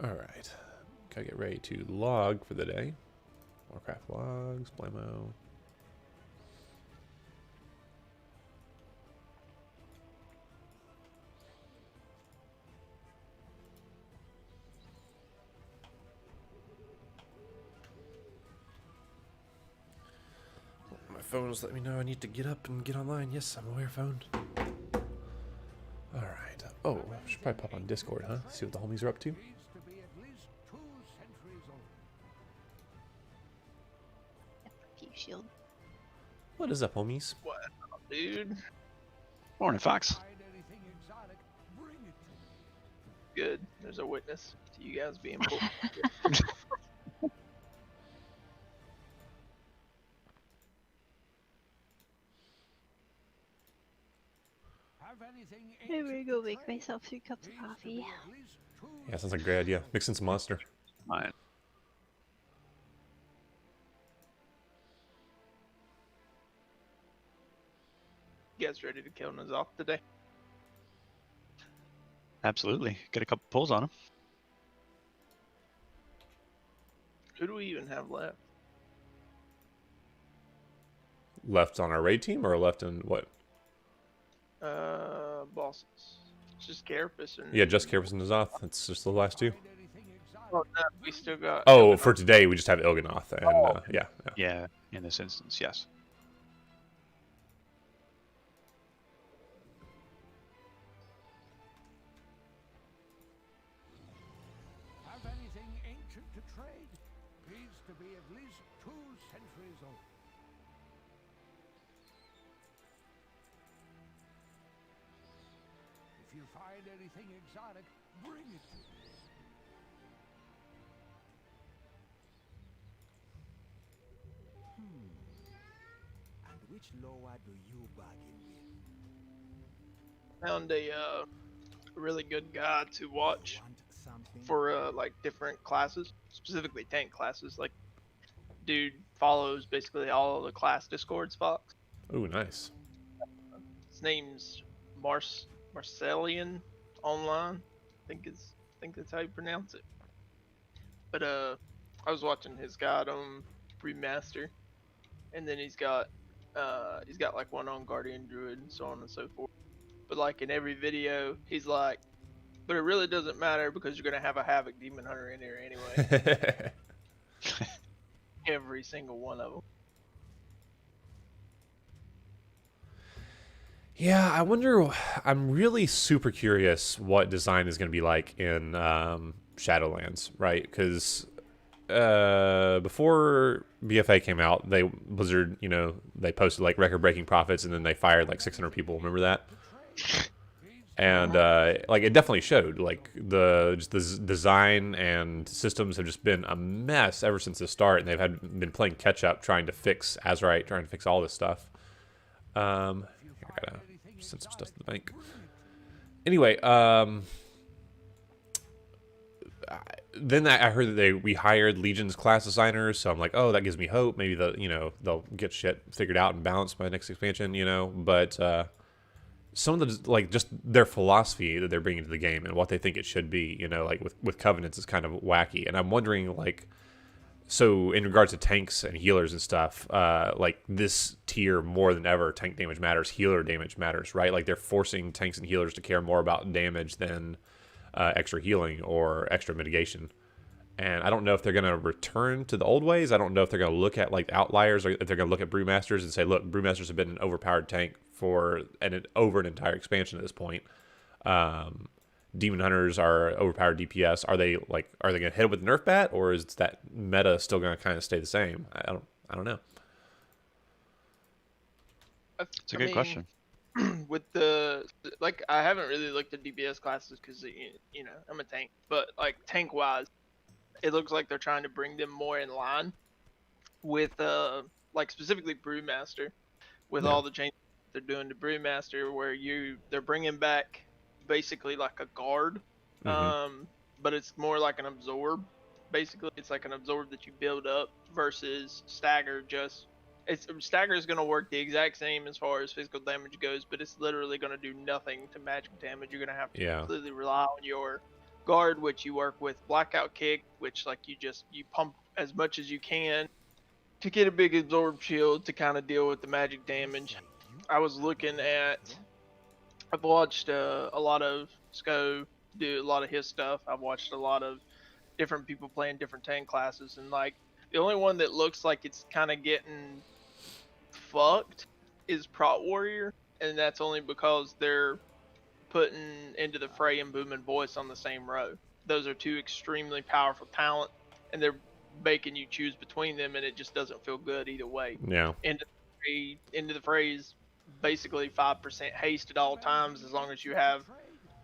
Alright. Gotta get ready to log for the day. Warcraft logs, Blamo. My phone's letting me know I need to get up and get online. Yes, I'm aware, phone. Alright. Oh, I should probably pop on Discord, huh? See what the homies are up to. Shield. What is up, homies? What up, dude? Morning, Fox. Good. There's a witness to you guys being pulled. I'm gonna go make myself 3 cups of coffee. Yeah, sounds like a great idea. Mix in some monster. Mine. You guys ready to kill Azeroth today? Absolutely. Get a couple pulls on him. Who do we even have left? Left on our raid team or left in what? Bosses. It's just Carapace and... Yeah, just Carapace and Azoth. That's just the last two. Oh, no, we still got... Oh, for today we just have Il'gynoth and yeah. Yeah, in this instance, yes. Have anything ancient to trade? Needs to be at least 2 centuries old. If you find anything exotic, bring it to me. And which lower do you bargain with? Found a really good guy to watch Want something? for like different classes, specifically tank classes. Like, dude follows basically all of the class discords, Fox. Ooh, nice. His name's Marcellian Online. I think that's how you pronounce it. But I was watching his guide on remaster, and then he's got like one on Guardian Druid and so on and so forth. But like in every video, he's like, but it really doesn't matter because you're gonna have a Havoc Demon Hunter in there anyway. Every single one of them. Yeah, I wonder. I'm really super curious what design is going to be like in Shadowlands, right? Because before BFA came out, Blizzard, they posted like record-breaking profits, and then they fired like 600 people. Remember that? And like it definitely showed. Like the design and systems have just been a mess ever since the start, and they've been playing catch up, trying to fix Azerite, trying to fix all this stuff. I gotta send some stuff to the bank. Anyway, then I heard that we hired Legion's class designers, so I'm like, oh, that gives me hope. Maybe they'll get shit figured out and balanced by the next expansion, But some of the like just their philosophy that they're bringing to the game and what they think it should be, like with Covenants is kind of wacky, and I'm wondering like. So in regards to tanks and healers and stuff, like this tier more than ever, tank damage matters, healer damage matters, right? Like they're forcing tanks and healers to care more about damage than extra healing or extra mitigation. And I don't know if they're going to return to the old ways. I don't know if they're going to look at like outliers, or if they're going to look at Brewmasters and say, look, Brewmasters have been an overpowered tank for over an entire expansion at this point. Demon Hunters are overpowered DPS. Are they going to hit it with Nerf bat, or is that meta still going to kind of stay the same? I don't know. It's a good question. With I haven't really looked at DPS classes because I'm a tank, but like tank wise, it looks like they're trying to bring them more in line with like specifically Brewmaster, with all the changes they're doing to Brewmaster, where they're bringing back basically like a guard, but it's more like an absorb. Basically, it's like an absorb that you build up versus stagger. Stagger is going to work the exact same as far as physical damage goes, but it's literally going to do nothing to magic damage. You're going to have to completely rely on your guard, which you work with blackout kick, which like you pump as much as you can to get a big absorb shield to kind of deal with the magic damage. I was looking at, I've watched a lot of Sko do a lot of his stuff. I've watched a lot of different people playing different tank classes, and like the only one that looks like it's kind of getting fucked is Prot Warrior, and that's only because they're putting Into the Fray and Boom and Voice on the same row. Those are two extremely powerful talent, and they're making you choose between them, and it just doesn't feel good either way. Yeah. Into the Fray is basically 5% haste at all times, as long as you have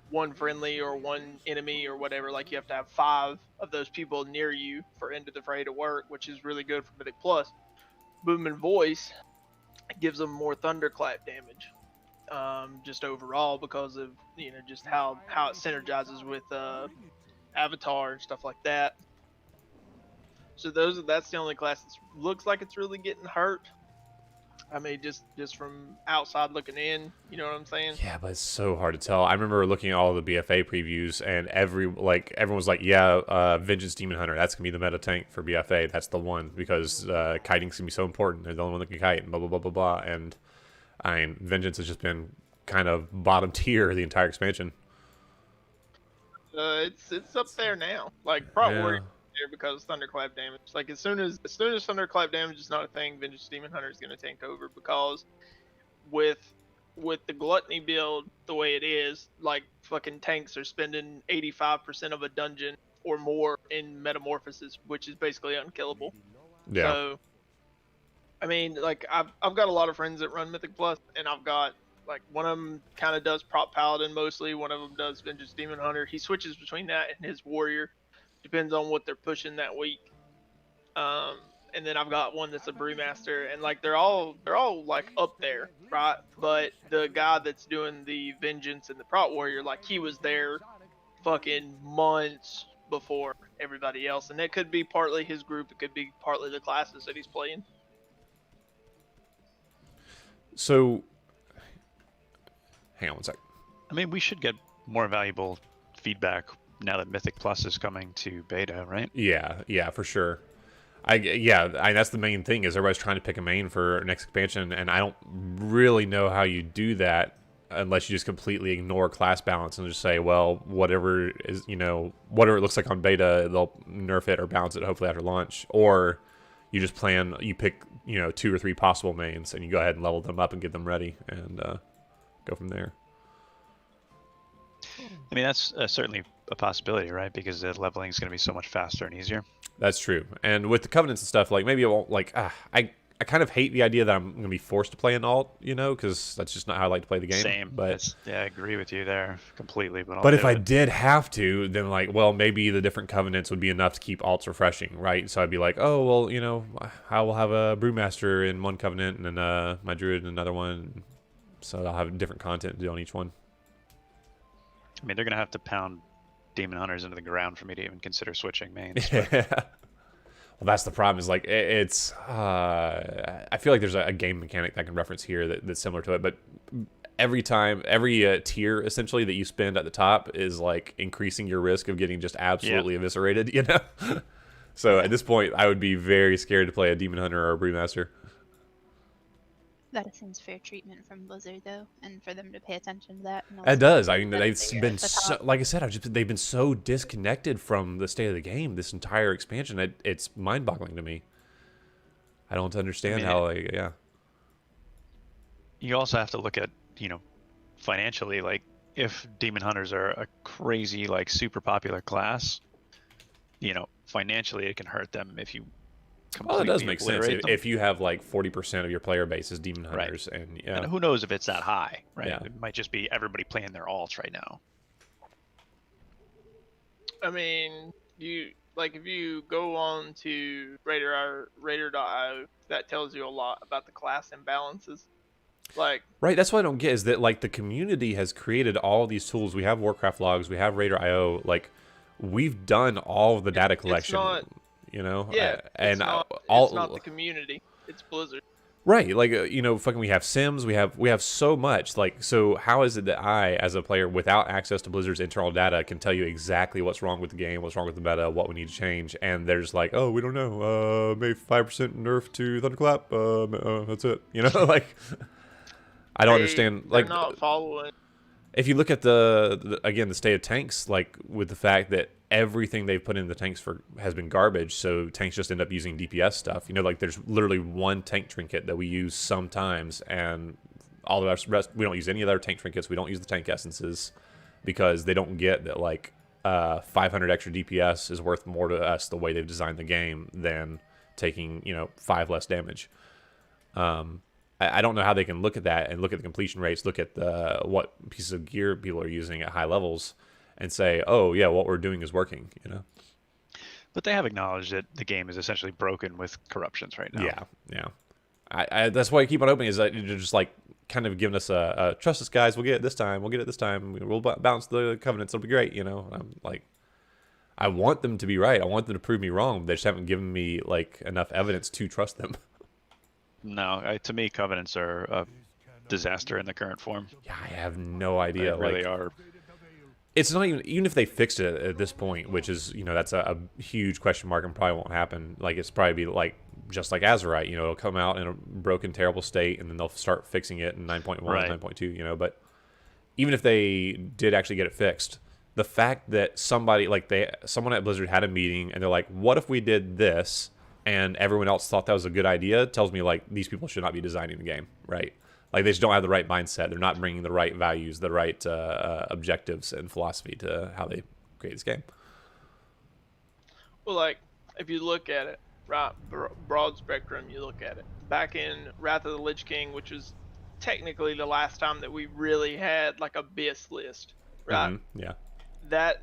one friendly or one enemy or whatever. Like you have to have 5 of those people near you for Into the Fray to work, which is really good for Mythic Plus. Boom and Voice gives them more thunderclap damage, just overall, because of just how it synergizes with Avatar and stuff like that. So that's the only class that looks like it's really getting hurt. I mean, just from outside looking in, you know what I'm saying? Yeah, but it's so hard to tell. I remember looking at all the BFA previews, and everyone was like, "Yeah, Vengeance Demon Hunter, that's gonna be the meta tank for BFA. That's the one because kiting's gonna be so important. They're the only one that can kite, and blah blah blah blah blah." And I mean, Vengeance has just been kind of bottom tier the entire expansion. It's up there now. Like Prot Yeah. Warrior there because thunderclap damage. Like as soon as thunderclap damage is not a thing, Vengeance Demon Hunter is gonna tank over, because with the gluttony build the way it is, like fucking tanks are spending 85% of a dungeon or more in metamorphosis, which is basically unkillable. Yeah. So I mean, like I've got a lot of friends that run Mythic Plus, and I've got like one of them kind of does Prop Paladin mostly, one of them does Vengeance Demon Hunter. He switches between that and his Warrior, depends on what they're pushing that week. And then I've got one that's a Brewmaster, and like they're all like up there, right? But the guy that's doing the Vengeance and the Prot Warrior, like he was there fucking months before everybody else, and it could be partly his group, it could be partly the classes that he's playing. So, hang on one sec. I mean, we should get more valuable feedback now that Mythic Plus is coming to beta, right? Yeah, for sure. That's the main thing is everybody's trying to pick a main for next expansion, and I don't really know how you do that unless you just completely ignore class balance and just say, well, whatever is, whatever it looks like on beta, they'll nerf it or balance it hopefully after launch, or you just you pick 2 or 3 possible mains and you go ahead and level them up and get them ready and go from there. I mean, that's certainly a possibility, right? Because the leveling is going to be so much faster and easier. That's true. And with the covenants and stuff, like maybe it won't I kind of hate the idea that I'm going to be forced to play an alt, because that's just not how I like to play the game. Same. But I agree with you there completely. But if I did have to, then maybe the different covenants would be enough to keep alts refreshing, right? So I'd be like, oh, well, I will have a Brewmaster in one covenant and then my Druid in another one. So I'll have different content to do on each one. I mean, they're going to have to pound Demon Hunters into the ground for me to even consider switching mains. Yeah. Well, that's the problem. Is it's. I feel like there's a game mechanic that I can reference here that's similar to it, but every tier essentially that you spend at the top is like increasing your risk of getting just absolutely eviscerated. So at this point, I would be very scared to play a Demon Hunter or a Brewmaster. That seems fair treatment from Blizzard, though, and for them to pay attention to that. It does. I mean, they've been so, like I said, they've been so disconnected from the state of the game this entire expansion. It's mind-boggling to me. I don't understand how. You also have to look at financially, like if Demon Hunters are a crazy super popular class, financially it can hurt them if you. Well, it does make sense if you have 40% of your player base is Demon Hunters, right. and who knows if it's that high, right? Yeah. It might just be everybody playing their alts right now. I mean, if you go on to Raider.io, that tells you a lot about the class imbalances. Right, that's what I don't get is that the community has created all these tools. We have Warcraft logs, we have Raider.io, we've done all of the data collection. Yeah, and it's not the community. It's Blizzard. Right, like you know, fucking, we have Sims, we have so much. Like, so how is it that I, as a player without access to Blizzard's internal data, can tell you exactly what's wrong with the game, what's wrong with the meta, what we need to change, and they're just like, oh, we don't know, maybe 5% nerf to Thunderclap, that's it. You know, like, I don't understand. They're Like, not following. if you look at again, the state of tanks, like with the fact that everything they've put in the tanks has been garbage, so tanks just end up using DPS stuff. You know, like there's literally one tank trinket that we use sometimes, and all the rest we don't use any of their tank trinkets. We don't use the tank essences because they don't get that like 500 extra DPS is worth more to us the way they've designed the game than taking 5 less damage. I don't know how they can look at that and look at the completion rates, look at what pieces of gear people are using at high levels, and say, oh yeah, what we're doing is working, But they have acknowledged that the game is essentially broken with corruptions right now. Yeah. I that's why I keep on opening, is that you're just like kind of giving us a trust us guys, we'll get it this time, we'll bounce the covenants, it'll be great, I'm like, I want them to be right, I want them to prove me wrong, they just haven't given me like enough evidence to trust them. No, to me, covenants are a disaster in the current form. Yeah, I have no idea. They really are. It's not even if they fixed it at this point, which is that's a huge question mark and probably won't happen. Like, it's probably be like just like Azeroth, it'll come out in a broken, terrible state, and then they'll start fixing it in 9.1, right. 9.2. But even if they did actually get it fixed, the fact that someone at Blizzard had a meeting and they're like, "What if we did this?" and everyone else thought that was a good idea, tells me like these people should not be designing the game, right? Like, they just don't have the right mindset. They're not bringing the right values, the right objectives and philosophy to how they create this game. Well, like, if you look at it, right, broad spectrum, you look at it. Back in Wrath of the Lich King, which was technically the last time that we really had like a BIS list, right? Mm-hmm. Yeah.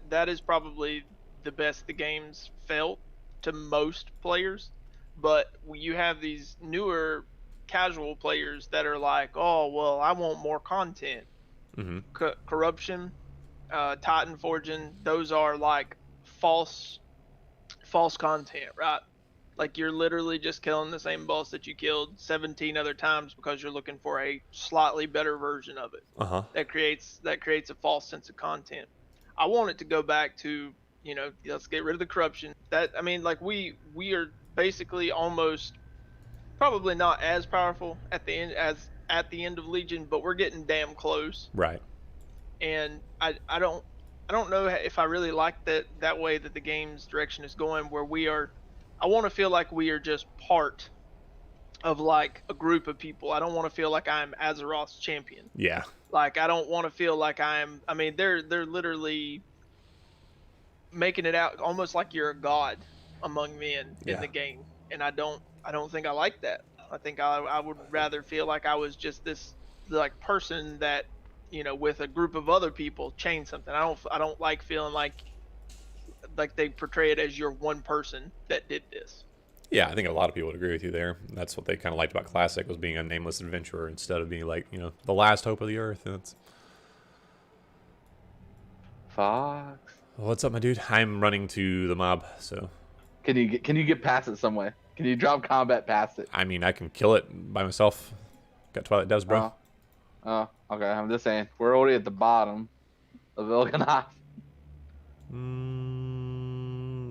That is probably the best the game's felt to most players. But you have these newer casual players that are like, oh, well, I want more content. Mm-hmm. Corruption, Titan forging, those are like false content, right? Like, you're literally just killing the same boss that you killed 17 other times because you're looking for a slightly better version of it. Uh-huh. That creates a false sense of content. I want it to go back to, let's get rid of the corruption. We are basically almost, probably not as powerful at the end of Legion, but we're getting damn close. Right. And I don't know if I really like that way that the game's direction is going, where I want to feel like we are just part of like a group of people. I don't want to feel like I'm Azeroth's champion. Yeah. Like, I don't want to feel like they're literally making it out almost like you're a god among men in the game. And I don't think I like that. I think I would rather feel like I was just this like person that, with a group of other people change something. I don't like feeling like they portray it as you're one person that did this. Yeah, I think a lot of people would agree with you there. That's what they kind of liked about Classic, was being a nameless adventurer instead of being like, the last hope of the earth. And it's... Fox. What's up, my dude? I'm running to the mob, so... Can you get past it some way? Can you drop combat past it? I mean, I can kill it by myself. Got Twilight Doves, bro. Oh, okay. I'm just saying. We're already at the bottom of Il'gynoth.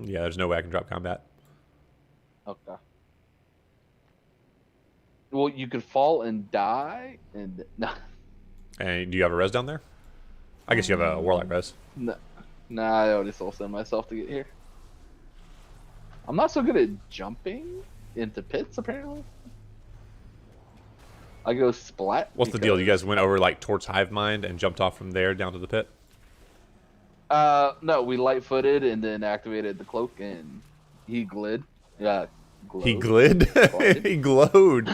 Yeah, there's no way I can drop combat. Okay. Well, you could fall and die, and no. And do you have a res down there? I guess you have a Warlock res. No, I already soul send myself to get here. I'm not so good at jumping into pits, apparently. I go splat. What's the deal? You guys went over like towards Hive Mind and jumped off from there down to the pit? No, we light-footed and then activated the cloak, and he glid. Yeah, glowed. He glid? He glowed.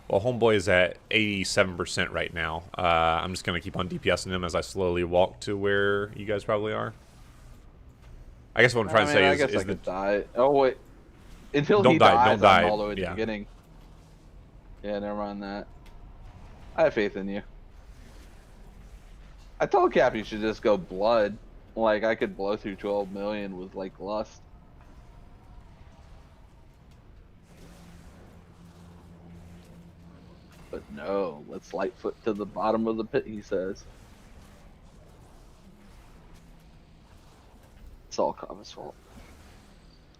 Well, Homeboy is at 87% right now. I'm just going to keep on DPSing him as I slowly walk to where you guys probably are. I guess what I'm trying to say I is... guess I could die. Oh, wait. Until don't he die, dies, don't die. I'm all the way at the Yeah. beginning. Yeah, never mind that. I have faith in you. I told Cap you should just go blood. Like, I could blow through 12 million with, like, lust. But no, let's Lightfoot to the bottom of the pit, he says. It's all Kava's fault.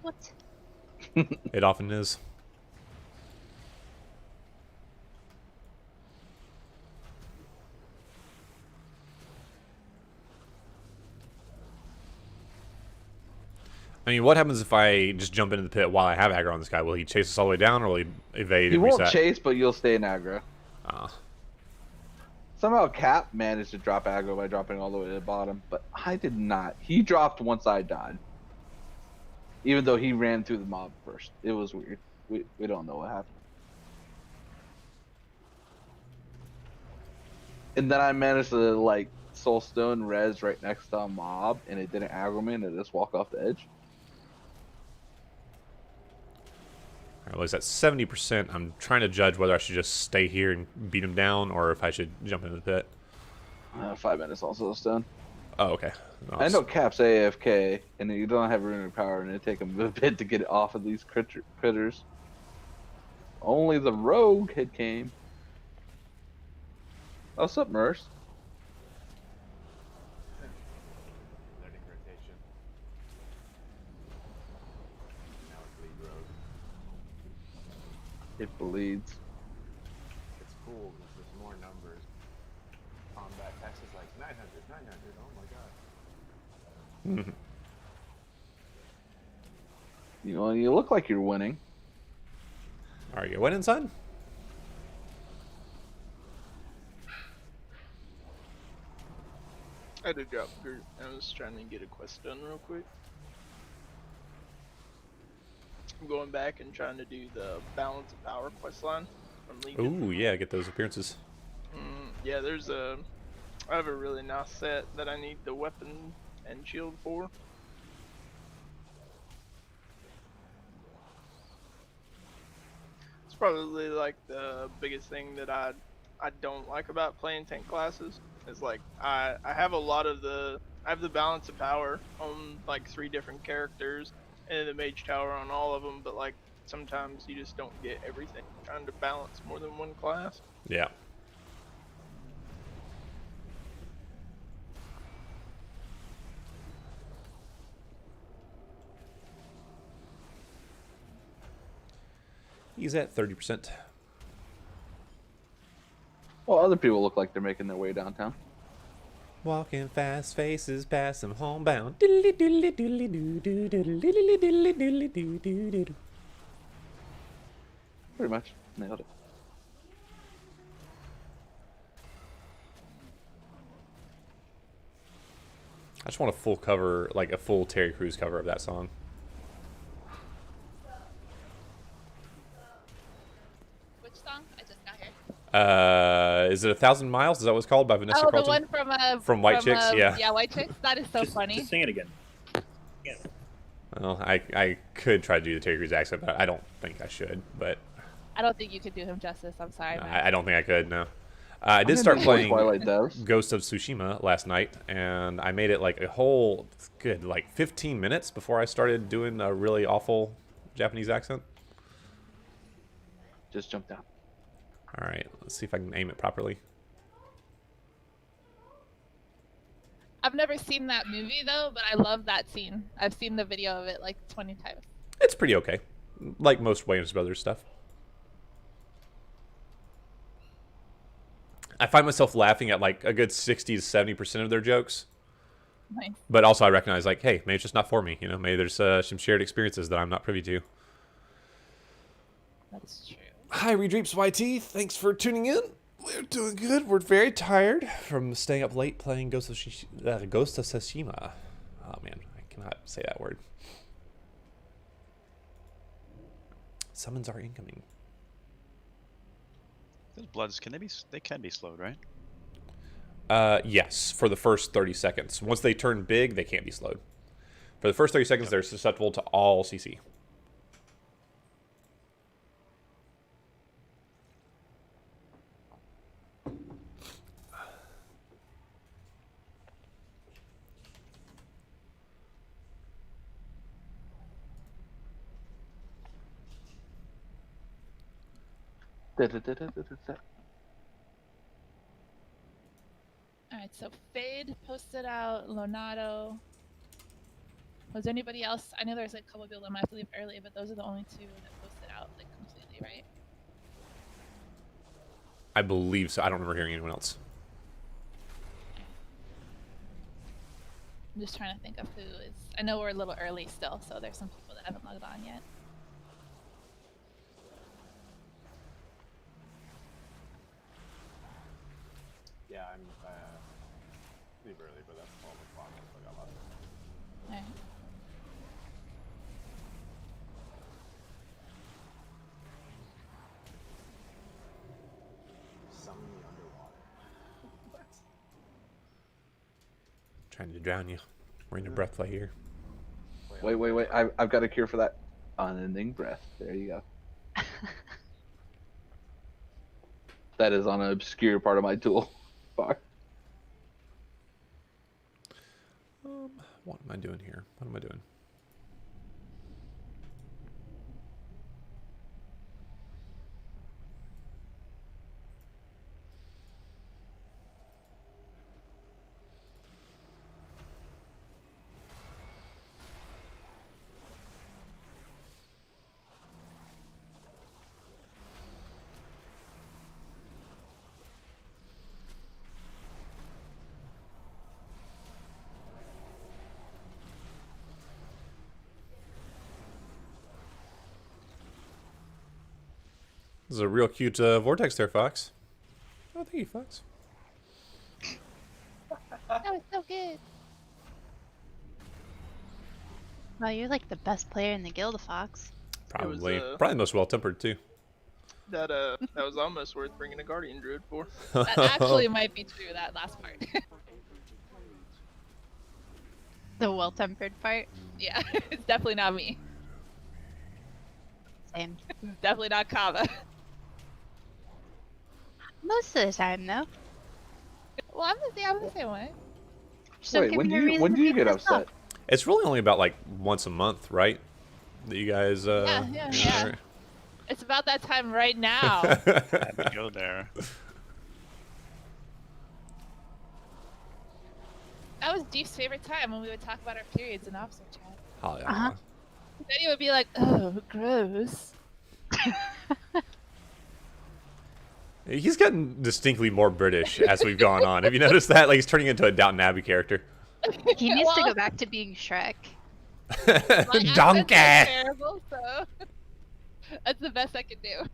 What? It often is. I mean, what happens if I just jump into the pit while I have aggro on this guy? Will he chase us all the way down, or will he evade He and won't reset? chase, but you'll stay in aggro. Ah. Somehow Cap managed to drop aggro by dropping all the way to the bottom, but I did not. He dropped once I died. Even though he ran through the mob first. It was weird. We don't know what happened. And then I managed to, like, Soulstone res right next to a mob, and it didn't aggro me, and it just walk off the edge. All right, well, he's at 70%. I'm trying to judge whether I should just stay here and beat him down, or if I should jump into the pit. 5 minutes also Soulstone. Oh, okay. I know Cap's AFK, and you don't have runic power, and it take him a bit to get it off of these critters. Only the rogue hit came. Oh, what's up, Merce? Learning rotation. Now it's lead road. It bleeds. It's cool because there's more numbers. Combat text is like 900, 900. Oh my god. You know, you look like you're winning. Are you winning, son? I did drop Gert. I was trying to get a quest done real quick. I'm going back and trying to do the balance of power quest line from Legion. Ooh, yeah, get those appearances. Yeah, I have a really nice set that I need the weapon and shield for. It's probably like the biggest thing that I don't like about playing tank classes. Is like I have a lot of I have the balance of power on like 3 different characters and the mage tower on all of them, but like sometimes you just don't get everything trying to balance more than one class. Yeah. He's at 30%. Well, other people look like they're making their way downtown. Walking fast, faces past them homebound. Pretty much. Nailed it. I just want a full cover, like a full Terry Crews cover of that song. Which song? I just got here. Is it 1,000 Miles? Is that what it's called by Vanessa Oh, Carlton? the one From White Chicks? Yeah. Yeah, White Chicks. That is so funny. Just sing it again. Well, I could try to do the Terry Crews accent, but I don't think I should. But I don't think you could do him justice. I'm sorry. no, man. I don't think I could. No. I did start playing Twilight does. Ghost of Tsushima last night, and I made it like a whole good like 15 minutes before I started doing a really awful Japanese accent. Just jump down. All right, let's see if I can aim it properly. I've never seen that movie though, but I love that scene. I've seen the video of it like 20 times. It's pretty okay, like most Wayans Brothers stuff. I find myself laughing at like a good 60 to 70% of their jokes. Nice. But also I recognize like, hey, maybe it's just not for me. You know, maybe there's some shared experiences that I'm not privy to. That's true. Hi, Redreeps YT. Thanks for tuning in. We're doing good. We're very tired from staying up late playing Ghost of Tsushima. Oh, man. I cannot say that word. Summons are incoming. Those bloods, they can be slowed, right? Yes, for the first 30 seconds. Once they turn big, they can't be slowed. For the first 30 seconds, they're susceptible to all CC. Da-da-da-da-da-da. Alright, so Fade posted out, Lonato. Was there anybody else? I know there's like a couple people that might have to leave early, but those are the only two that posted out like completely, right? I believe so. I don't remember hearing anyone else. I'm just trying to think of who is. I know we're a little early still, so there's some people that haven't logged on yet. Yeah, I'm leave early, but that's 12 o'clock. So I got lots of Alright. summon me underwater. What? Trying to drown you. We're in a breath play here. Wait. I've got a cure for that. Unending breath. There you go. That is on an obscure part of my tool. Fuck. What am I doing here? What am I doing? This is a real cute vortex there, Fox. Oh, thank you, Fox. That was so good. Wow, you're like the best player in the guild, Fox. Probably, probably the most well-tempered too. That was almost worth bringing a guardian druid for. That actually might be true, that last part. The well-tempered part. Yeah, it's definitely not me. Same. It's definitely not Kava. Most of the time, though. Well, I'm the same way. Just don't Wait, give when me do a you reason when to do you beat get this up. upset? It's really only about like once a month, right? That you guys. Yeah. It's about that time right now. Had to go there. That was Deep's favorite time when we would talk about our periods in officer chat. Oh, yeah. Uh-huh. Then he would be like, "Oh, gross." He's gotten distinctly more British as we've gone on. Have you noticed that? Like he's turning into a Downton Abbey character. He needs to Well, go back to being Shrek. my accent's Donkey. terrible, so that's the best I can do.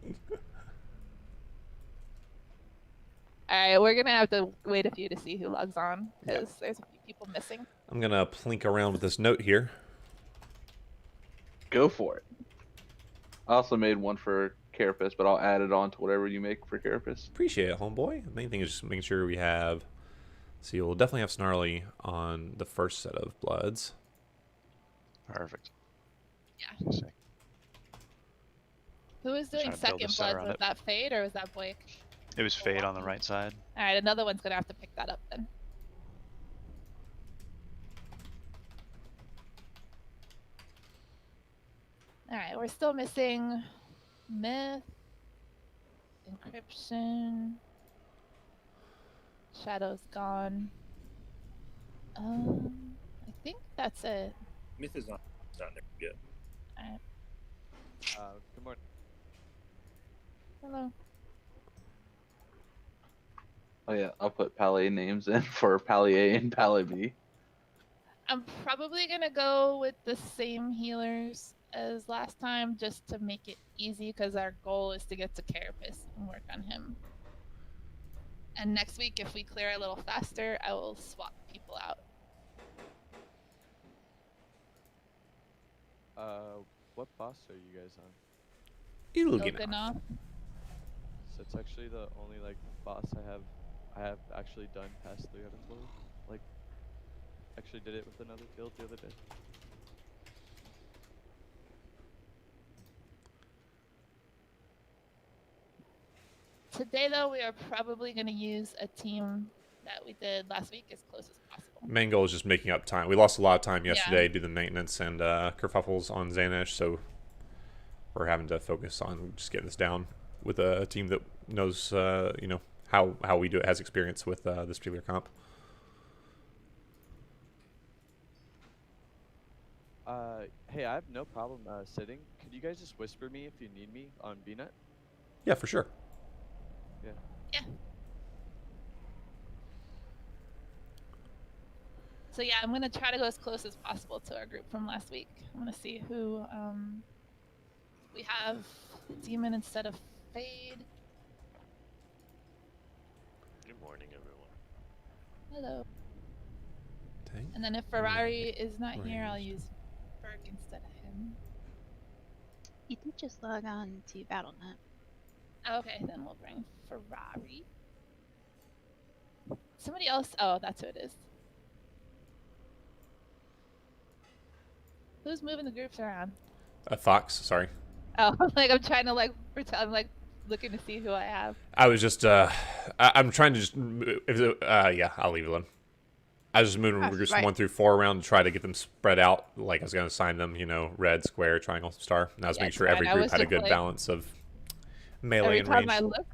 Alright, we're gonna have to wait a few to see who logs on, because there's a few people missing. I'm gonna plink around with this note here. Go for it. I also made one for Carapace, but I'll add it on to whatever you make for Carapace. Appreciate it, homeboy. The main thing is just making sure we have. See, we'll definitely have Snarly on the first set of bloods. Perfect. Yeah. Sick. Who was doing Trying to build a second set blood? around Was it. that Fade or was that Blake? It was Fade on the right side. Alright, another one's gonna have to pick that up then. Alright, we're still missing Myth, Encryption, Shadow's gone. I think that's it. Myth is not there yet. Alright, Good morning. hello. Oh yeah, I'll put Palais names in for Palais A and Palais B. I'm probably gonna go with the same healers as last time just to make it easy because our goal is to get to Carapace and work on him. And next week, if we clear a little faster, I will swap people out. What boss are you guys on? Ilganath. So it's actually the only like boss I have actually done past 300 level. Like, actually did it with another guild the other day. Today, though, we are probably going to use a team that we did last week as close as possible. Main goal is just making up time. We lost a lot of time yesterday Yeah. due to the maintenance and kerfuffles on Xanish, so we're having to focus on just getting this down with a team that knows you know how we do it, has experience with this particular comp. Hey, I have no problem sitting. Could you guys just whisper me if you need me on BNet? Yeah, for sure. Yeah. Yeah. So yeah, I'm gonna try to go as close as possible to our group from last week. I'm gonna see who we have Demon instead of Fade. Good morning, everyone. Hello. Tank. And then if Ferrari is not here, I'll Range. use Burke instead of him. You did just log on to BattleNet. Okay, then we'll bring Ferrari. Somebody else. Oh, that's who it is. Who's moving the groups around? Fox, sorry. Oh, like I'm trying to I'm looking to see who I have. I was just I'm trying to just yeah, I'll leave it alone. I was just moving groups from 1 through 4 around to try to get them spread out. Like I was going to assign them, you know, red, square, triangle, star. And I was making sure every group had a good balance of melee and range. Every time I looked,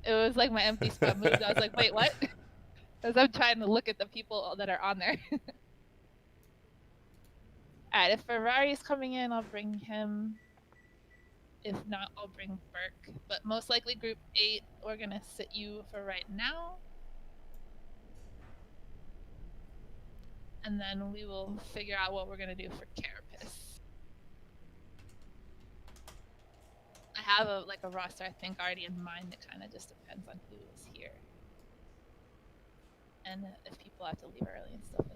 it was like my empty spot moved. I was like, wait, what? Because I'm trying to look at the people that are on there. Alright, if Ferrari's coming in, I'll bring him. If not, I'll bring Burke. But most likely group 8, we're going to sit you for right now. And then we will figure out what we're going to do for Carapace. I have a roster, I think, already in mind that kind of just depends on who is here. And if people have to leave early and stuff like that.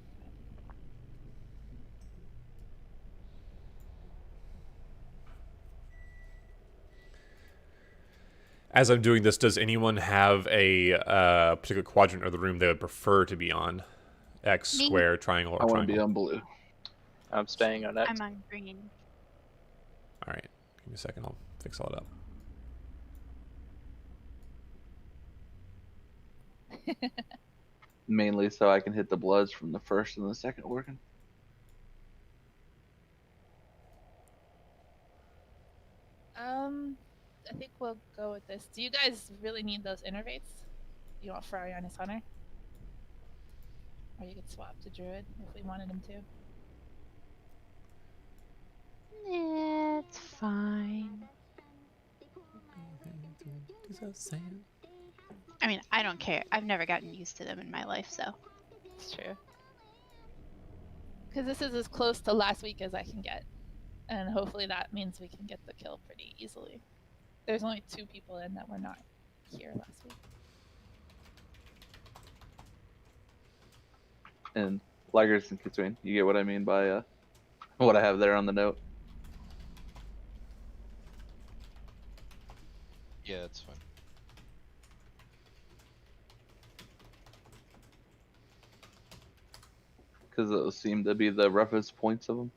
As I'm doing this, does anyone have a particular quadrant of the room they would prefer to be on? X, Me. square, triangle, or I want to triangle? be on blue. I'm staying on X. I'm on green. All right, give me a second. I'll fix all it up. Mainly so I can hit the bloods from the first and the second organ. I think we'll go with this. Do you guys really need those innervates? You want Ferrari on his hunter? Or you could swap to Druid if we wanted him to. It's fine. I mean, I don't care. I've never gotten used to them in my life, so. It's true. Because this is as close to last week as I can get. And hopefully that means we can get the kill pretty easily. There's only 2 people in that were not here last week. And Laggers and Kitsune, you get what I mean by what I have there on the note. Yeah, that's fine. Because those seem to be the roughest points of them.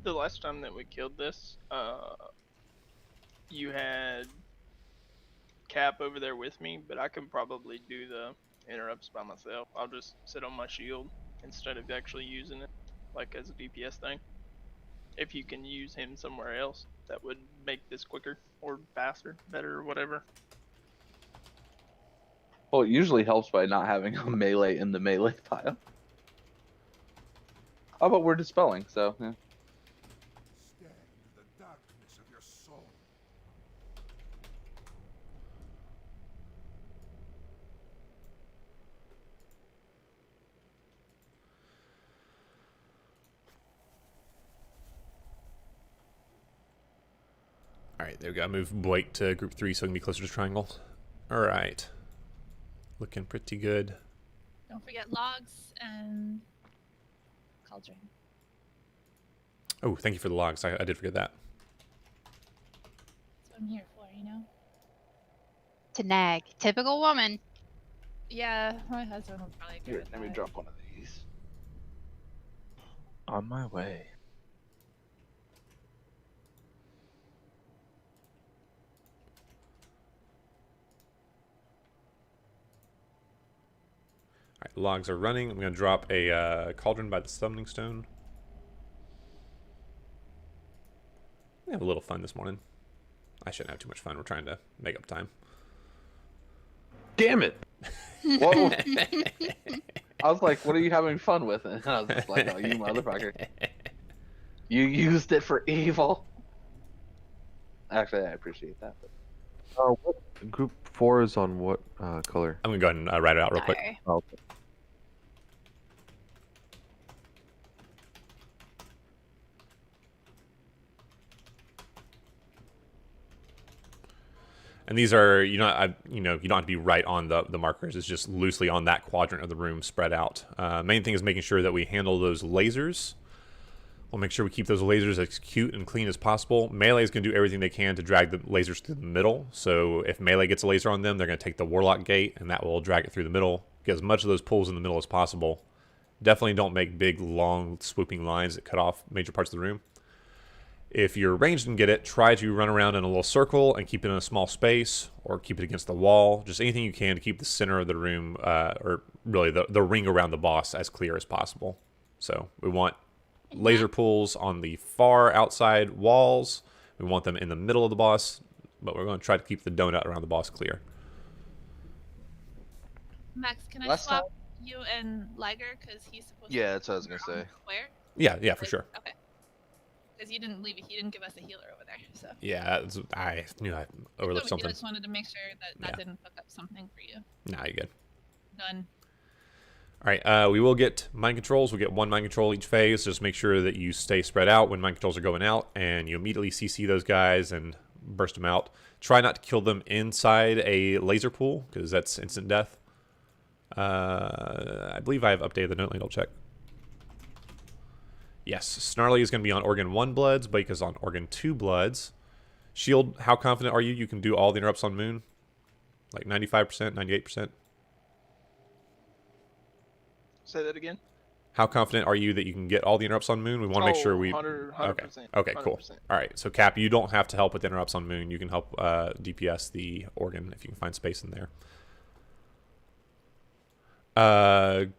The last time that we killed this, you had Cap over there with me, but I can probably do the interrupts by myself. I'll just sit on my shield instead of actually using it like as a DPS thing. If you can use him somewhere else, that would make this quicker or faster, better, or whatever. Well, it usually helps by not having a melee in the melee pile. Oh, but we're dispelling, so yeah. Stand in the darkness of your soul. All right, there we go. Move Blake to group 3 so we can be closer to triangle. All right. Looking pretty good. Don't forget logs and cauldron. Oh, thank you for the logs. I did forget that. That's what I'm here for, you know? To nag. Typical woman. Yeah, my husband will probably agree Here, with let me that. drop one of these. On my way. All right, logs are running. I'm going to drop a cauldron by the summoning stone. have a little fun this morning. I shouldn't have too much fun. We're trying to make up time. Damn it! Whoa. I was like, what are you having fun with? And I was just like, oh, you motherfucker. You used it for evil. Actually, I appreciate that. But... What group 4 is on what color? I'm going to go ahead and write it out real quick. Dire. Oh, okay. And these are, you don't have to be right on the markers. It's just loosely on that quadrant of the room spread out. Main thing is making sure that we handle those lasers. We'll make sure we keep those lasers as cute and clean as possible. Melee is going to do everything they can to drag the lasers through the middle. So if Melee gets a laser on them, they're going to take the Warlock gate, and that will drag it through the middle. Get as much of those pulls in the middle as possible. Definitely don't make big, long, swooping lines that cut off major parts of the room. If you're ranged and get it, try to run around in a little circle and keep it in a small space, or keep it against the wall. Just anything you can to keep the center of the room, or really the ring around the boss, as clear as possible. So we want laser pulls on the far outside walls. We want them in the middle of the boss, but we're going to try to keep the donut around the boss clear. Max, can I Last swap you and Liger? Because he's supposed to... Yeah, that's what I was gonna say. Where? Yeah, for sure. Okay. Because you didn't leave it. He didn't give us a healer over there, so... Yeah, I knew I overlooked something. I just wanted to make sure that didn't fuck up something for you. Nah, you're good. Done. All right, we will get mind controls. We'll get one mind control each phase. Just make sure that you stay spread out when mind controls are going out, and you immediately CC those guys and burst them out. Try not to kill them inside a laser pool, because that's instant death. I believe I have updated the note. Let me double check. Yes, Snarly is going to be on Organ 1 Bloods. Blake is on Organ 2 Bloods. Shield, how confident are you you can do all the interrupts on Moon? Like 95%, 98%? Say that again. How confident are you that you can get all the interrupts on Moon? We want to make sure we... 100%. Okay, cool. 100%. All right, so Cap, you don't have to help with interrupts on Moon. You can help DPS the Organ if you can find space in there.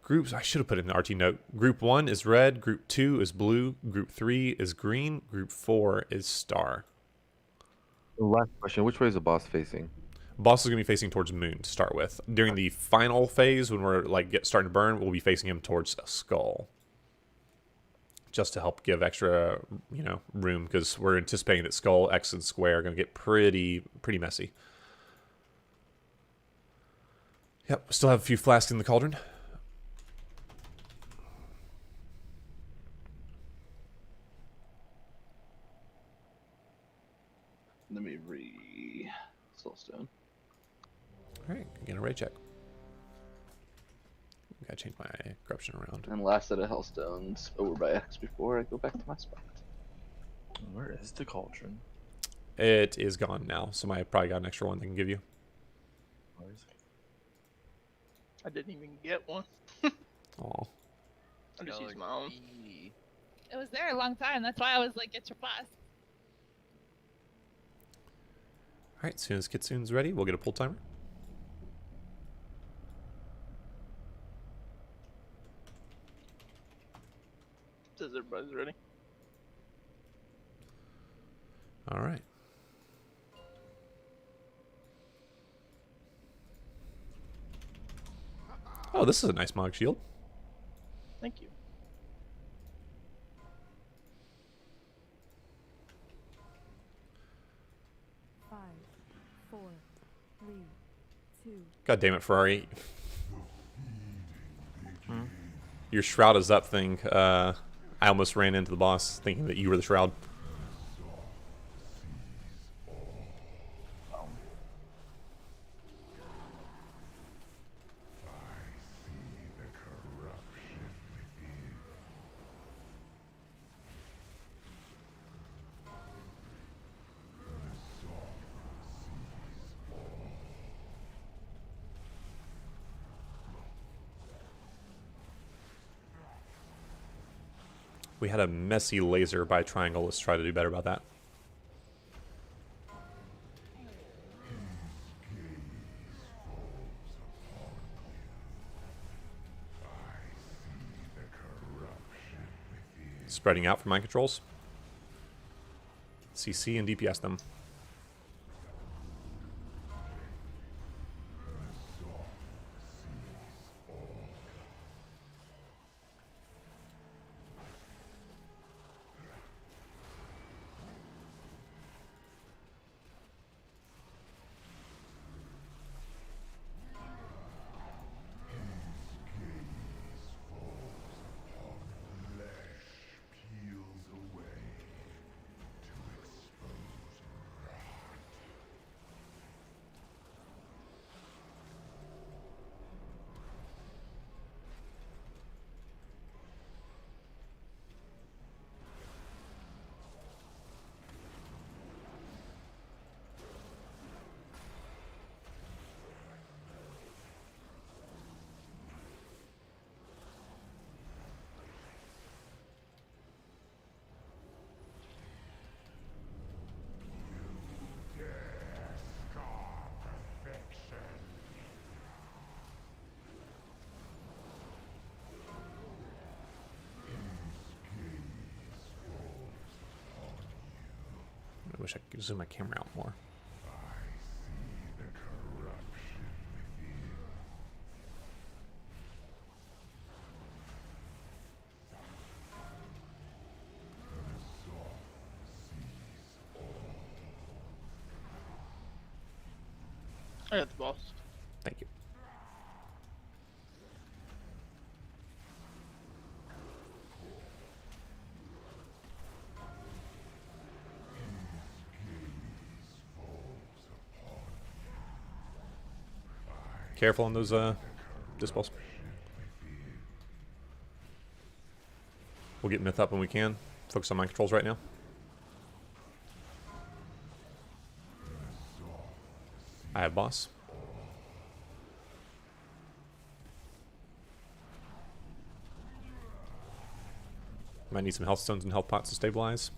Groups, I should have put it in the RT note. Group 1 is red, Group 2 is blue, Group 3 is green, Group 4 is star. Last question, which way is the boss facing? Boss is going to be facing towards Moon to start with. During the final phase, when we're starting to burn, we'll be facing him towards Skull. Just to help give extra, room, because we're anticipating that Skull, X, and Square are going to get pretty messy. Yep, still have a few flasks in the cauldron. Let me Soulstone. Alright, again a raid check. Gotta change my corruption around. And last set of Hellstones over by X before I go back to my spot. Where is the cauldron? It is gone now. Somebody probably got an extra one they can give you. Where is it? I didn't even get one. Aw. I just used my own. It was there a long time. That's why I was like, get your flask. Alright, as soon as Kitsune's ready, we'll get a pull timer. Says everybody's ready. Alright. Oh, this is a nice Mog Shield. Thank you. God damn it, Ferrari. Your Shroud is Up thing. I almost ran into the boss thinking that you were the Shroud. We had a messy laser by Triangle. Let's try to do better about that. Spreading out for mind controls. CC and DPS them. I wish I could zoom my camera out more. I got the boss. Thank you. Careful on those dispels. We'll get myth up when we can. Focus on mind controls right now. I have boss. Might need some health stones and health pots to stabilize.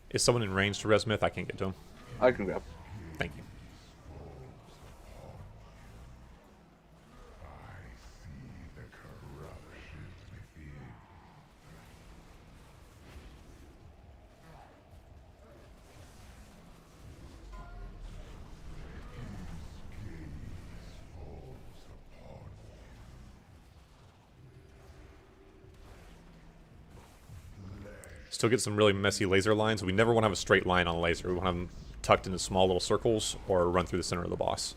Is someone in range to res myth? I can't get to him. I can grab. Thank you. Still get some really messy laser lines. We never want to have a straight line on a laser. We want to have them tucked into small little circles or run through the center of the boss.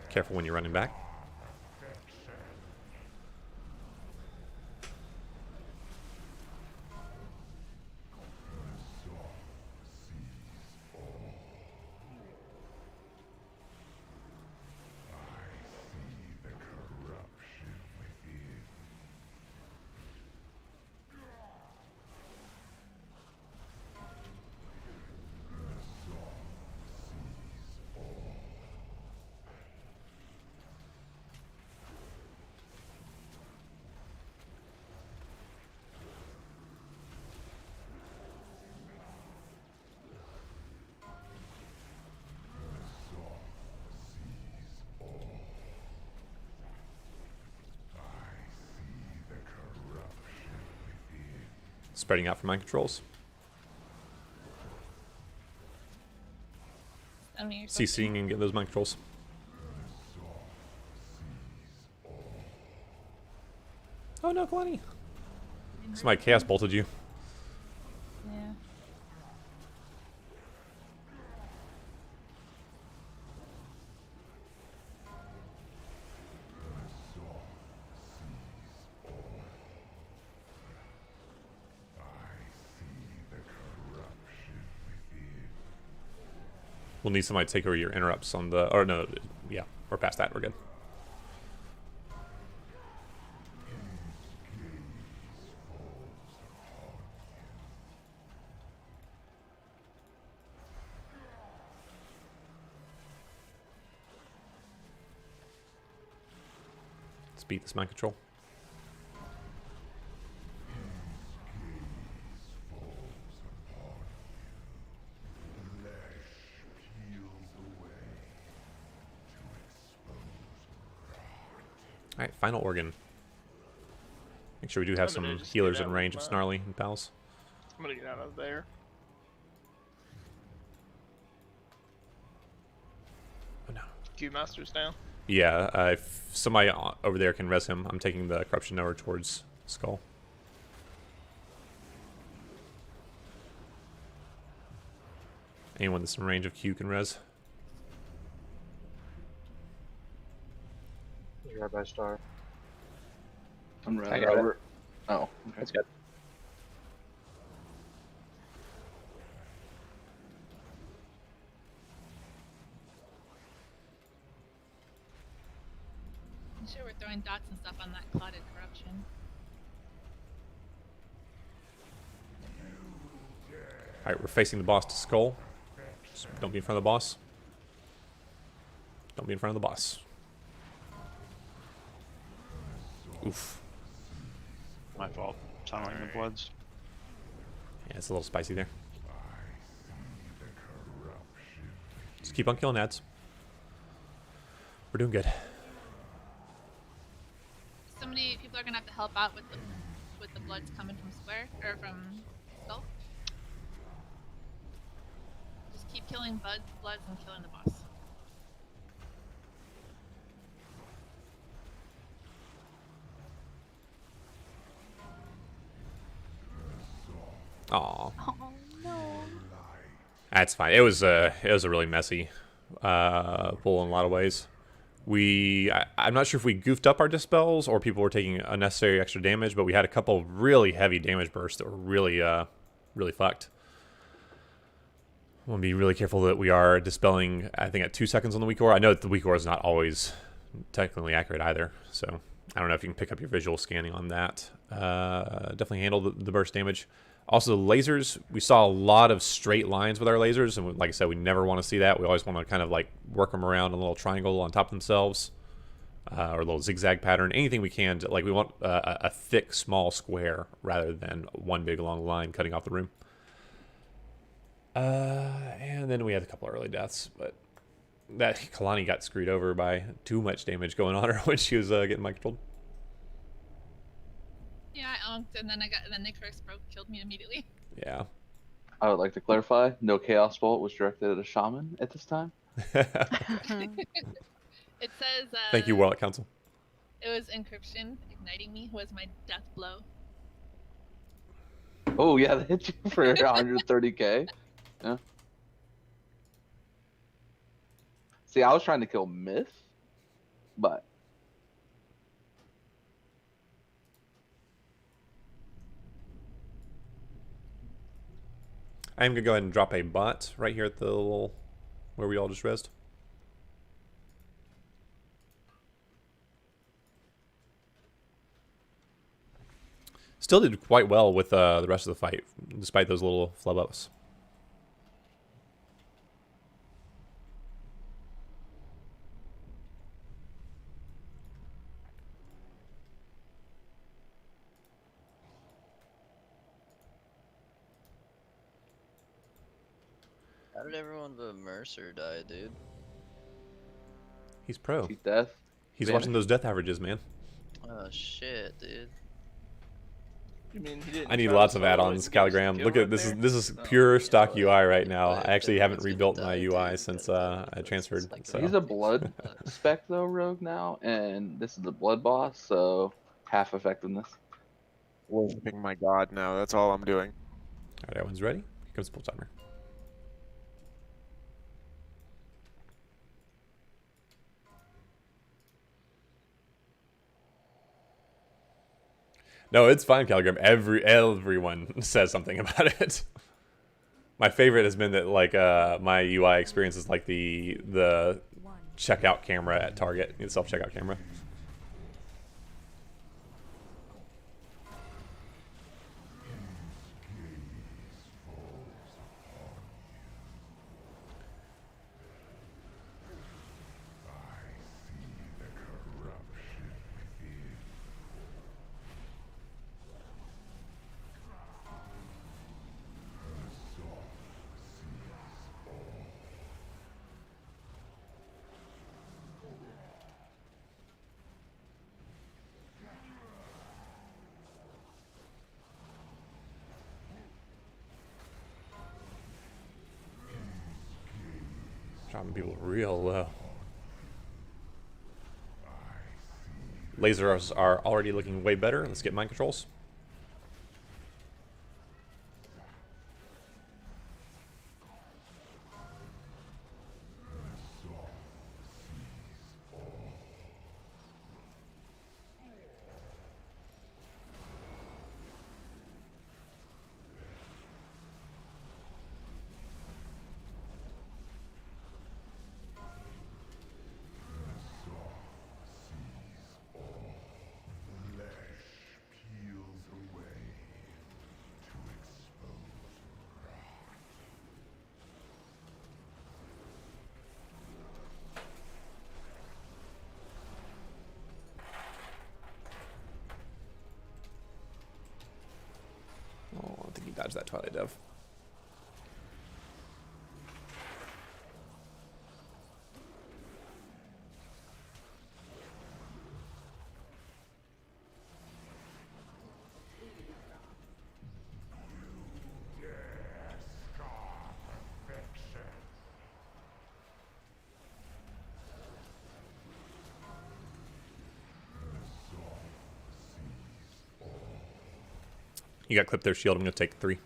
Careful when you're running back. Spreading out for mind controls. CCing and get those mind controls. Oh no, Kalani! Somebody chaos bolted you. Yeah. We'll need somebody to take over your interrupts on the... Or no, yeah, we're past that. We're good. beat this mind control. Alright, final organ. Make sure we do have I'm gonna some just healers get in out range with of my- Snarly and Pals. I'm gonna get out of there. Oh no. Q Master's down. Yeah, if somebody over there can res him, I'm taking the corruption over towards Skull. Anyone that's in range of Q can res. You're by star. I'm I running got it. over. Oh, okay. That's good. I'm sure we're throwing dots and stuff on that clotted corruption. Alright, we're facing the boss to Skull. Just don't be in front of the boss. Don't be in front of the boss. Oof. My fault. Tunneling the bloods. Yeah, it's a little spicy there. Just keep on killing ads. We're doing good. So many people are gonna have to help out with the bloods coming from square or from skull. Just keep killing bloods and killing the boss. Aw. Oh no. That's fine. It was a really messy pull in a lot of ways. I'm not sure if we goofed up our dispels or people were taking unnecessary extra damage, but we had a couple of really heavy damage bursts that were really really fucked. Want to be really careful that we are dispelling, I think, at 2 seconds on the weak ore. I know that the weak ore is not always technically accurate either, so I don't know if you can pick up your visual scanning on that. Definitely handle the burst damage. Also, the lasers, we saw a lot of straight lines with our lasers, and like I said, we never want to see that. We always want to kind of like work them around a little triangle on top of themselves, or a little zigzag pattern. Anything we can, like we want a thick, small square rather than one big long line cutting off the room. And then we had a couple of early deaths, but that Kalani got screwed over by too much damage going on her when she was getting microtrolled. Yeah, I onked and then Nicarex broke killed me immediately. Yeah. I would like to clarify, no Chaos Bolt was directed at a shaman at this time. It says Thank you, Warlock Council. it was encryption igniting me was my death blow. Oh yeah, that hit you for 130k. Yeah. See, I was trying to kill Myth, but I'm gonna go ahead and drop a bot right here at the little where we all just rezzed. Still did quite well with the rest of the fight, despite those little flub ups. How did everyone but Mercer die, dude? He's pro. He's death. He's Vanished. watching those death averages, man. Oh shit, dude. You mean he didn't I need try lots to of solo add-ons, it to get us a Caligram. kill Look at right this. there? This is No, pure yeah, stock like, UI right now. like, I actually haven't everyone's rebuilt gonna my die, UI dude. since Gotta I transferred. like So He's a blood spec though, rogue now, and this is the blood boss, so half effectiveness. Worshipping my god now. That's all I'm doing. all right, everyone's ready. Here comes the pull timer. No, it's fine, Caligram. Everyone says something about it. My favorite has been that like my UI experience is like the checkout camera at Target, the self checkout camera. Dropping people real low. Lasers are already looking way better. Let's get mind controls. Oh, I think he dodged that Twilight Dove. You got clipped their shield. I'm going to take 3.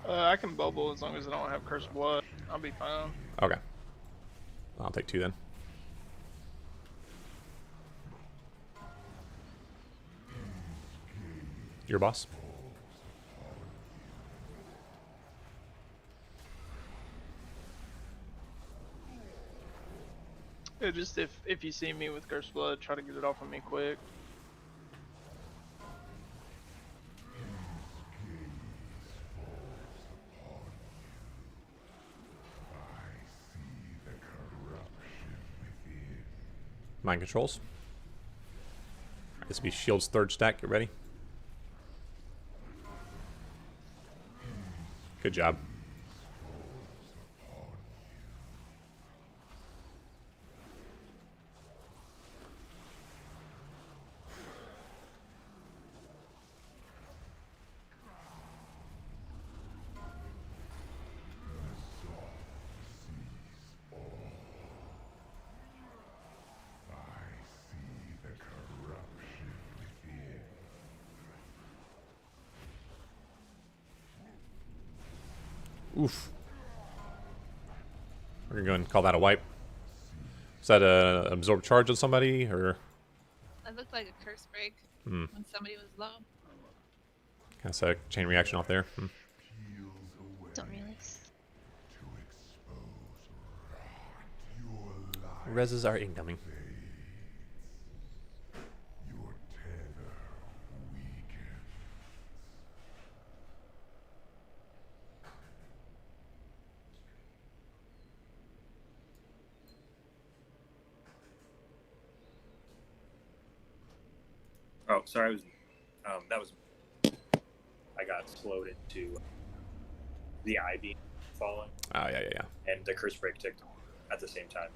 I can bubble as long as I don't have Curse of Blood. I'll be fine. Okay. I'll take 2 then. Your boss? Yeah, just if you see me with Curse of Blood, try to get it off of me quick. Mind controls. This will be shield's 3rd stack. Get ready. Good job. Oof. We're gonna go and call that a wipe. Is that a absorb charge on somebody, or? That looked like a curse break Hmm. when somebody was low. That's a chain reaction off there. Hmm. Don't realize. Reses are incoming. Oh, sorry. I was. That was. I got slowed into the ivy falling. Oh yeah. And the curse break ticked at the same time.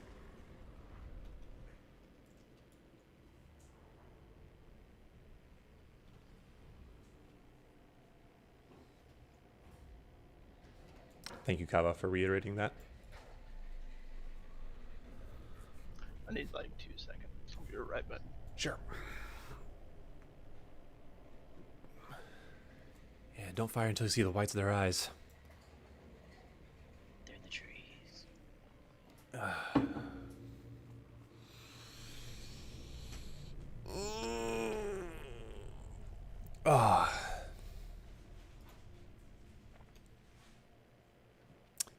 Thank you, Kava, for reiterating that. I need like 2 seconds. I'll be right back. Sure. Yeah, don't fire until you see the whites of their eyes. They're in the trees.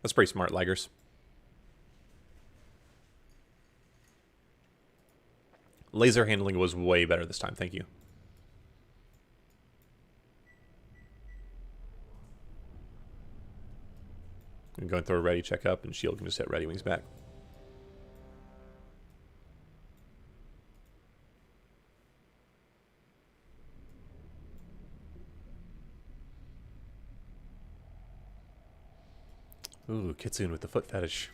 That's pretty smart, Laggers. Laser handling was way better this time, thank you. I'm going to throw a ready check up, and shield can just hit ready wings back. Ooh, Kitsune with the foot fetish.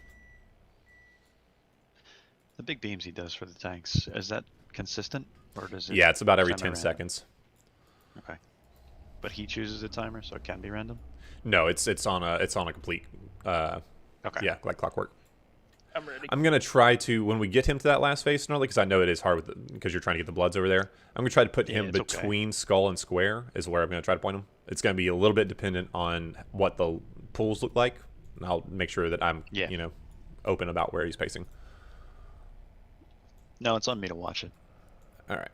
The big beams he does for the tanks, is that consistent? Or does it? Yeah, it's about every 10 semi-random? seconds. Okay. But he chooses a timer, so it can be random? No, it's on a complete Okay. yeah, like clockwork. I'm ready. I'm gonna try to, when we get him to that last phase, Gnarly, because I know it is hard with because you're trying to get the bloods over there. I'm gonna try to put him it's okay. between skull and square is where I'm gonna try to point him. It's gonna be a little bit dependent on what the pools look like, and I'll make sure that I'm you know open about where he's pacing. No, it's on me to watch it. All right.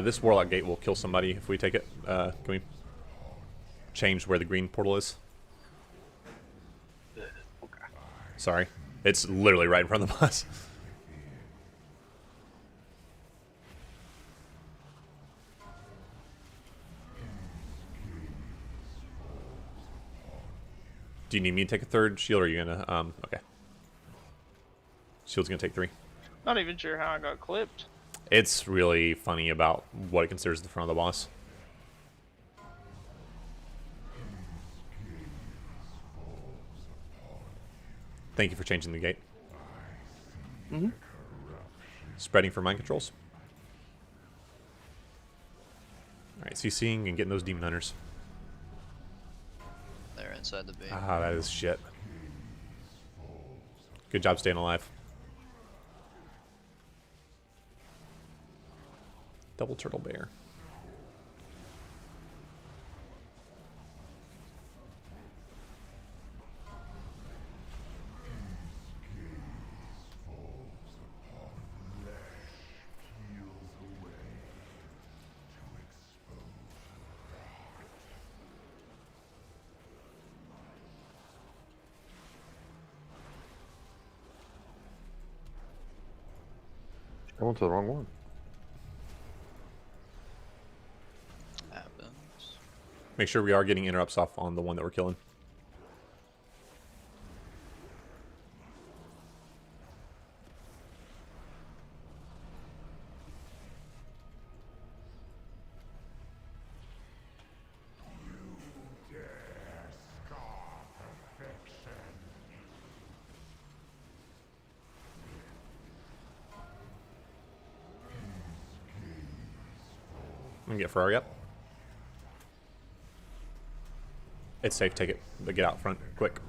This Warlock Gate will kill somebody if we take it. Can we change where the green portal is? Okay. Sorry. It's literally right in front of the boss. Do you need me to take a third shield, or are you gonna, okay. Shield's gonna take 3. Not even sure how I got clipped. It's really funny about what it considers the front of the boss. Thank you for changing the gate. Spreading for mind controls. Alright, CCing and getting those demon hunters. They're inside the beam. Ah, that is shit. Good job staying alive. Double turtle bear. I went to the wrong one. Make sure we are getting interrupts off on the one that we're killing. I'm gonna get Ferrari up. It's safe, take it, but get out front, quick.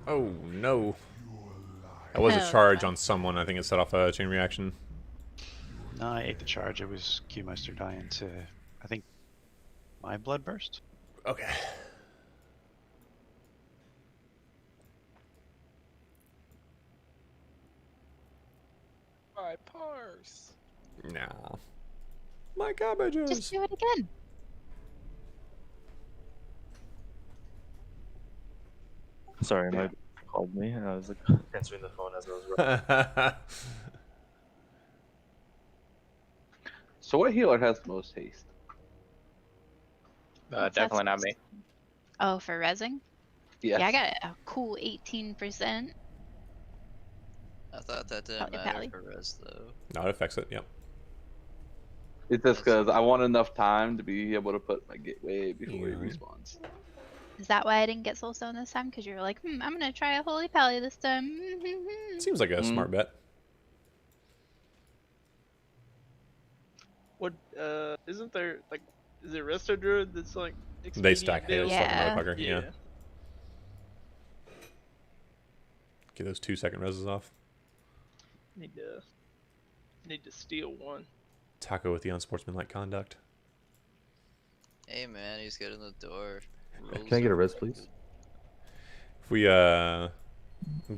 Oh no. That was a charge on someone. I think it set off a chain reaction. No, I ate the charge. It was Q-Meister dying to, I think, my blood burst. Okay. My parse. Nah. My cabbages. Just do it again. Sorry, my called me and I was like answering the phone as I was running. So what healer has the most haste? Definitely not me. Oh, for rezzing? Yes. Yeah, I got a cool 18%. I thought that didn't Probably matter Pally. for res though. No, it affects it, yep. It's just because I want enough time to be able to put my gateway before he respawns. Is that why I didn't get Soulstone this time? Because you were like, I'm gonna try a Holy Pally this time. Seems like a smart bet. What, isn't there, like, is it Resto Druid that's like They stack expedient hails build? like a motherfucker, yeah. Get those 2-second reses off. Need to steal one. Taco with the unsportsmanlike conduct. Hey man, he's getting the door. Can I get a res, please? If we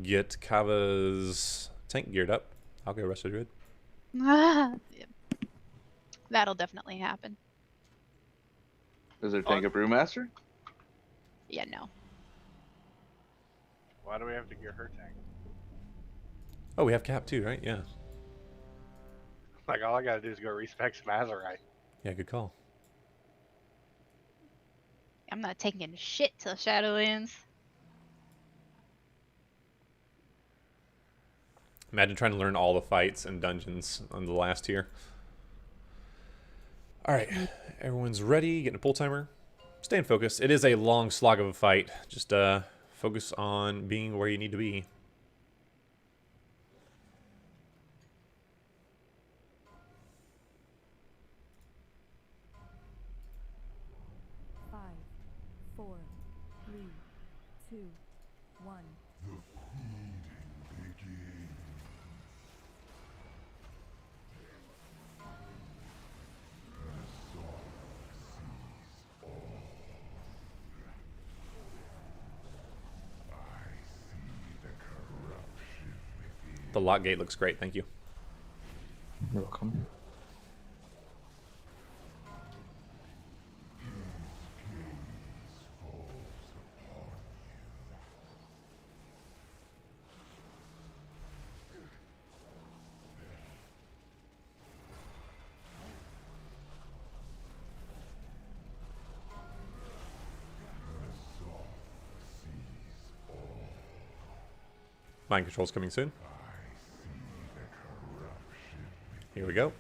get Kava's tank geared up. I'll go rest of Druid. Yep. That'll definitely happen. Is there tank a brewmaster? Yeah, no. Why do we have to gear her tank? Oh, we have Cap too, right? Yeah. Like, all I gotta do is go respec some Azerite. Yeah, good call. I'm not taking shit till Shadowlands. Imagine trying to learn all the fights and dungeons on the last tier. Alright, everyone's ready, getting a pull timer. Staying focused. It is a long slog of a fight. Just focus on being where you need to be. The lock gate looks great, thank you. You're welcome. Mind control's coming soon. Here we go.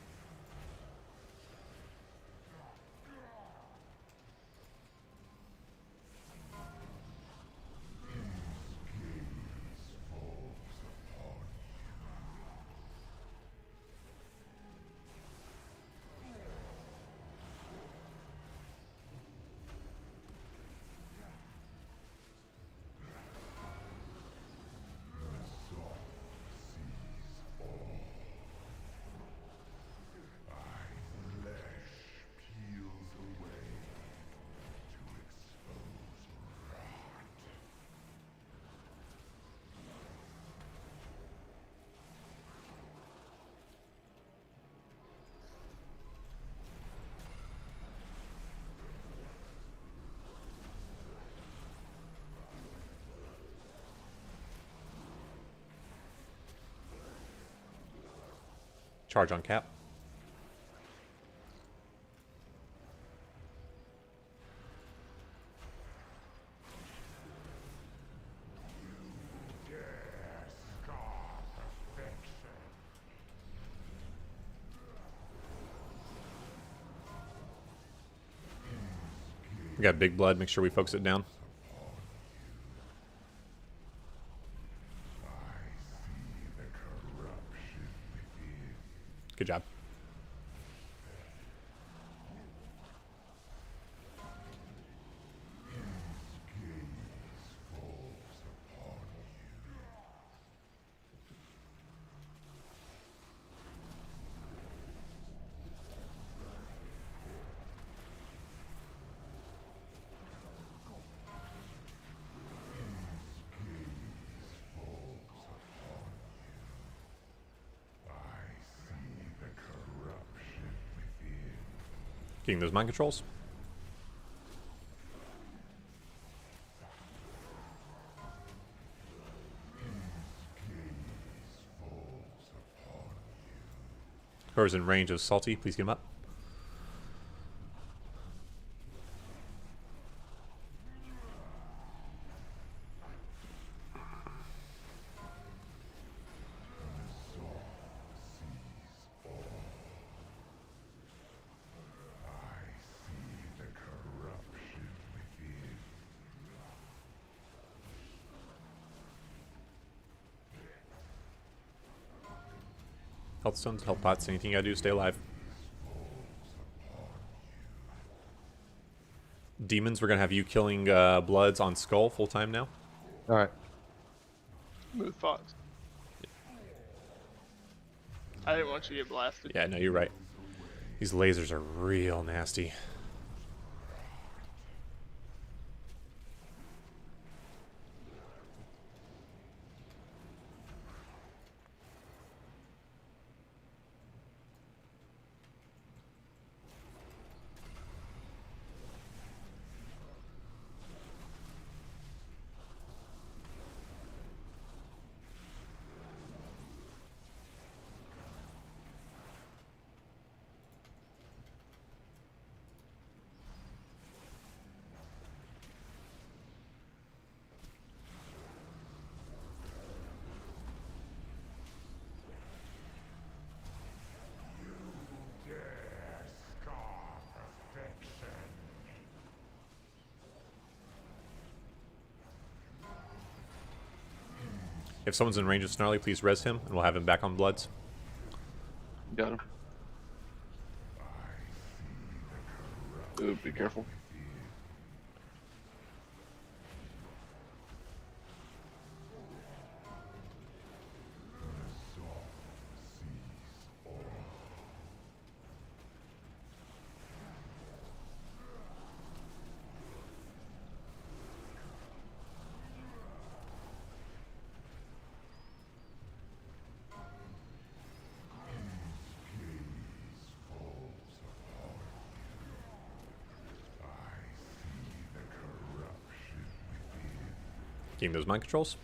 Charge on Cap. We got big blood, make sure we focus it down. Good job. Getting those mind controls. Whoever's in range of Salty, please get him up. Health stones, health pots, anything you gotta do to stay alive. Demons, we're gonna have you killing Bloods on Skull full time now. Alright. Move Fox. I didn't want you to get blasted. Yeah, no, you're right. These lasers are real nasty. If someone's in range of Snarly, please res him, and we'll have him back on Bloods. Got him. Ooh, be careful. Getting those mind controls.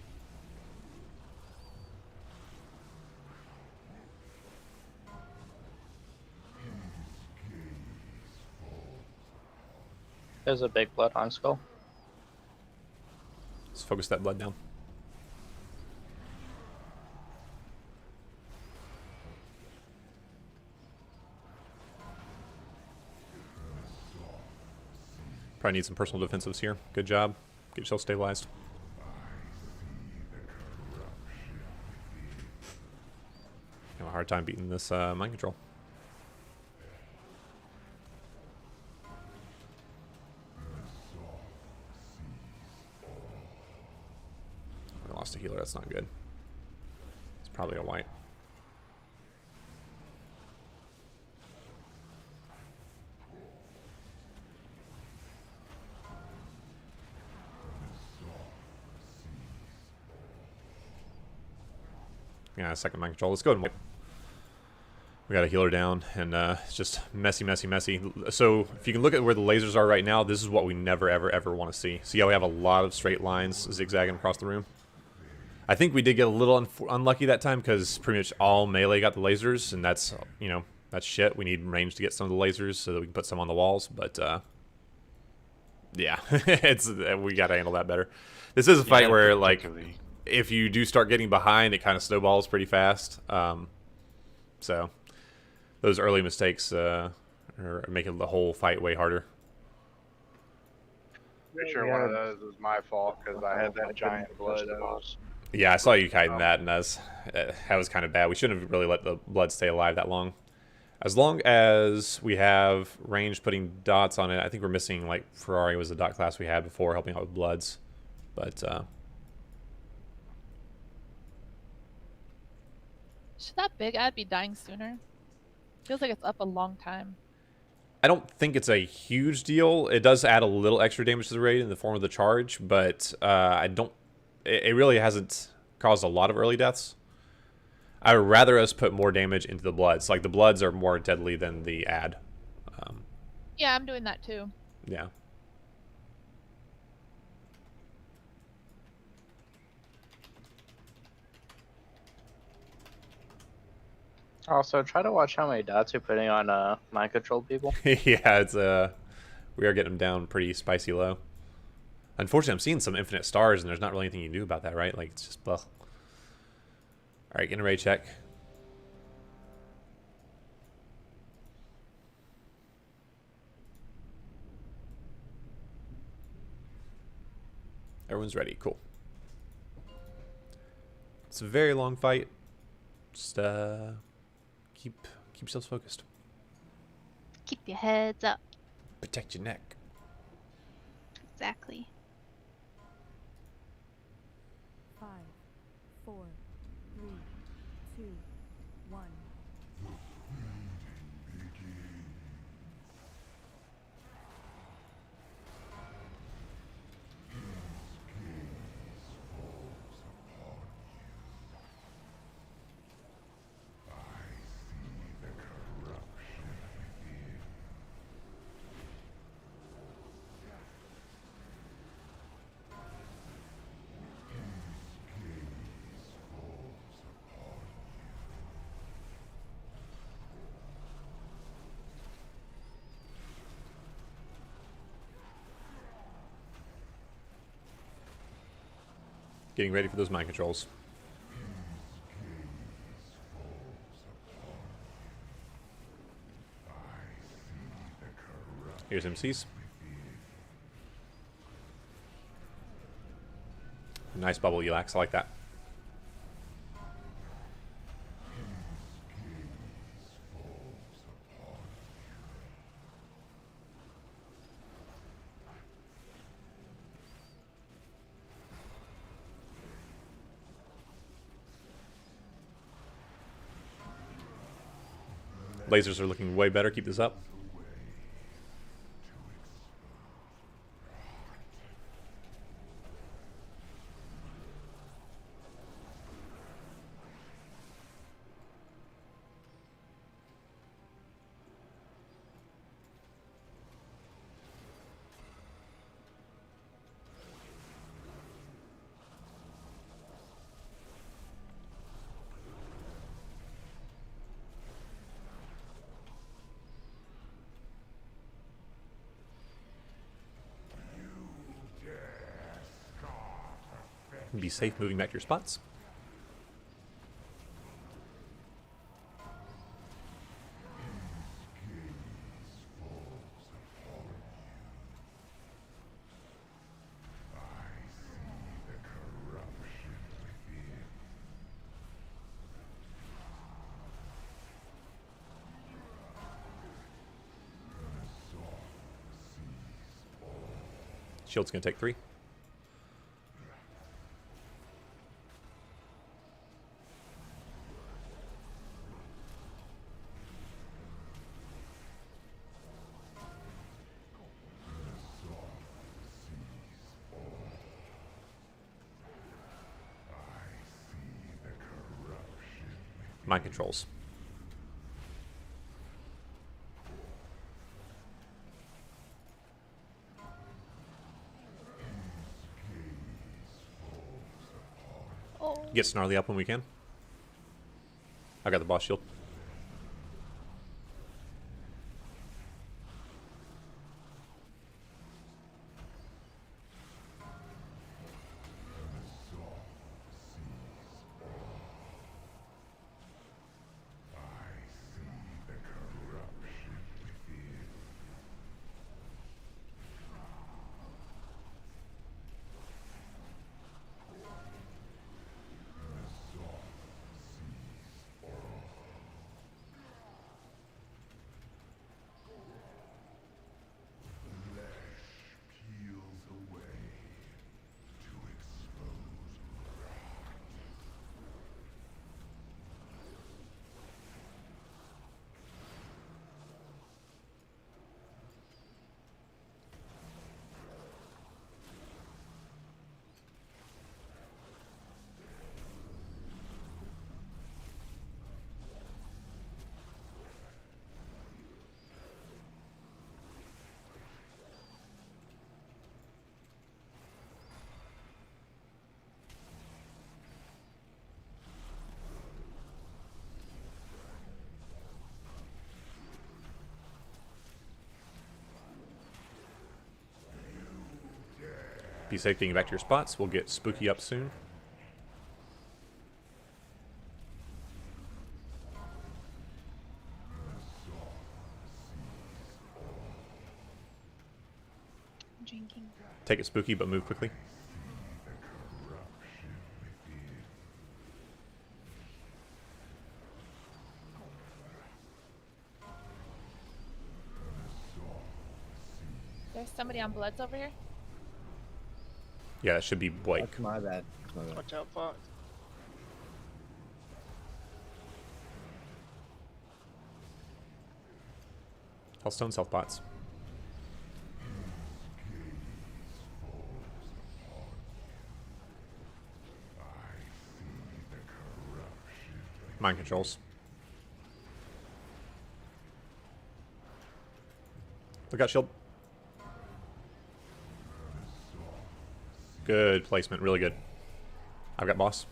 There's a big blood on skull. Let's focus that blood down. Probably need some personal defensives here. Good job. Get yourself stabilized. I have a hard time beating this mind control. I lost a healer. That's not good. It's probably a white. Yeah, second mind control. Let's go and we got a healer down, and it's just messy, messy, messy. So if you can look at where the lasers are right now, this is what we never, ever, ever want to see. See how we have a lot of straight lines zigzagging across the room? I think we did get a little unlucky that time because pretty much all melee got the lasers, and that's, you know, that's shit. We need range to get some of the lasers so that we can put some on the walls, but yeah, we got to handle that better. This is a fight where, like, if you do start getting behind, it kind of snowballs pretty fast. So those early mistakes are making the whole fight way harder. Pretty sure one of those was my fault because I had that giant blood. Yeah, I saw you kiting that, and that was kind of bad. We shouldn't have really let the blood stay alive that long. As long as we have range putting dots on it, I think we're missing, like, Ferrari was the dot class we had before, helping out with bloods. But should that big ad be dying sooner? Feels like it's up a long time. I don't think it's a huge deal. It does add a little extra damage to the raid in the form of the charge, but I don't. It really hasn't caused a lot of early deaths. I would rather us put more damage into the bloods. Like, the bloods are more deadly than the ad. Yeah, I'm doing that too. Yeah. Also, try to watch how many dots you're putting on mind control people. Yeah, it's we are getting them down pretty spicy low. Unfortunately, I'm seeing some infinite stars, and there's not really anything you can do about that, right? Like, it's just, well. All right, getting a raid check. Everyone's ready. Cool. It's a very long fight. Just keep yourselves focused. Keep your heads up. Protect your neck. Exactly. 5, 4, 3, 2, 1. Getting ready for those mind controls. Here's MCs. Nice bubble, Elax. I like that. Lasers are looking way better. Keep this up. Be safe moving back to your spots. Shield's gonna take 3. Mind controls. Get snarly up when we can. I got the boss shield. Be safe getting back to your spots. We'll get spooky up soon. Drinking. Take it spooky, but move quickly. There's somebody on Bloods over here. Yeah, that should be Blake. That's my bad. That's my bad. Watch out, Fox. Hellstone, self bots. Mind controls. Look out, shield. Good placement, really good. I've got boss.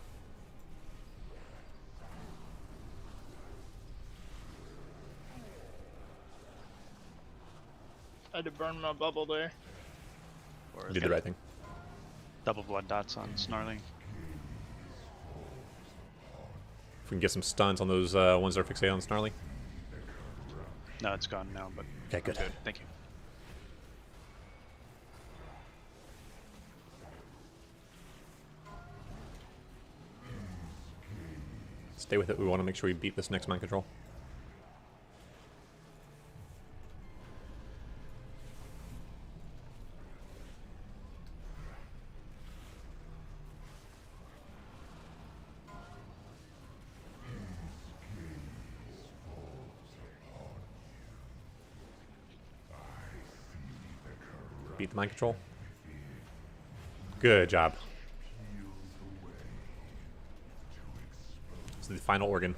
I had to burn my bubble there. Or Did the right thing. Double blood dots on Snarly. If we can get some stuns on those ones that are fixated on Snarly. No, it's gone now, but okay, good. Good. Thank you. Stay with it. We want to make sure we beat this next mind control. Beat the mind control. Good job. This is the final organ.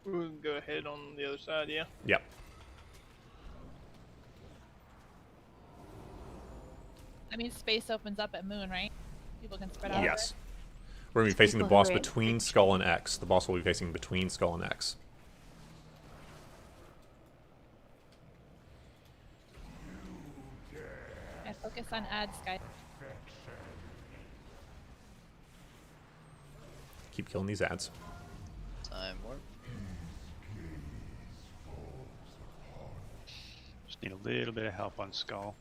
We'll go ahead on the other side, yeah. Yep. I mean, space opens up at Moon, right? People can spread out. Yes. We're going to be facing the boss between Skull and X. The boss will be facing between Skull and X. I focus on ads, guys. Keep killing these ads. Time warp. Just need a little bit of help on Skull.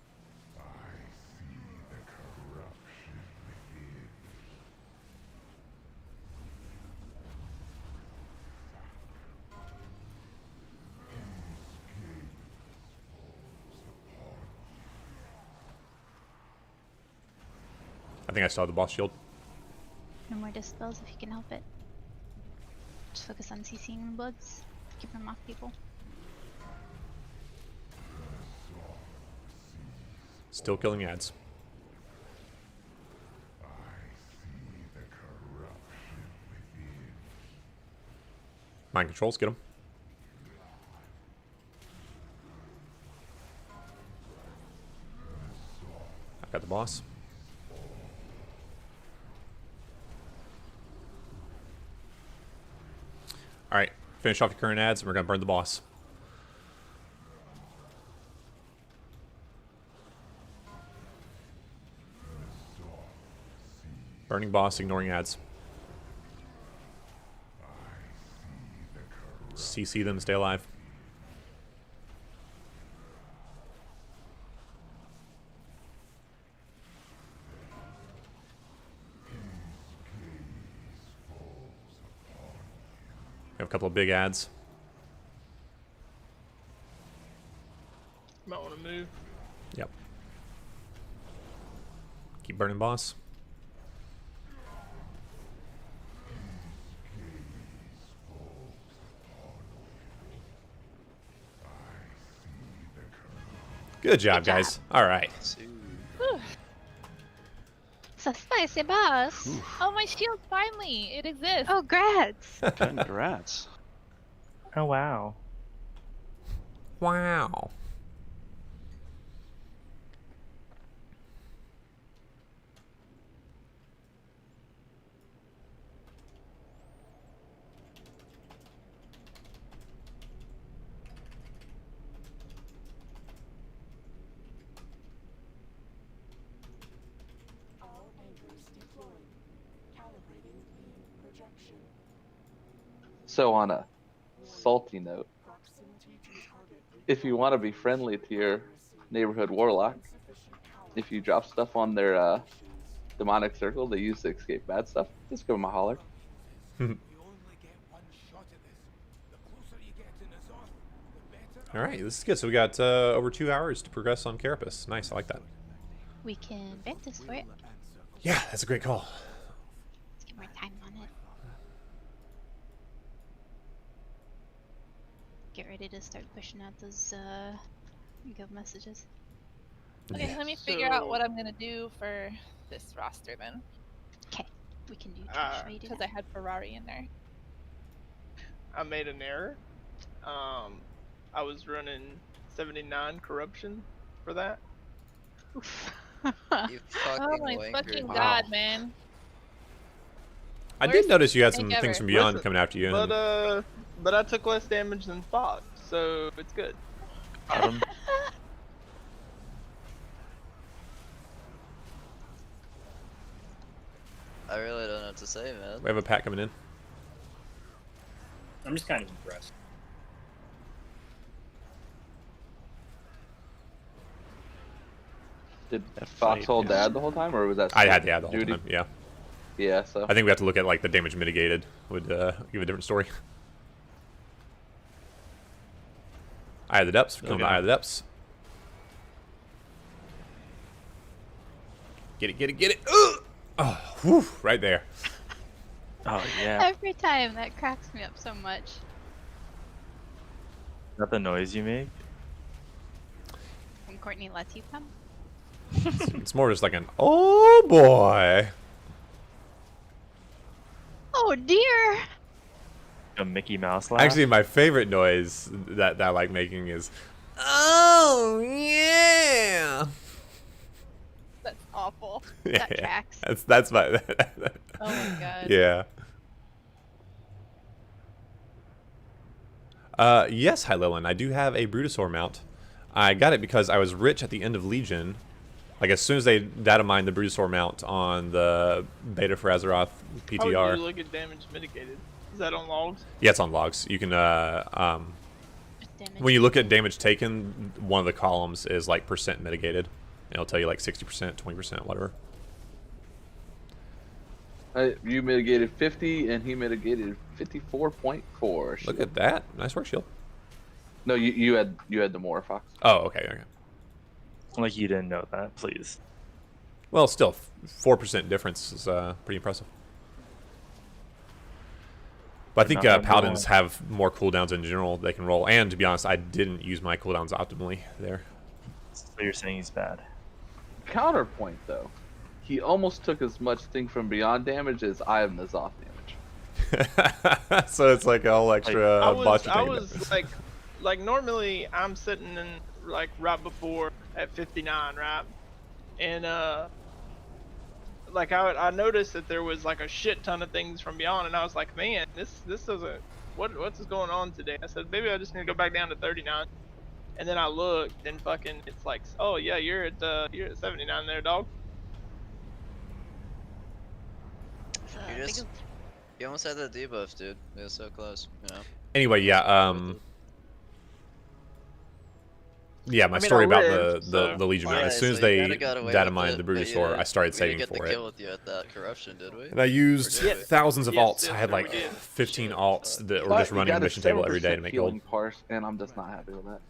I think I saw the boss shield. No more dispels if you can help it. Just focus on CCing bloods. Keep them off people. Still killing ads. Mind controls, get them. I've got the boss. Alright, finish off your current ads and we're going to burn the boss. Burning boss, ignoring ads. CC them, stay alive. We have a couple of big ads. Might want to move. Yep. Keep burning boss. Good job, guys. All right. It's a spicy boss. Oh, my shield finally! It exists. Oh, grats. Congrats. Oh wow. Wow. So on a salty note, if you want to be friendly to your neighborhood warlock, if you drop stuff on their demonic circle they use to escape bad stuff, just give them a holler. All right, this is good. So we got over 2 hours to progress on Carapace. Nice, I like that. We can bank this for it. Yeah, that's a great call. Let's get more time on it. Get ready to start pushing out those guild messages. Okay, let me figure out what I'm gonna do for this roster then. Okay, we can do trash raid Because I had Ferrari in there. I made an error. I was running 79 corruption for that. You Oh fucking my wanker. fucking Wow. god, man. I Worst did notice you had some mistake things ever. from Beyond Listen, coming after you. And But I took less damage than Fox, so it's good. Got him. I really don't know what to say, man. we have a pack coming in. I'm just kind of impressed. Did That Fox fight hold is- dad the whole time, or was that? I had the ad the whole Judy? time. Yeah. Yeah. So. I think we have to look at like the damage mitigated would give a different story. Eye of the Depths. Come to Eye of the Depths. Get it, get it, get it. Ugh! Oh, whew, right there. Oh yeah. Every time that cracks me up so much. Is that the noise you make? From Courtney Latifah. It's more just like an oh boy. Oh dear. A Mickey Mouse laugh? Actually, my favorite noise that I like making is oh yeah. That's awful. Yeah, That tracks. That's my. Oh my god. Yeah. Yes, hi Lilin. I do have a Brutosaur mount. I got it because I was rich at the end of Legion. Like as soon as they data mined the Brutosaur mount on the beta for Azeroth PTR. How would you look at damage mitigated? Is that on logs? Yeah, it's on logs. You can when you look at damage taken, one of the columns is like percent mitigated. And it'll tell you like 60%, 20%, whatever. You mitigated 50, and he mitigated 54.4. Look at that. Nice work, Shield. No, you had the more, Fox. Oh, okay, okay. Like you didn't know that, please. Well, still, 4% difference is pretty impressive. But I think Paladins have more cooldowns in general they can roll. And to be honest, I didn't use my cooldowns optimally there. So you're saying he's bad. Counterpoint, though. He almost took as much thing from beyond damage as I have N'Zoth damage. So it's like a whole extra I botch. was like normally I'm sitting in like right before at 59, right? And like I noticed that there was like a shit ton of things from beyond, and I was like, man, this doesn't what's going on today? I said maybe I just need to go back down to 39. And then I looked, and fucking, it's like, oh yeah, you're at 79 there, dog. You almost had that debuff, dude. It was so close, you know. Anyway, yeah, yeah, my story about the Legion mount. As soon as they data mined the Brutosaur, I started saving for it. Kill with you at that corruption, did we? And I used thousands of alts. I had like 15 alts that were just running a mission table every day to make gold. Parse, and I'm just not happy with that.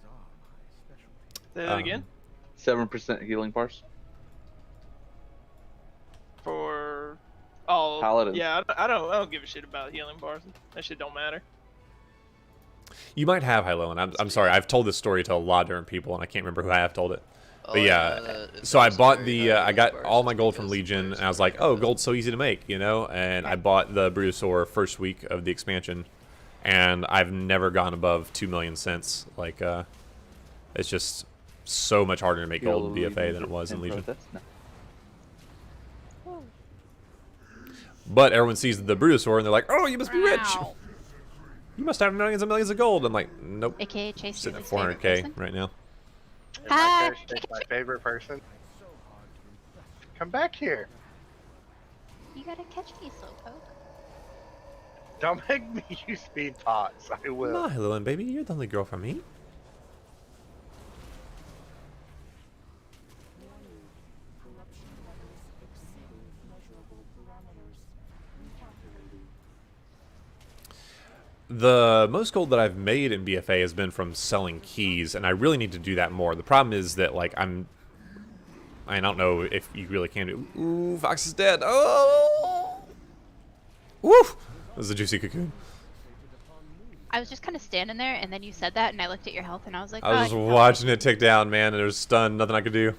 Say that again? 7% healing parse. For Paladins. Yeah, I don't give a shit about healing bars. That shit don't matter. You might have Hilo, and I'm sorry. I've told this story to a lot of different people, and I can't remember who I have told it. But yeah, so I bought the I got all my gold from Legion, and I was like, oh, gold's so easy to make, you know. And I bought the Brutosaur first week of the expansion, and I've never gone above 2 million since. Like, it's just so much harder to make gold in BFA than it was in Legion. But everyone sees the Brutosaur, and they're like, oh, you must be rich. You must have millions and millions of gold. I'm like, nope. AKA Chase sitting at 400k right now. Hi. My favorite person. Come back here. You gotta catch me, Slowpoke. Don't make me use speed pots. I will. No, hello, and baby, you're the only girl for me. The most gold that I've made in BFA has been from selling keys, and I really need to do that more. The problem is that, like, I don't know if you really can do. Ooh, Fox is dead. Oh! Woo! That was a juicy cocoon. I was just kind of standing there, and then you said that, and I looked at your health, and I was like, I was just watching it tick down, man, and it was stunned. Nothing I could do.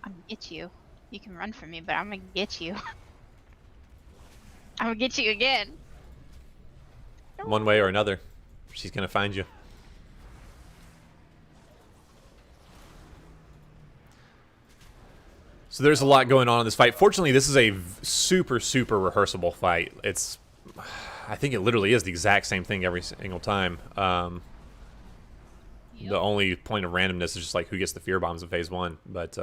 I'm gonna get you. You can run from me, but I'm gonna get you. I'm gonna get you again. One way or another, she's gonna find you. So there's a lot going on in this fight. Fortunately, this is a super, super rehearsable fight. It's, I think it literally is the exact same thing every single time. The only point of randomness is just like who gets the fear bombs in phase 1. But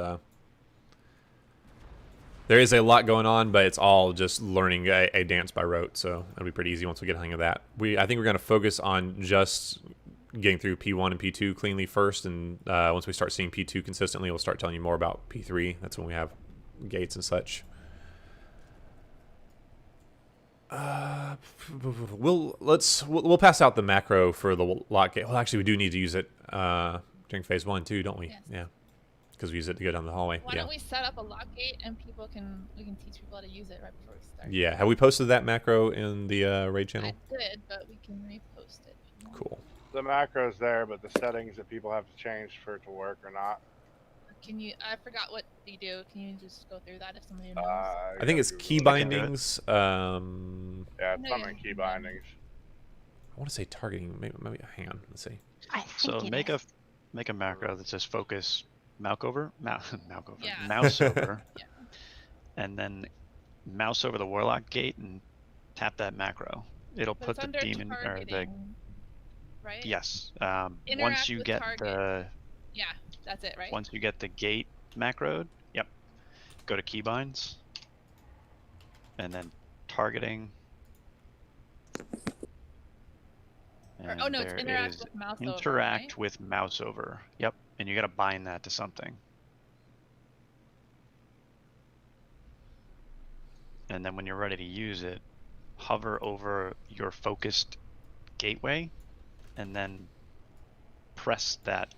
There is a lot going on, but it's all just learning a dance by rote, so it'll be pretty easy once we get a hang of that. I think we're going to focus on just getting through P1 and P2 cleanly first, and once we start seeing P2 consistently, we'll start telling you more about P3. That's when we have gates and such. We'll pass out the macro for the lock gate. Well, actually, we do need to use it during phase 1 too, don't we? Yes. Yeah, because we use it to go down the hallway. Why don't we set up a lock gate and we can teach people how to use it right before we start. Yeah, have we posted that macro in the raid channel? I did, but we can repost it. Cool. The macro's there, but the settings that people have to change for it to work or not. Can you? I forgot what you do. Can you just go through that if somebody knows? I think it's key bindings. Yeah, it's something key bindings. I want to say targeting. Maybe hang on. Let's see. So make a macro that says focus mouse over, mouse over, and then mouse over the warlock gate and tap that macro. It'll put the demon or the right? Yes. Interact once you with get target. Yeah, that's it, right? Once you get the gate macroed, yep. Go to keybinds, and then targeting. And oh no, it's there interact is with mouse over. Interact Right? with mouse over. Yep, and you got to bind that to something. And then when you're ready to use it, hover over your focused gateway, and then press that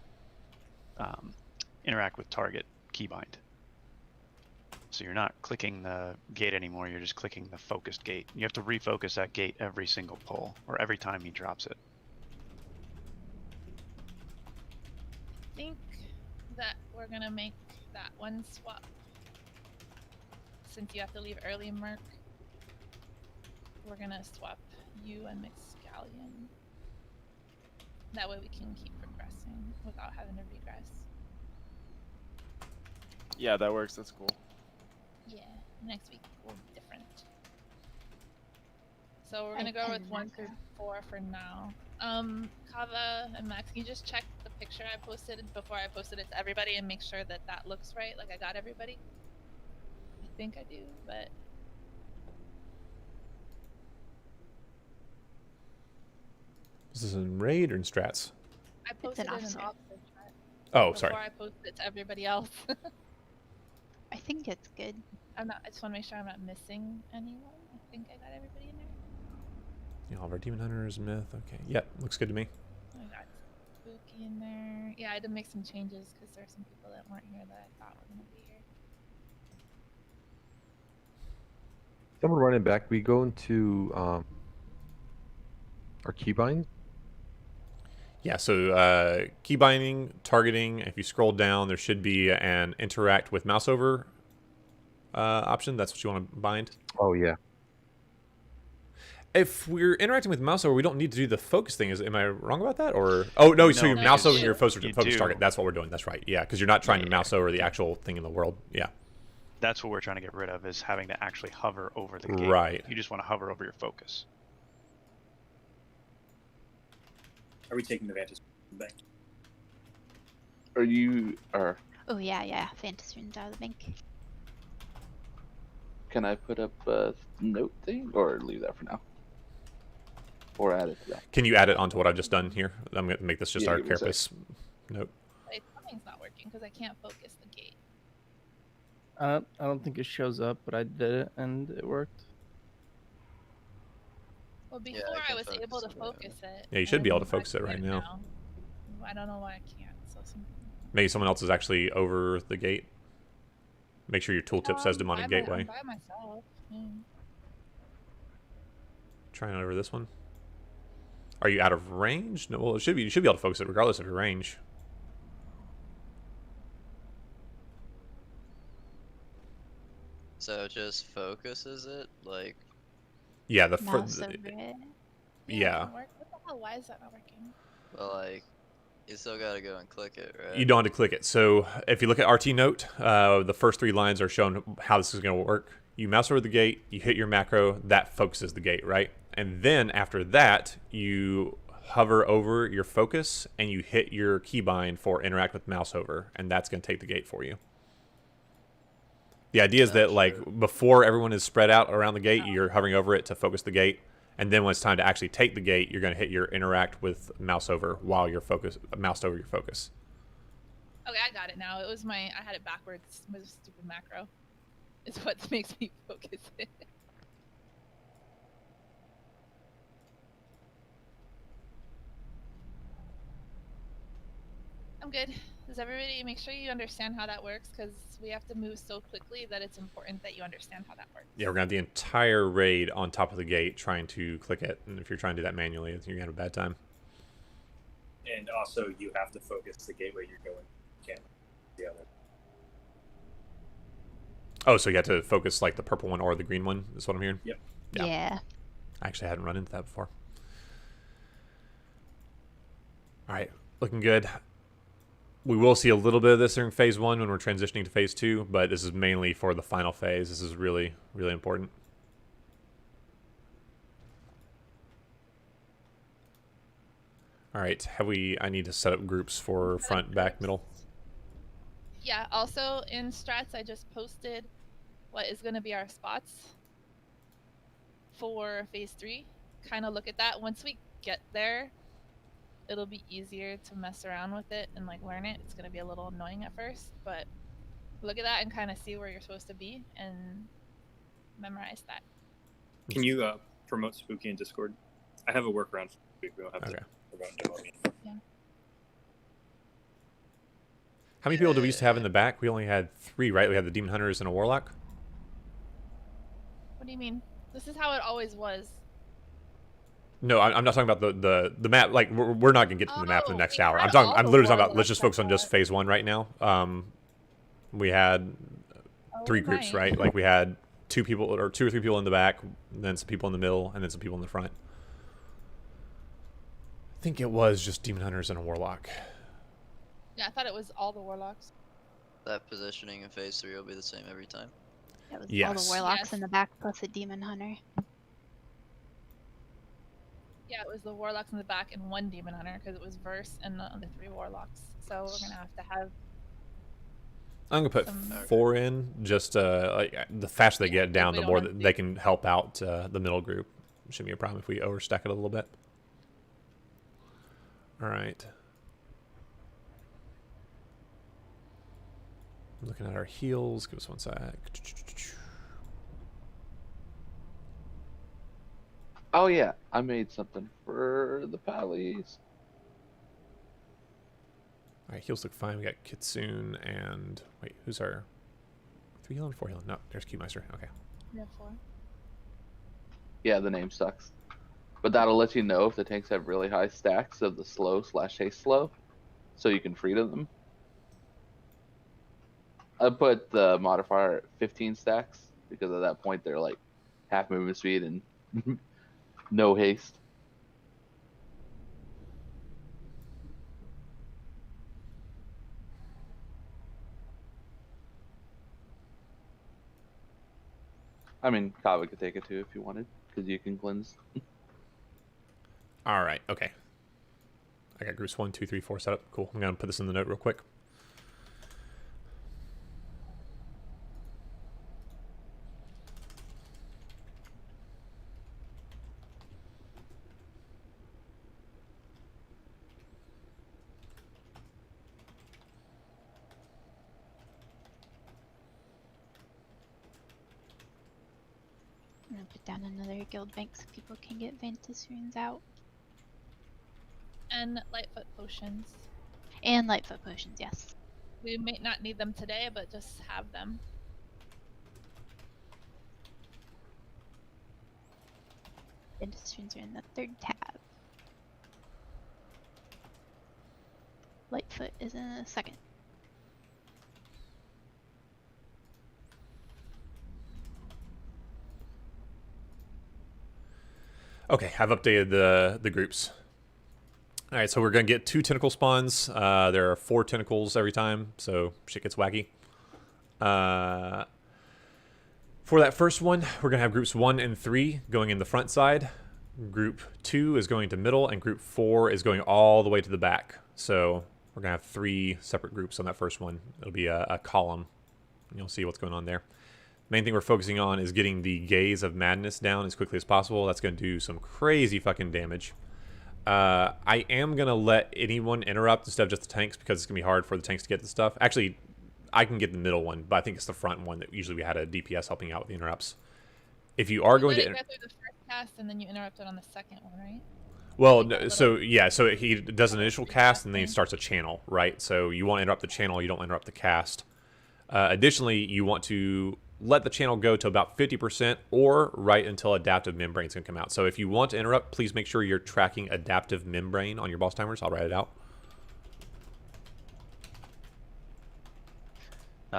interact with target keybind. So you're not clicking the gate anymore, you're just clicking the focused gate. You have to refocus that gate every single pull, or every time he drops it. I think that we're gonna make that one swap. Since you have to leave early, Merc, we're gonna swap you and McScallion. That way we can keep progressing without having to regress. Yeah, that works. That's cool. Yeah, next week will be different. So we're gonna go with 1 through 4 for now. Kava and Max, can you just check the picture I posted before I posted it to everybody and make sure that that looks right? Like I got everybody? I think I do, but... Is this in raid or in strats? I posted it in an officer chat. Oh, sorry. Before I posted it to everybody else. I think it's good. I just want to make sure I'm not missing anyone. I think I got everybody in there. Yeah, all of our demon hunters, myth. Okay. Yep, looks good to me. I got Spooky in there. Yeah, I had to make some changes because there's some people that weren't here that I thought were going to be here. Someone running back. We go into our keybind. Yeah, so key binding, targeting. If you scroll down, there should be an interact with mouse over option. That's what you want to bind. Oh, yeah. If we're interacting with mouse over, we don't need to do the focus thing. Am I wrong about that? Or so your mouse over your focus target. That's what we're doing. That's right. Yeah, because you're not trying to mouse over the actual thing in the world. Yeah. That's what we're trying to get rid of, is having to actually hover over the gate. Right. You just want to hover over your focus. Are we taking the Vantage bank? Are you Oh yeah, Fantasy Rune's out of the bank. Can I put up a note thing or leave that for now? Or add it to that? Can you add it onto what I've just done here? I'm going to make this just our give me a carapace note. Wait, something's not working because I can't focus the gate. I don't think it shows up, but I did it and it worked. Well, before I was able to focus it. Yeah, you should be able to focus it right now. I don't know why I can't. So Maybe someone else is actually over the gate. Make sure your tooltip says demonic gateway. I'm by myself. Trying over this one. Are you out of range? No, well, it should be. You should be able to focus it regardless of your range. So it just focuses it, like. Yeah, yeah. What the hell? Why is that not working? But like, you still gotta go and click it, right? You don't have to click it. So if you look at RT note, the first 3 lines are showing how this is going to work. You mouse over the gate, you hit your macro, that focuses the gate, right? And then after that, you hover over your focus and you hit your keybind for interact with mouse over, and that's going to take the gate for you. The idea is that like before everyone is spread out around the gate, you're hovering over it to focus the gate, and then when it's time to actually take the gate, you're going to hit your interact with mouse over while you're moused over your focus. Okay, I got it now. It was I had it backwards. It was a stupid macro. It's what makes me focus it. I'm good. Does everybody make sure you understand how that works? Because we have to move so quickly that it's important that you understand how that works. Yeah, we're going to have the entire raid on top of the gate trying to click it, and if you're trying to do that manually, you're going to have a bad time. And also, you have to focus the gateway you're going. You can't the other. Oh, so you have to focus like the purple one or the green one, is what I'm hearing? Yep. Yeah. I actually hadn't run into that before. All right, looking good. We will see a little bit of this during phase 1 when we're transitioning to phase 2, but this is mainly for the final phase. This is really, really important. All right, I need to set up groups for front, back, middle. Yeah, also in strats, I just posted what is going to be our spots for phase 3. Kind of look at that. Once we get there, it'll be easier to mess around with it and like learn it. It's going to be a little annoying at first, but look at that and kind of see where you're supposed to be and memorize that. Can you promote Spooky in Discord? I have a workaround for Spooky. We don't have to promote demo me. Yeah. How many people do we used to have in the back? We only had 3, right? We had the Demon Hunters and a Warlock. What do you mean? This is how it always was. No, I'm not talking about the map. Like we're not gonna get to the map in the next hour. I'm literally talking about. Let's just focus on just phase 1 right now. We had 3 groups, right? Like we had 2 people or 2 or 3 people in the back, then some people in the middle, and then some people in the front. I think it was just Demon Hunters and a Warlock. Yeah, I thought it was all the warlocks. That positioning in phase 3 will be the same every time. It was all the warlocks in the back plus a demon hunter. Yeah, it was the warlocks in the back and 1 demon hunter because it was verse and the 3 warlocks. So we're gonna have to have. I'm gonna put 4 in. Just like the faster they get down, the more that they can help out the middle group. Shouldn't be a problem if we overstack it a little bit. All right. Looking at our heals. Give us one sec. Oh yeah, I made something for the Pallies. All right, heals look fine. We got Kitsune and wait, who's our 3 healing, 4 healing? No, there's Keymeister. Okay. Yeah, 4. Yeah, the name sucks, but that'll let you know if the tanks have really high stacks of the slow/haste slow, so you can free to them. I put the modifier at 15 stacks because at that point they're like half movement speed and no haste. I mean, Kava could take it too if you wanted, because you can cleanse. All right. Okay. I got groups 1, 2, 3, 4 set up. Cool. I'm gonna put this in the note real quick. I'm gonna put down another guild bank so people can get Ventus runes out. And Lightfoot potions. And Lightfoot potions, yes. We may not need them today, but just have them. Ventus runes are in the 3rd tab. Lightfoot is in the 2nd. Okay, I've updated the groups. All right, so we're going to get 2 tentacle spawns. There are 4 tentacles every time, so shit gets wacky. For that first one, we're going to have groups 1 and 3 going in the front side. Group 2 is going to middle, and group 4 is going all the way to the back. So we're going to have 3 separate groups on that first one. It'll be a column. You'll see what's going on there. Main thing we're focusing on is getting the Gaze of Madness down as quickly as possible. That's going to do some crazy fucking damage. I am going to let anyone interrupt instead of just the tanks because it's going to be hard for the tanks to get the stuff. Actually, I can get the middle one, but I think it's the front one that usually we had a DPS helping out with the interrupts. If you are going to... Go through the first cast and then you interrupt it on the second one, right? Well, like so yeah, so he does an initial cast and then he starts a channel, right? So you want to interrupt the channel, you don't interrupt the cast. Additionally, you want to let the channel go to about 50% or right until Adaptive Membrane is going to come out. So if you want to interrupt, please make sure you're tracking Adaptive Membrane on your boss timers. I'll write it out.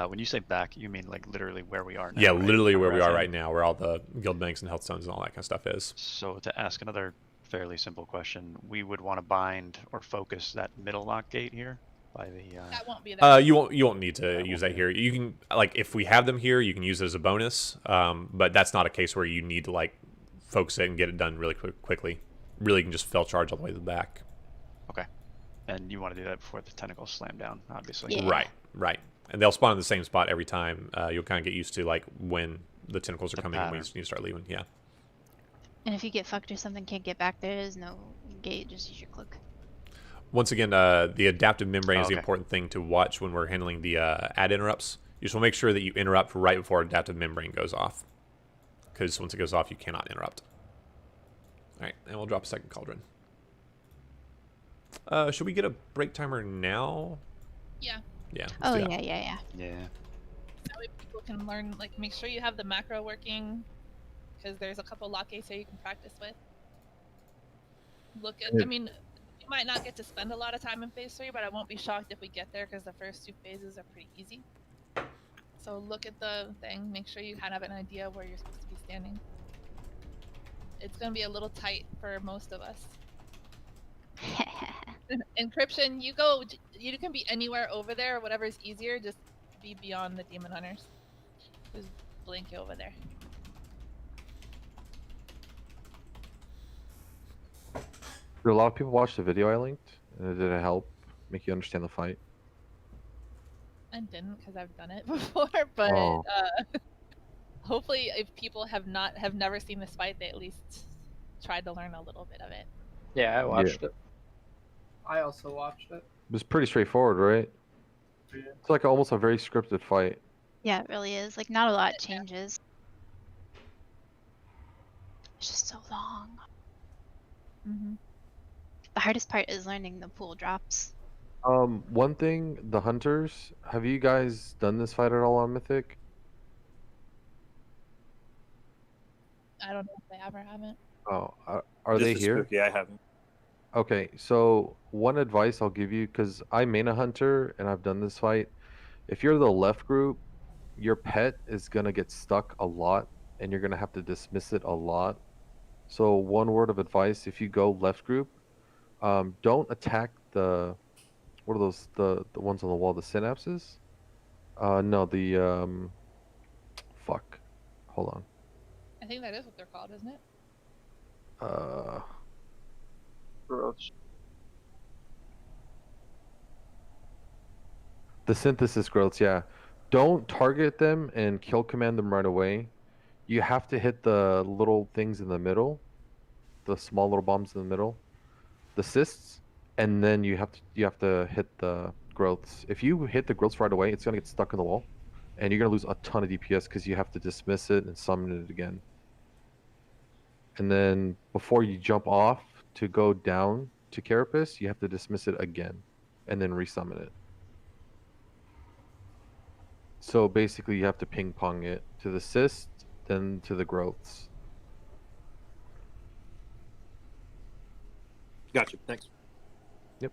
When you say back, you mean like literally where we are now? Yeah, right? literally where we are right now, where all the guild banks and health stones and all that kind of stuff is. So to ask another fairly simple question, we would want to bind or focus that middle lock gate here by the. That won't be there. You won't need to use that here. You can like if we have them here, you can use it as a bonus. But that's not a case where you need to like focus it and get it done really quickly. Really, you can just fell charge all the way to the back. Okay, and you want to do that before the tentacles slam down, obviously. Yeah. Right. And they'll spawn in the same spot every time. You'll kind of get used to like when the tentacles are coming and when you need to start leaving. Yeah. And if you get fucked or something, can't get back, there is no gate. Just use your cloak. Once again, the adaptive membrane is the important thing to watch when we're handling the ad interrupts. You just want to make sure that you interrupt right before adaptive membrane goes off, because once it goes off, you cannot interrupt. All right, and we'll drop a second cauldron. Should we get a break timer now? Yeah. Yeah. Oh yeah. That way people can learn. Like, make sure you have the macro working, because there's a couple lock gates here you can practice with. Look at. I mean, you might not get to spend a lot of time in phase 3, but I won't be shocked if we get there because the first 2 phases are pretty easy. So look at the thing. Make sure you kind of have an idea where you're supposed to be standing. It's gonna be a little tight for most of us. Encryption, you can be anywhere over there, whatever's easier, just be beyond the demon hunters. Just blink over there. Did a lot of people watch the video I linked? Did it help make you understand the fight? I didn't, because I've done it before, but hopefully if people have never seen this fight, they at least tried to learn a little bit of it. Yeah, I watched it. I also watched it. It was pretty straightforward, right? Yeah. It's like almost a very scripted fight. Yeah, it really is. Like, not a lot changes. It's just so long. The hardest part is learning the pool drops. One thing, the hunters, have you guys done this fight at all on Mythic? I don't know if they have or haven't. Oh, are they here? Yeah, I haven't. Okay, so one advice I'll give you, because I main a hunter and I've done this fight. If you're the left group, your pet is going to get stuck a lot and you're going to have to dismiss it a lot. So one word of advice, if you go left group, don't attack the, what are those, the ones on the wall, the synapses? No, the, fuck, hold on. I think that is what they're called, isn't it? Growths. The synthesis growths, yeah. Don't target them and kill command them right away. You have to hit the little things in the middle, the small little bombs in the middle, the cysts, and then you have to hit the growths. If you hit the growths right away, it's gonna get stuck in the wall, and you're gonna lose a ton of DPS because you have to dismiss it and summon it again. And then before you jump off to go down to Carapace, you have to dismiss it again, and then resummon it. So basically, you have to ping pong it to the cyst, then to the growths. Gotcha. Thanks. Yep.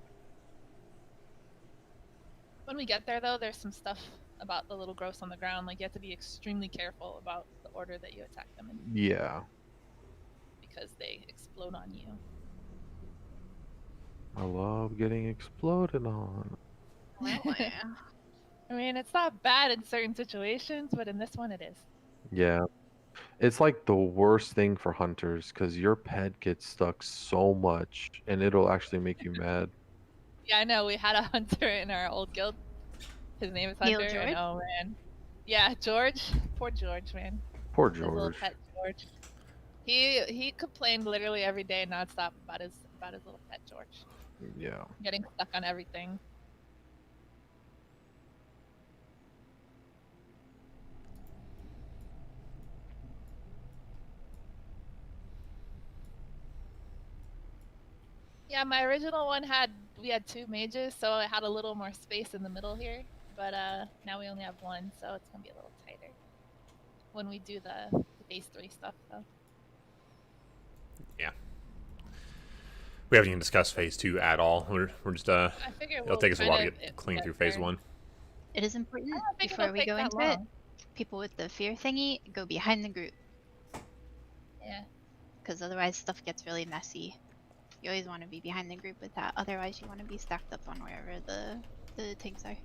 When we get there, though, there's some stuff about the little growths on the ground. Like, you have to be extremely careful about the order that you attack them in. Yeah. Because they explode on you. I love getting exploded on. I mean, it's not bad in certain situations, but in this one it is. Yeah. It's like the worst thing for hunters because your pet gets stuck so much and it'll actually make you mad. Yeah, I know. We had a hunter in our old guild. His name is Hunter, and oh man. Yeah, George. Poor George, man. Poor His little George. pet George. He complained literally every day nonstop about his little pet George. Yeah. Getting stuck on everything. Yeah, my original one we had 2 mages, so it had a little more space in the middle here. But now we only have 1, so it's gonna be a little tighter when we do the phase 3 stuff, though. Yeah. We haven't even discussed phase 2 at all. We're just figure it'll we'll take us a while to kind of get clean get through phase there. 1. It is important don't think before it'll we take go that into it. long. People with the fear thingy go behind the group, Yeah. because otherwise stuff gets really messy. You always want to be behind the group with that. Otherwise, you want to be stacked up on wherever the tanks are.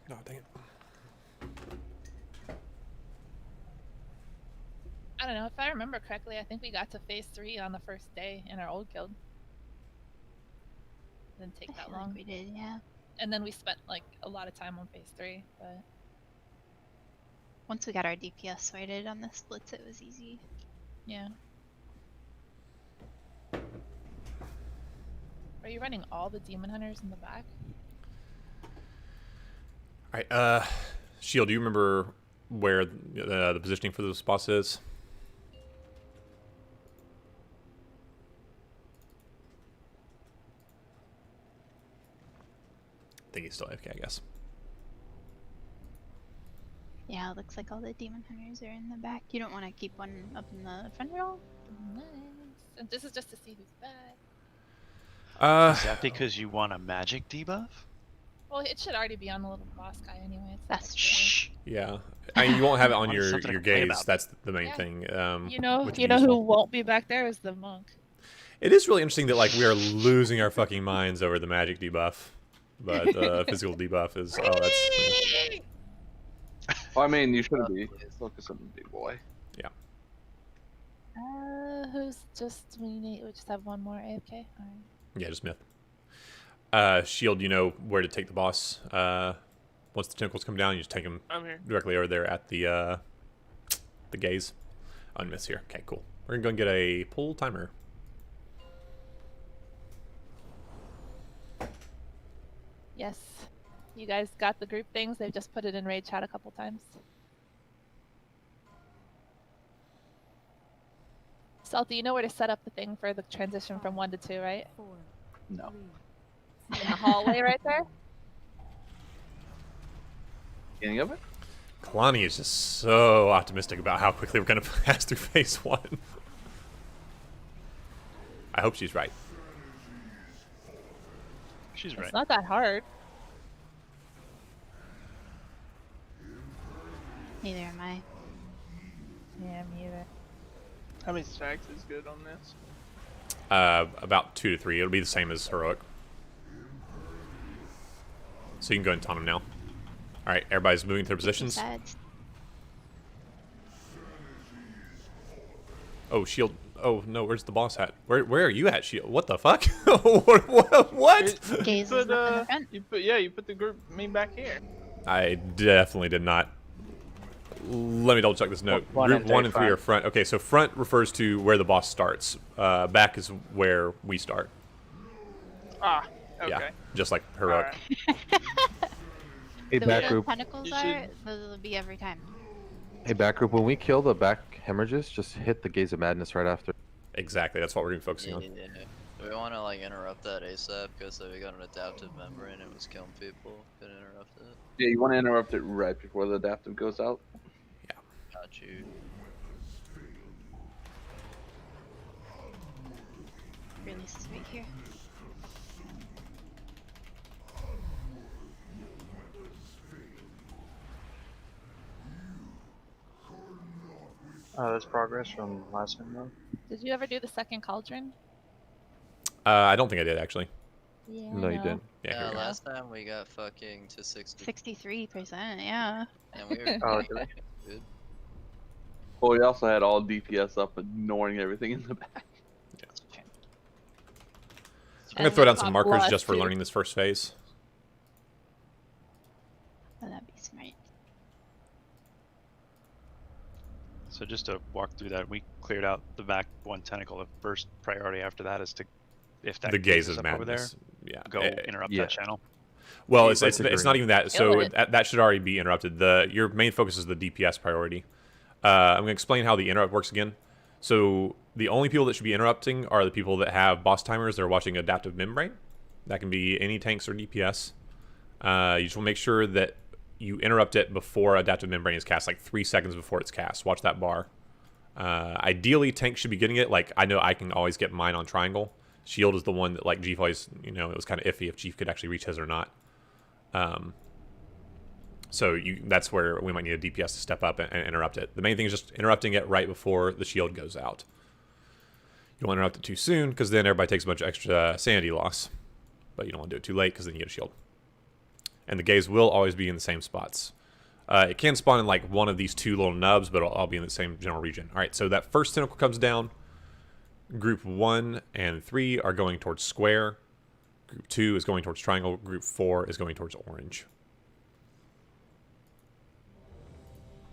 No, dang it. I don't know. If I remember correctly, I think we got to phase 3 on the first day in our old guild. Didn't take I that feel long. like we did, yeah. And then we spent like a lot of time on phase 3, but Once we got our DPS sorted on the splits, it was easy. yeah. Are you running all the demon hunters in the back? All right, Shield, do you remember where the positioning for this boss is? I think he's still AFK, I guess. Yeah, it looks like all the demon hunters are in the back. You don't want to keep one up in the front at all? Nice. And this is just to see who's back. Is that because you want a magic debuff? Well, it should already be on the little boss guy anyway. That's shh. Yeah, I mean, you won't have it on Wanted your something to your complain gaze. about. That's the main Yeah. thing. You know which who is useful. won't be back there is the monk. It is really interesting that like we are losing our fucking minds over the magic debuff, but physical debuff is that's Well, I mean, you shouldn't be. Focus on the big boy. yeah. Who's just we just have one more AFK. All right. Yeah, just myth. Shield, you know where to take the boss. Once the tentacles come down, you just take them I'm here. directly over there at the gaze. Unmiss here. Okay, cool. We're gonna go and get a pull timer. Yes. You guys got the group things. They've just put it in raid chat a couple times. Salty, you know where to set up the thing for the transition from 1 to 2, right? No. In the hallway right there? Beginning of it? Kalani is just so optimistic about how quickly we're gonna pass through phase 1. I hope she's right. She's It's right. not that hard. Neither am I. Yeah, me either. How many stacks is good on this? About 2 to 3. It'll be the same as heroic. So you can go and taunt him now. All right, everybody's moving to their positions. Besides, Oh, Shield. Oh no, where's the boss at? Where are you at, Shield? What the fuck? what? gaze You is put, up in the front. you put the group me back here. I definitely did not. Let me double check this note. One Group and 1 three and 3 are front. Okay, so front refers to where the boss starts. Back is where we start. Ah, okay. Yeah, just like heroic. Alright. Hey, The back way group. the tentacles You are, should- those will be every time. Hey, back group. When we kill the back hemorrhages, just hit the gaze of madness right after. Exactly, that's what we're gonna be focusing on. Yeah. Do we want to like interrupt that ASAP because we got an adaptive member and it was killing people? Could interrupt it. Yeah, you want to interrupt it right before the adaptive goes out. Got you. Release is right here. There's progress from last time though. Did you ever do the second cauldron? I don't think I did actually. Yeah. No, you didn't. Yeah, here we go. Last time we got fucking to 60. 63%, yeah. And we were Oh, did we? good. Well, we also had all DPS up, ignoring everything in the back. I'm gonna throw down some markers just for learning this first phase. Oh, that'd be smart. So just to walk through that, we cleared out the back one tentacle. The first priority after that is to, if that The gaze is is up over there, madness. Yeah. go interrupt that channel. Well, Yeah, it's that's it's agreed. not even that. So Kill it. that should already be interrupted. Your main focus is the DPS priority. I'm gonna explain how the interrupt works again. So the only people that should be interrupting are the people that have boss timers that are watching adaptive membrane. That can be any tanks or DPS. You just want to make sure that you interrupt it before adaptive membrane is cast, like 3 seconds before it's cast. Watch that bar. Ideally, tanks should be getting it. Like, I know I can always get mine on triangle. Shield is the one that, like, Chief always, it was kind of iffy if Chief could actually reach his or not. So that's where we might need a DPS to step up and interrupt it. The main thing is just interrupting it right before the shield goes out. You don't want to interrupt it too soon, because then everybody takes a bunch of extra sanity loss. But you don't want to do it too late, because then you get a shield. And the gaze will always be in the same spots. It can spawn in like one of these two little nubs, but it'll all be in the same general region. All right, so that first tentacle comes down. Group 1 and 3 are going towards square. Group 2 is going towards triangle. Group 4 is going towards orange.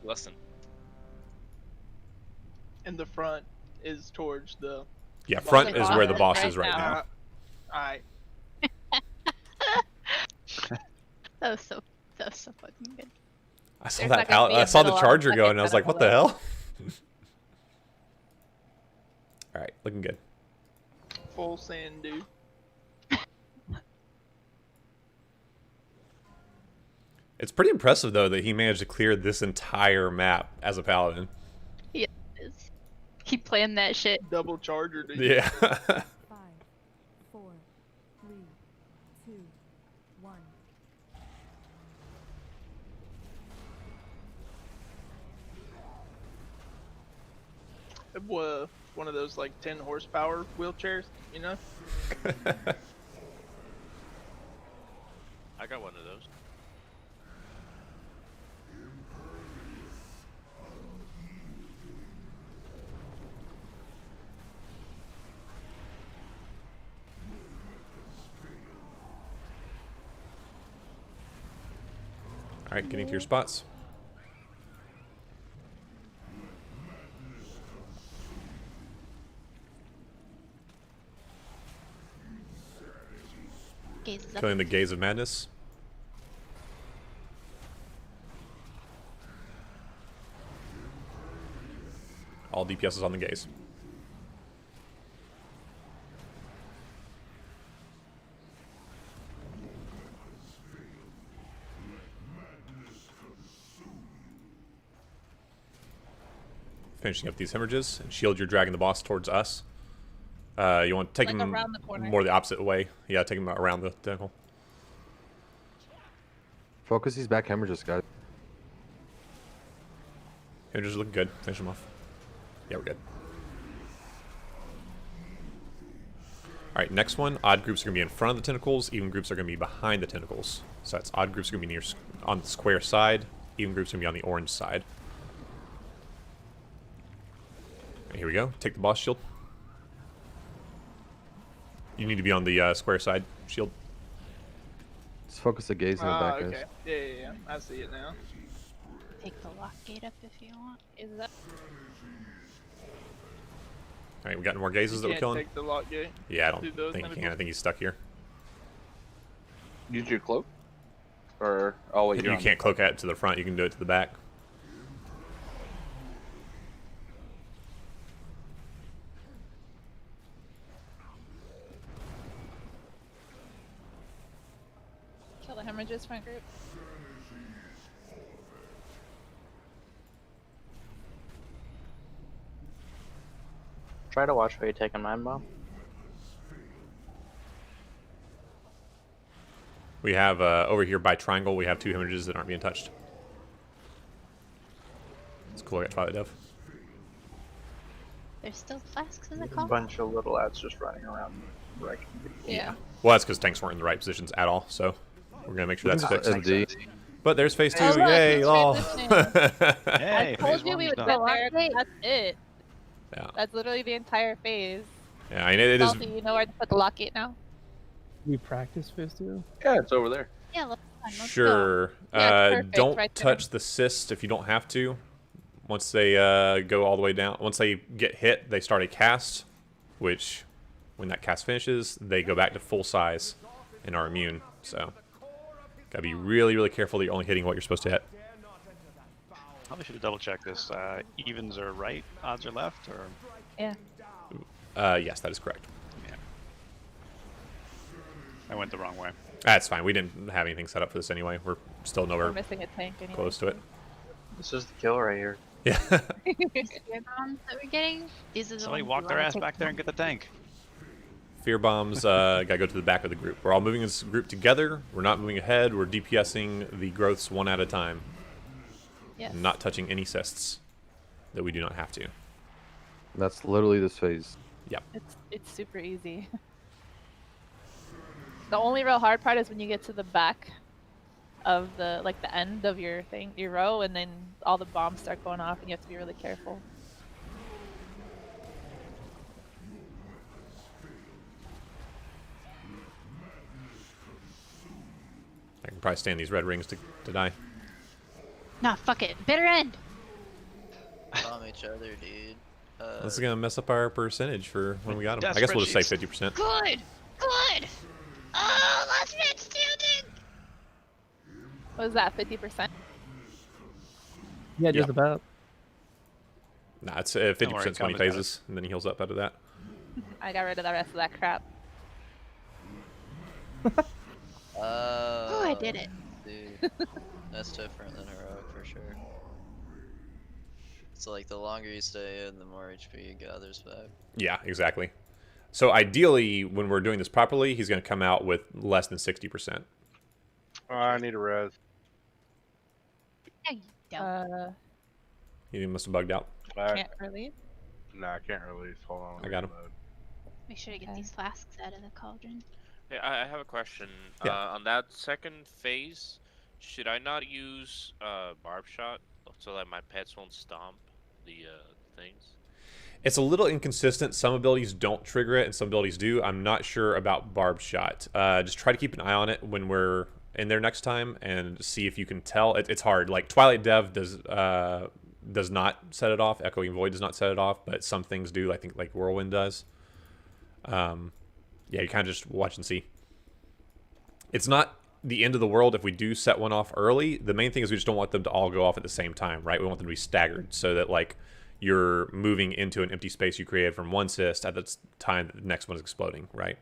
Listen. And the front is towards the. Yeah, front is where the boss is right now. Alright. That was so fucking good. I saw that out. I saw the charger go, and I was like, "What the hell?" All right, looking good. Full sand, dude. It's pretty impressive though that he managed to clear this entire map as a paladin. He is. He planned that shit. Double charger, dude. Yeah. 5, 4, 3, 2, 1. One of those like 10 horsepower wheelchairs, you know? I got one of those. All right, getting to your spots. Gaze is up. Killing the gaze of madness. All DPS is on the gaze. Finishing up these hemorrhages, and shield, you're dragging the boss towards us. You want to take him around the corner. more the opposite way. Yeah, take him around the tentacle. Focus these back hemorrhages, guys. Hemorrhages are looking good. Finish them off. Yeah, we're good. Alright, next one. Odd groups are going to be in front of the tentacles. Even groups are going to be behind the tentacles. So that's odd groups are going to be on the square side. Even groups are going to be on the orange side. Here we go. Take the boss shield. You need to be on the square side shield. Just focus the gaze in the back, Okay. guys. Yeah. I see it now. Take the lock gate up if you want. Is that? Alright, we got more gazes that we're Can't killing? take the lock gate. Yeah, I through don't those think you can. tentacles. I think he's stuck here. Use your cloak? Or, oh wait, You can't cloak it to the front. You can do it to the back. Kill the hemorrhages front group. Try to watch where you're taking mine, Bob. We have, over here by triangle, we have two hemorrhages that aren't being touched. It's cool, I got Twilight Dove. There's still flasks in the A call. bunch of little ads just running around. Right. Yeah. Well, that's because tanks weren't in the right positions at all, so we're going to make sure that's fixed. MD. But there's phase 2. Oh, look, Yay, he's lol. transitioning. Hey, I told phase you we one's would done. get there. That's it. Yeah. That's literally the entire phase. Yeah, I mean, it is. Salty, you know where to put the lock gate now? We practice phase 2? Yeah, it's over there. Yeah, let's go. Sure. Yeah, it's perfect Don't right there. touch the cyst if you don't have to. Once they go all the way down, once they get hit, they start a cast, which, when that cast finishes, they go back to full size and are immune. So, gotta be really, really careful that you're only hitting what you're supposed to hit. Probably should have double checked this. Evens are right, odds are left, or Yeah. Yes, that is correct. yeah. I went the wrong way. That's fine. We didn't have anything set up for this anyway. We're still We're nowhere missing a tank anyway. close to it. This is the kill right here. Yeah. These spear bombs that we're getting. These are the Somebody ones walk we their wanna ass take back there and get the tank. Fear bombs gotta go to the back of the group. We're all moving this group together. We're not moving ahead. We're DPSing the growths one at a time. Yes. Not touching any cysts that we do not have to. And that's literally this phase. Yep. It's super easy. The only real hard part is when you get to the back of the the end of your row, and then all the bombs start going off, and you have to be really careful. I can probably stand these red rings to die. Nah, fuck it. Bitter end. Bomb each other, dude. This is gonna mess up our percentage for when we got them. I guess we'll just say 50%. Good. Good. Oh, last man standing. What was that? 50%? Yeah, just Yep. about. Nah, it's 50% worry, 20 Kama's got it. phases, and then he heals up out of that. I got rid of the rest of that crap. Oh, I did it. Dude, that's different than heroic for sure. It's like the longer you stay in, the more HP you gathers back. Yeah, exactly. So ideally, when we're doing this properly, he's gonna come out with less than 60%. Oh, I need a res. No, you don't. He must have bugged out. Can't release. Nah, I can't release. Hold on. I got him. Make sure to get these flasks out of the cauldron. Hey, I have a question. Yeah. On that second phase, should I not use barb shot so that my pets won't stomp the things? It's a little inconsistent. Some abilities don't trigger it, and some abilities do. I'm not sure about Barb Shot. Just try to keep an eye on it when we're in there next time, and see if you can tell. It's hard. Like Twilight Dev does not set it off. Echoing Void does not set it off, but some things do. I think like Whirlwind does. Yeah, you kind of just watch and see. It's not the end of the world if we do set one off early. The main thing is we just don't want them to all go off at the same time, right? We want them to be staggered so that like you're moving into an empty space you created from one cyst at the time that the next one's exploding, right?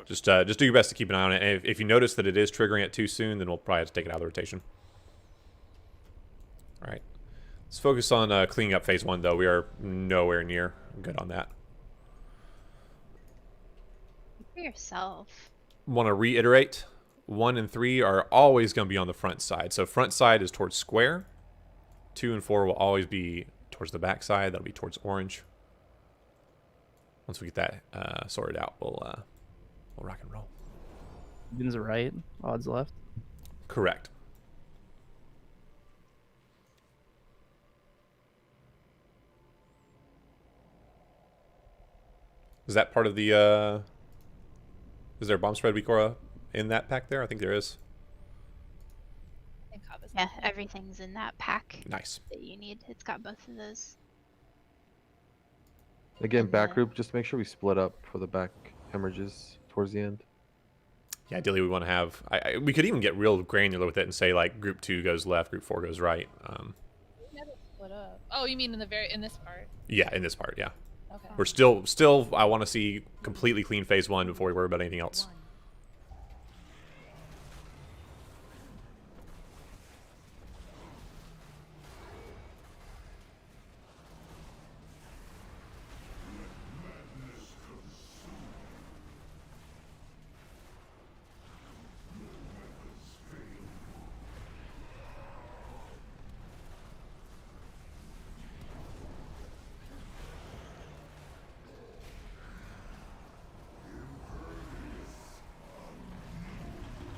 Just do your best to keep an eye on it. And if you notice that it is triggering it too soon, then we'll probably have to take it out of the rotation. All right. Let's focus on cleaning up phase 1, though. We are nowhere near good on that. For yourself. Want to reiterate, 1 and 3 are always going to be on the front side. So front side is towards square. 2 and 4 will always be towards the back side. That'll be towards orange. Once we get that sorted out, we'll rock and roll. Evens are right, odds left. Correct. Is that part of the is there a bomb spread Bikora in that pack there? I think there is. Yeah, everything's in that pack. Nice. That you need. It's got both of those. Again, back group, just make sure we split up for the back hemorrhages towards the end. Yeah, ideally we want to have... we could even get real granular with it and say, like, group 2 goes left, group 4 goes right. We never split up. Oh, you mean in this part? Yeah, in this part, yeah. Okay. We're still I want to see completely clean phase 1 before we worry about anything else.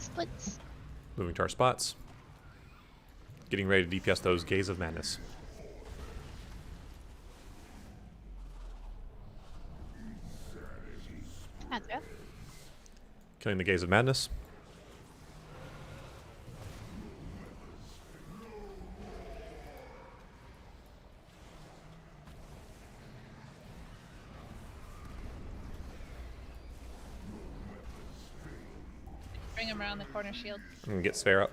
Splits. Moving to our spots. getting ready to DPS those Gaze of Madness. That's good. Killing the Gaze of Madness. Bring him around the corner shield. I'm gonna get Spare up.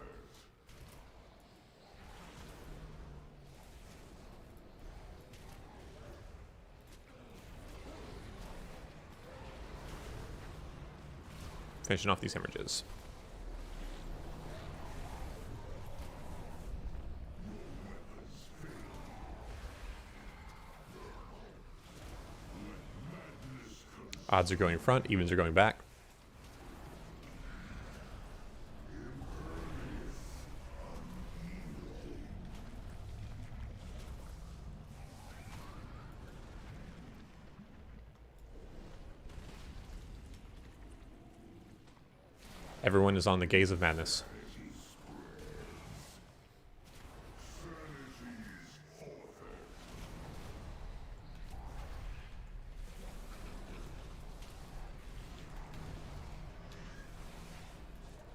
Finishing off these hemorrhages. Odds are going front, evens are going back. Everyone is on the Gaze of Madness.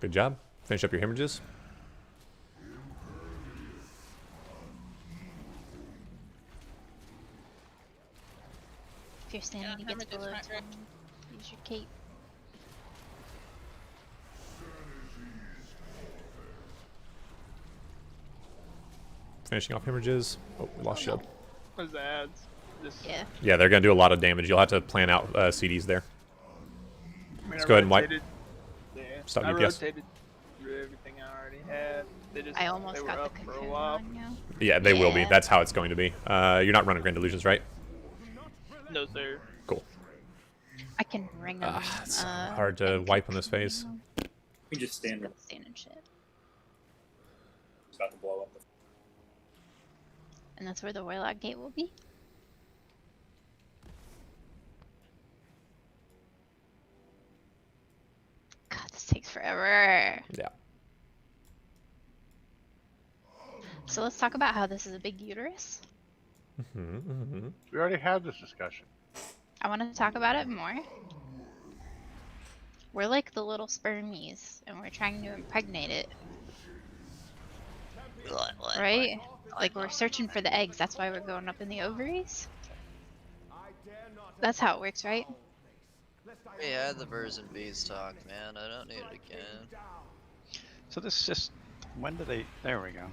Good job. Finish up your hemorrhages. If your sanity gets below 10, use your cape. Finishing off hemorrhages. Oh, we lost shield. Those ads. Yeah. Yeah, they're going to do a lot of damage. You'll have to plan out CDs there. Let's go ahead and wipe. Yeah, Stop I DPS. rotated through everything I already had. They just, I almost they were got the up for a cocoon while. on you. Yeah, they will be. Yeah. That's how it's going to be. You're not running Grand Illusions, right? No, sir. Cool. I can ring them. It's hard to wipe on this phase. We just stand up. Stand and shit. It's about to blow up. And that's where the Warlock Gate will be? God, this takes forever. Yeah. So let's talk about how this is a big uterus. We already had this discussion. I want to talk about it more. We're like the little spermies, and we're trying to impregnate it. Right? Like, we're searching for the eggs, that's why we're going up in the ovaries? That's how it works, right? We had the birds and bees talk, man. I don't need it again. So this is just, when do they, there we go.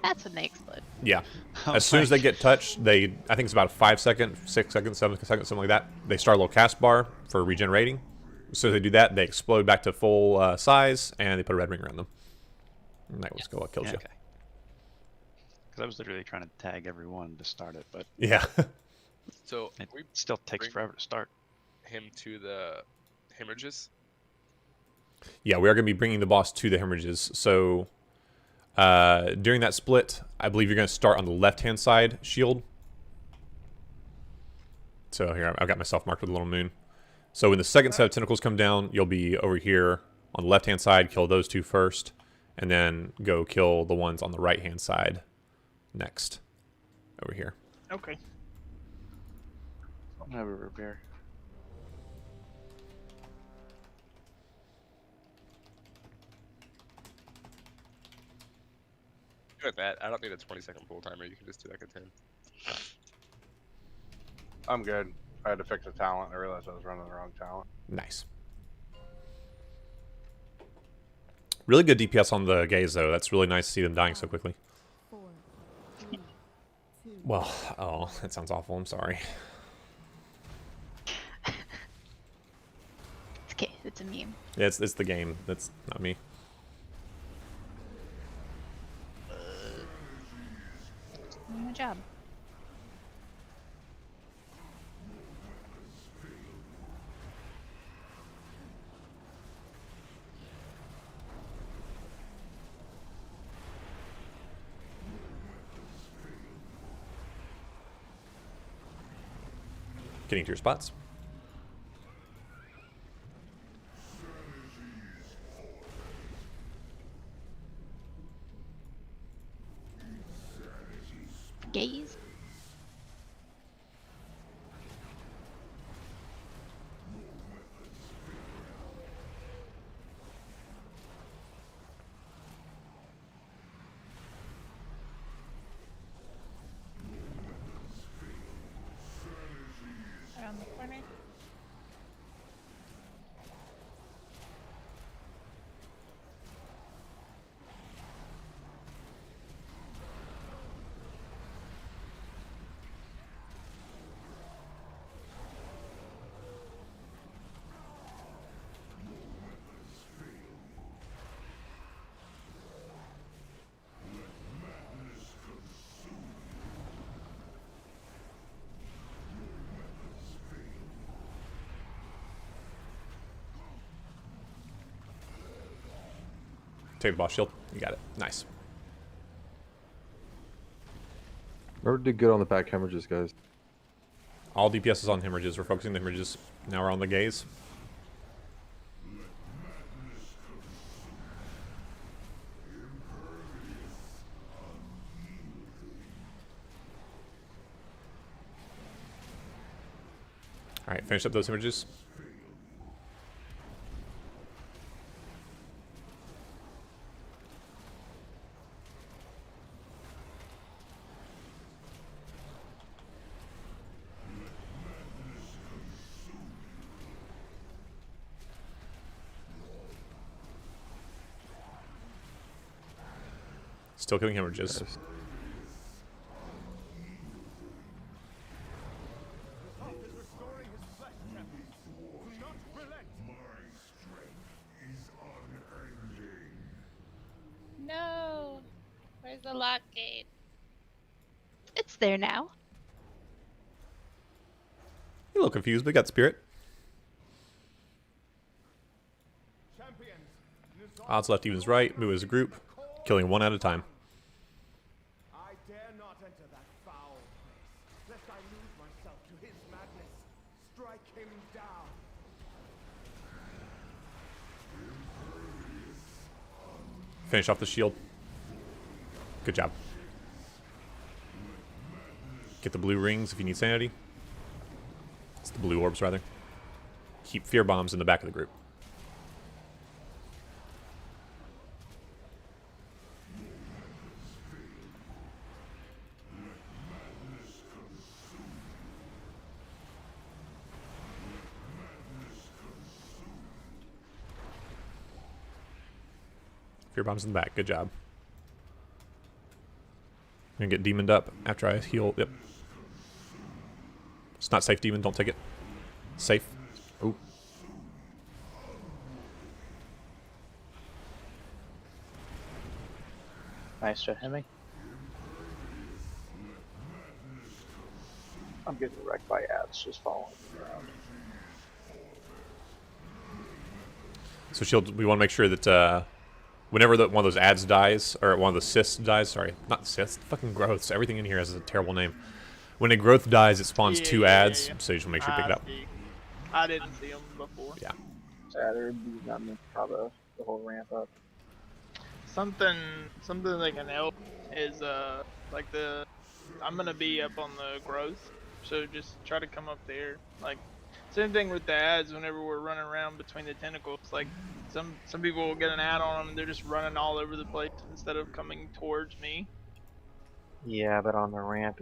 That's when they explode. Yeah. As soon as they get touched, I think it's about 5 seconds, 6 seconds, 7 seconds, something like that. They start a little cast bar for regenerating. So they do that, they explode back to full size, and they put a red ring around them. And that was what kills you. Okay. Because I was literally trying to tag everyone to start it, but Yeah. So it we still takes bring forever to start. him to the hemorrhages. Yeah, we are going to be bringing the boss to the hemorrhages. So during that split, I believe you're going to start on the left-hand side shield. So here, I've got myself marked with a little moon. So when the second set of tentacles come down, you'll be over here on the left-hand side, kill those two first, and then go kill the ones on the right-hand side next. Over here. Okay. I'll have a repair. Like that. I don't need a 20-second pull timer. You can just do like a 10. I'm good. I had to fix a talent. I realized I was running the wrong talent. Nice. Really good DPS on the gaze, though. That's really nice to see them dying so quickly. Well, oh, that sounds awful. I'm sorry. It's okay, it's a meme. Yeah, it's the game. That's not me. Doing my job. Getting to your spots. Gaze. Around the corner. Take the boss shield. You got it. Nice. Remember to do good on the back hemorrhages, guys. All DPS is on hemorrhages. We're focusing the hemorrhages. Now we're on the gaze. Alright, finish up those hemorrhages. Still killing hemorrhages. Yes. No. Where's the lock gate? It's there now. You're a little confused, but you got spirit. Odds left, evens right. Move as a group. Killing one at a time. I dare not enter that foul place, lest I lose myself to his madness. Strike him down. Finish off the shield. Good job. Get the blue rings if you need sanity. It's the blue orbs, rather. Keep fear bombs in the back of the group. Fear bombs in the back. Good job. I'm gonna get demoned up after I heal. Yep. It's not safe, demon. Don't take it. Safe. Oh. Nice to hit me. I'm getting wrecked by ads just falling around. So shield. We want to make sure that whenever one of those ads dies, or one of the cysts dies. Sorry, not cysts. Fucking growths. Everything in here has a terrible name. When a growth dies, it spawns two ads. So you should make sure you pick it up. I didn't see them before. Yeah. They're not meant to have the whole ramp up. Something that can help is like I'm gonna be up on the growth, so just try to come up there. Like same thing with the ads. Whenever we're running around between the tentacles, like some people will get an ad on them and they're just running all over the place instead of coming towards me. Yeah, but on the ramp.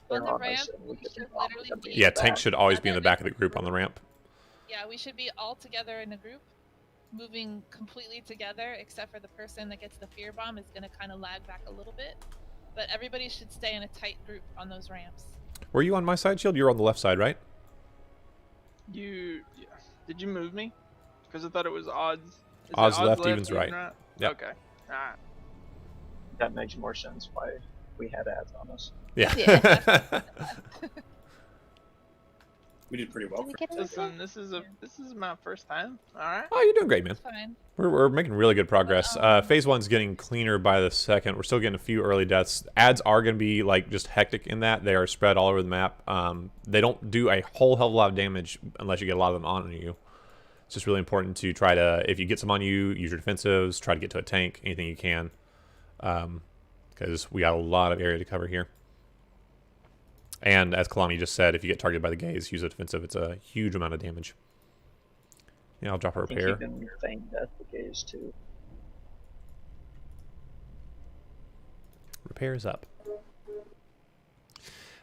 On the ramp, we should literally be. Yeah, tanks should always be in the back of the group on the ramp. Yeah, we should be all together in a group, moving completely together, except for the person that gets the fear bomb is going to kind of lag back a little bit. But everybody should stay in a tight group on those ramps. Were you on my side, shield? You were on the left side, right? Did you move me? Because I thought it was odds. Is Odds it left, evens right. Yep. Okay. Alright. That makes more sense why we had ads on us. Yeah. We did pretty well. Listen, this is my first time. All right. Oh, you're doing great, man. Fine. We're making really good progress. Phase 1's getting cleaner by the second. We're still getting a few early deaths. Ads are going to be like just hectic in that. They are spread all over the map. They don't do a whole hell of a lot of damage unless you get a lot of them on you. It's just really important to try to, if you get some on you, use your defensives, try to get to a tank, anything you can. Because we got a lot of area to cover here. And as Kalani just said, if you get targeted by the gaze, use a defensive. It's a huge amount of damage. Yeah, I'll drop a I think repair. you can feign death the gaze too. Repair is up.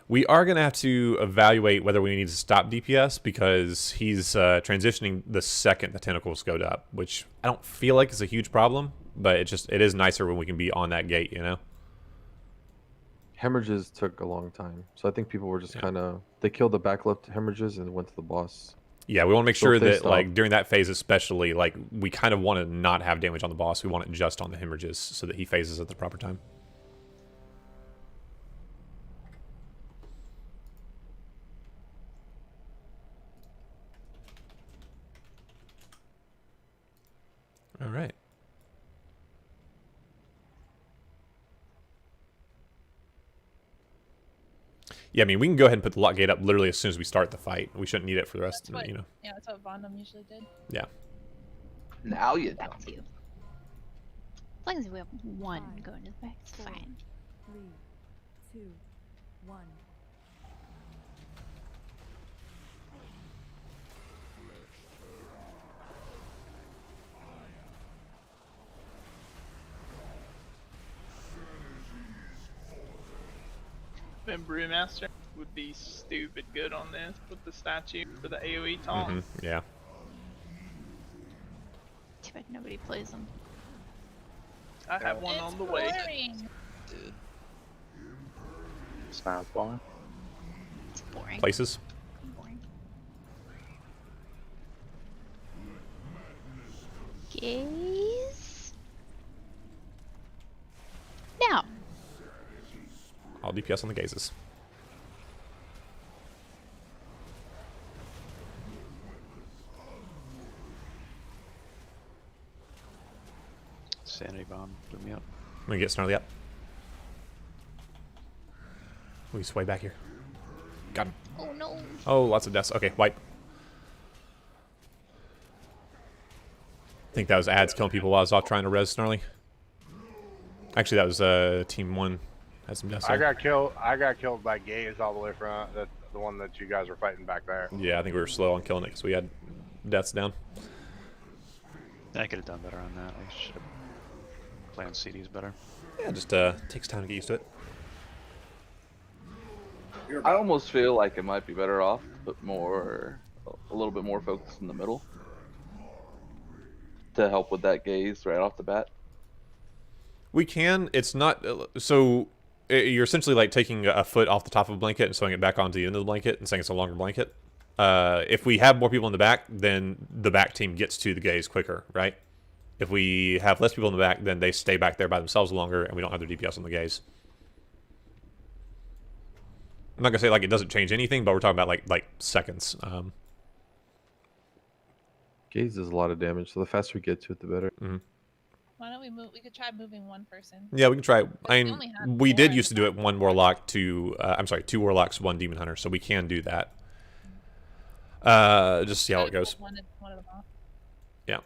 We are going to have to evaluate whether we need to stop DPS because he's transitioning the second the tentacles go up, which I don't feel like is a huge problem, but it is nicer when we can be on that gate, you know? Hemorrhages took a long time, so I think people were just kind of they killed the backleft hemorrhages and went to the boss. Yeah, we want to make So sure if they that stop- like during that phase especially, like we kind of want to not have damage on the boss. We want it just on the hemorrhages so that he phases at the proper time. All right. Yeah, I mean, we can go ahead and put the lock gate up literally as soon as we start the fight. We shouldn't need it for the rest, That's what, you know. Yeah, that's what Vondom usually did. Yeah. Now you tell Back to you. As long as we have one going to the back, it's fine. 3, 2, 1. Then Brewmaster would be stupid good on this with the statue for the AoE taunt. Yeah. Too bad nobody plays them. I have one on the way. Dude. It's not fun. It's boring. Places. Boring. Gaze. Now. All DPS on the gazes. Sanity bomb blew me up. I'm gonna get Snarly up. We sway back here. Got him. Oh no. Oh, lots of deaths. Okay, wipe. I think that was ads killing people while I was off trying to res Snarly. Actually, that was team 1. Had some deaths. I there. got killed by Gaze all the way front. That's the one that you guys were fighting back there. Yeah, I think we were slow on killing it because we had deaths down. I could have done better on that. I should have planned CDs better. Yeah, just takes time to get used to it. I almost feel like it might be better off to put a little bit more focus in the middle to help with that gaze right off the bat. We can. It's not so. You're essentially like taking a foot off the top of a blanket and sewing it back onto the end of the blanket and saying it's a longer blanket. If we have more people in the back, then the back team gets to the gaze quicker, right? If we have less people in the back, then they stay back there by themselves longer, and we don't have their DPS on the gaze. I'm not gonna say like it doesn't change anything, but we're talking about like seconds. Gaze does a lot of damage, so the faster we get to it, the better. Why don't we move? We could try moving one person. Yeah, we can try. I we mean, only had we did four used to do it 1 warlock, 2. I'm sorry, 2 warlocks, 1 demon hunter, so we can do that. Just see how it goes. One of them off. Yeah.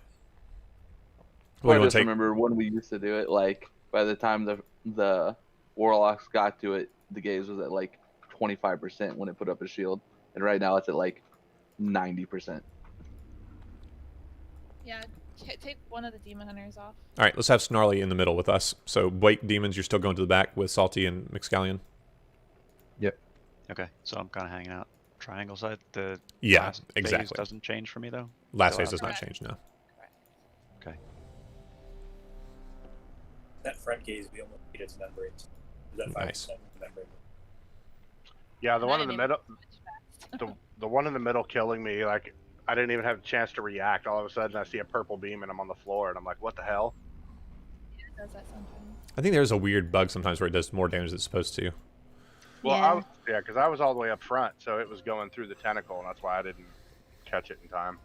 I just remember when we used to do it, like by the time the warlocks got to it, the gaze was at like 25% when it put up a shield, and right now it's at like 90%. Yeah, take one of the demon hunters off. All right, let's have Snarly in the middle with us. So Blake, demons, you're still going to the back with Salty and McScallion. Yep. Okay, so I'm kind of hanging out triangle side. The Yeah, last exactly. phase doesn't change for me though. Last Still phase does have- not change, no. Okay. That front gaze, we almost beat its membranes. Is that 5% Nice. membrane? Yeah, the one I in the didn't middle, the one in the middle killing me. Like I didn't even have a chance to react. All of a sudden, I see a purple beam and I'm on the floor, and I'm like, "What the hell?" Yeah, it does that sometimes. I think there's a weird bug sometimes where it does more damage than it's supposed to. Well, because I was all the way up front, so it was going through the tentacle, and that's why I didn't catch it in time.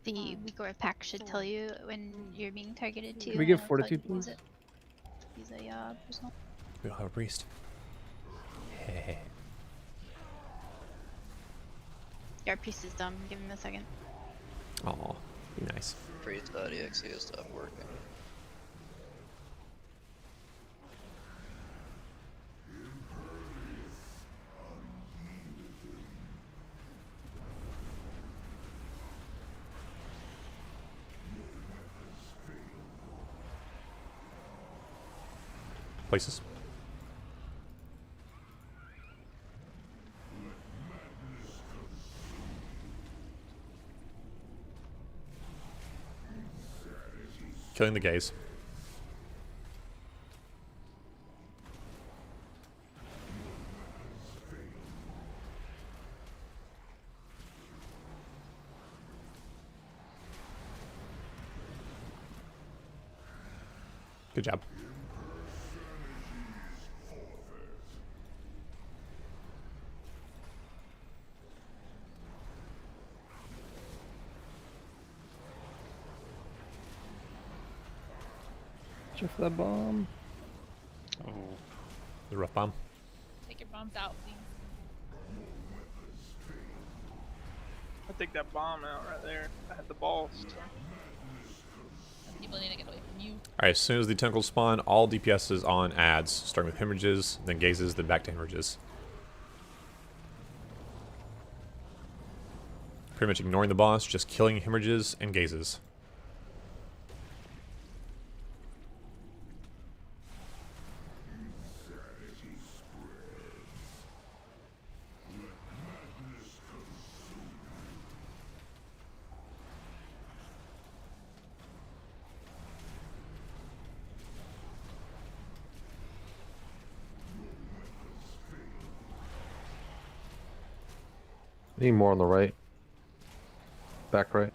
The Vigor pack should tell you when you're being targeted too. Can we get and it'll tell fortitude, you to use please? it. Use a personal. We don't have a priest. Hey. Our priest is dumb. Give him a second. Aw, be nice. Priest.exe has stopped working. Places. Killing the gaze. Good job. Check for that bomb. Oh. The rough bomb. Take your bombs out, please. I take that bomb out right there. I had the balls. So. People need to get away from you. Alright, as soon as the tentacles spawn, all DPS is on ads, starting with hemorrhages, then gazes, then back to hemorrhages. Pretty much ignoring the boss, just killing hemorrhages and gazes. Need more on the right. Back right.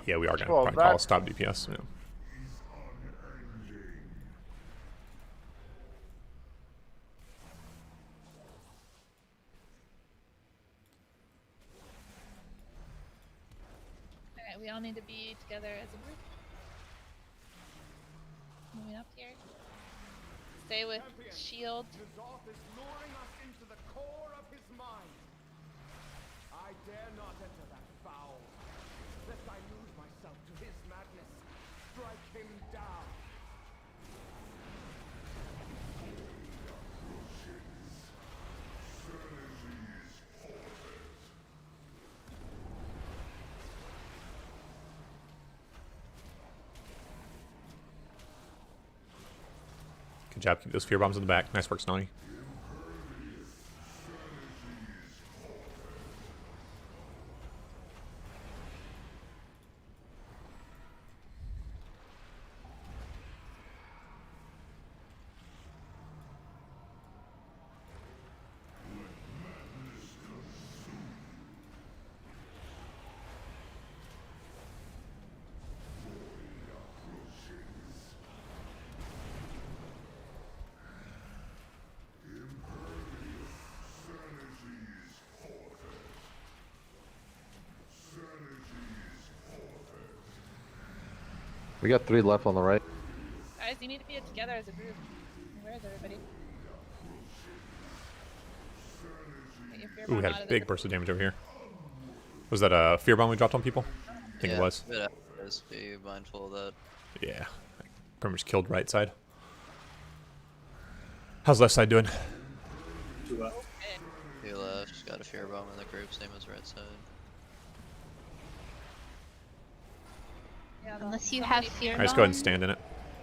Yeah, we are going to Well, probably call a stop DPS. Yeah. Alright, we all need to be together as a group. Moving up here. Stay with shield. Azeroth is luring us into the core of his mind. I dare not enter that foul, lest I lose myself to his madness. Strike him down. Good job. Keep those fear bombs in the back. Nice work, Snowny. We got 3 left on the right. Guys, you need to be together as a group. Where is everybody? Get your fear Ooh, we bomb had out a of big the- burst of damage over here. Was that a fear bomb we dropped on people? I think it was. Yeah, just be mindful of that. Yeah. Pretty much killed right side. How's left side doing? He left, got a fear bomb in the group, same as right side. Unless you have fear Alright, bomb. let's go ahead and stand in it.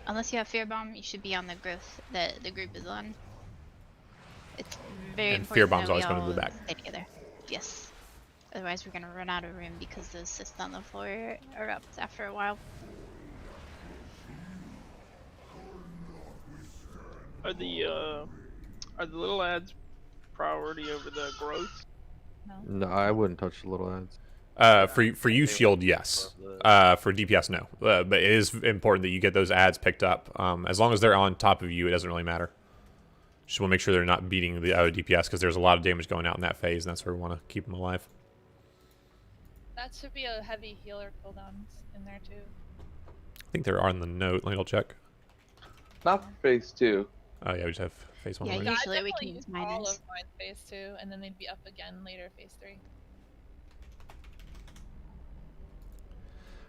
Unless you have fear bomb, you should be on the growth that the group is on. It's very And important. fear bomb's that always we going to all the back. Stay together. Yes. Otherwise, we're gonna run out of room because the cysts on the floor erupt after a while. Are the little ads priority over the growth? No, I wouldn't touch the little ads. For you, shield, yes. For DPS, no. But it is important that you get those ads picked up. As long as they're on top of you, it doesn't really matter. Just want to make sure they're not beating the other DPS because there's a lot of damage going out in that phase, and that's where we want to keep them alive. That should be a heavy healer cooldowns in there too. I think they're on the note. Let me double check. Not for phase 2. Oh yeah, we just have phase 1 Yeah, already. usually we definitely can use use all minors. of mine phase 2, and then they'd be up again later phase 3.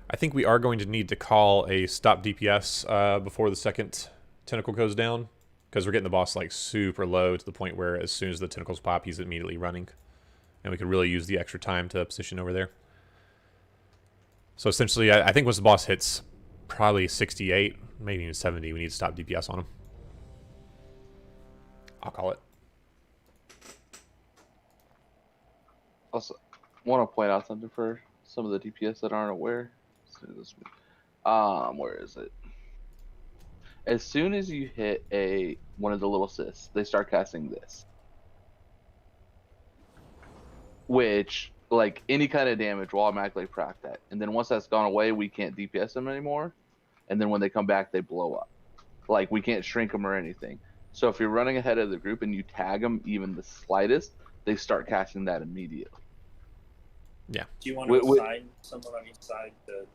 I think we are going to need to call a stop DPS before the second tentacle goes down, because we're getting the boss like super low to the point where as soon as the tentacles pop, he's immediately running, and we could really use the extra time to position over there. So essentially, I think once the boss hits probably 68, maybe even 70, we need to stop DPS on him. I'll call it. Also, want to point out something for some of the DPS that aren't aware. Where is it? As soon as you hit one of the little cysts, they start casting this. Which, like, any kind of damage will automatically proc that. And then once that's gone away, we can't DPS them anymore. And then when they come back, they blow up. Like, we can't shrink them or anything. So if you're running ahead of the group and you tag them even the slightest, they start casting that immediately. Yeah. Do you want to assign someone on each side to,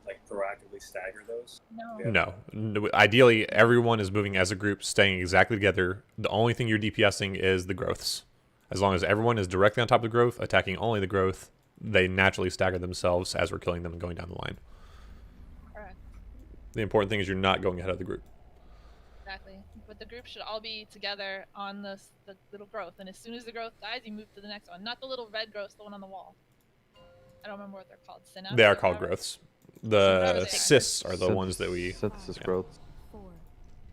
like, proactively stagger those? No. No. Ideally, everyone is moving as a group, staying exactly together. The only thing you're DPSing is the growths. As long as everyone is directly on top of the growth, attacking only the growth, they naturally stagger themselves as we're killing them and going down the line. Correct. The important thing is you're not going ahead of the group. Exactly. But the group should all be together on the little growth, and as soon as the growth dies, you move to the next one. Not the little red growth, the one on the wall. I don't remember what they're called. Synapse? They are called Whatever. growths. The cysts are the ones that we... Synthesis yeah. growths. 4,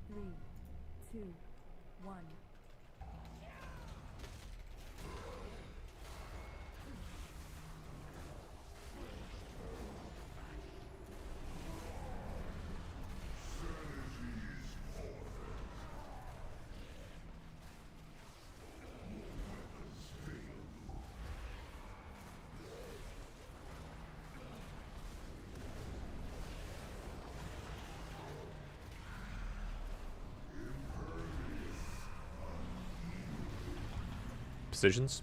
3, 2, 1. Positions.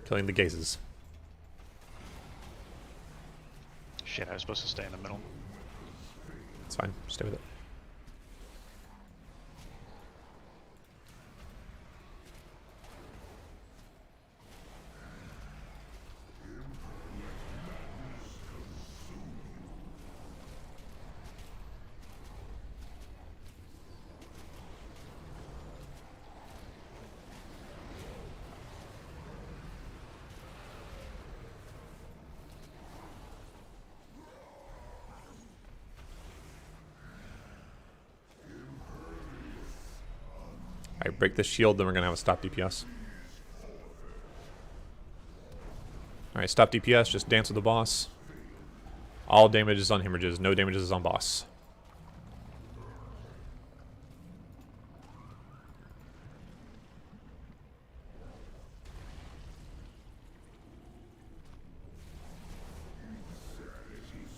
Killing the gazes. Shit, I was supposed to stay in the middle. It's fine. Stay with it. Alright, break this shield, then we're going to have a stop DPS. Alright, stop DPS, just dance with the boss. All damage is on hemorrhages, no damages is on boss.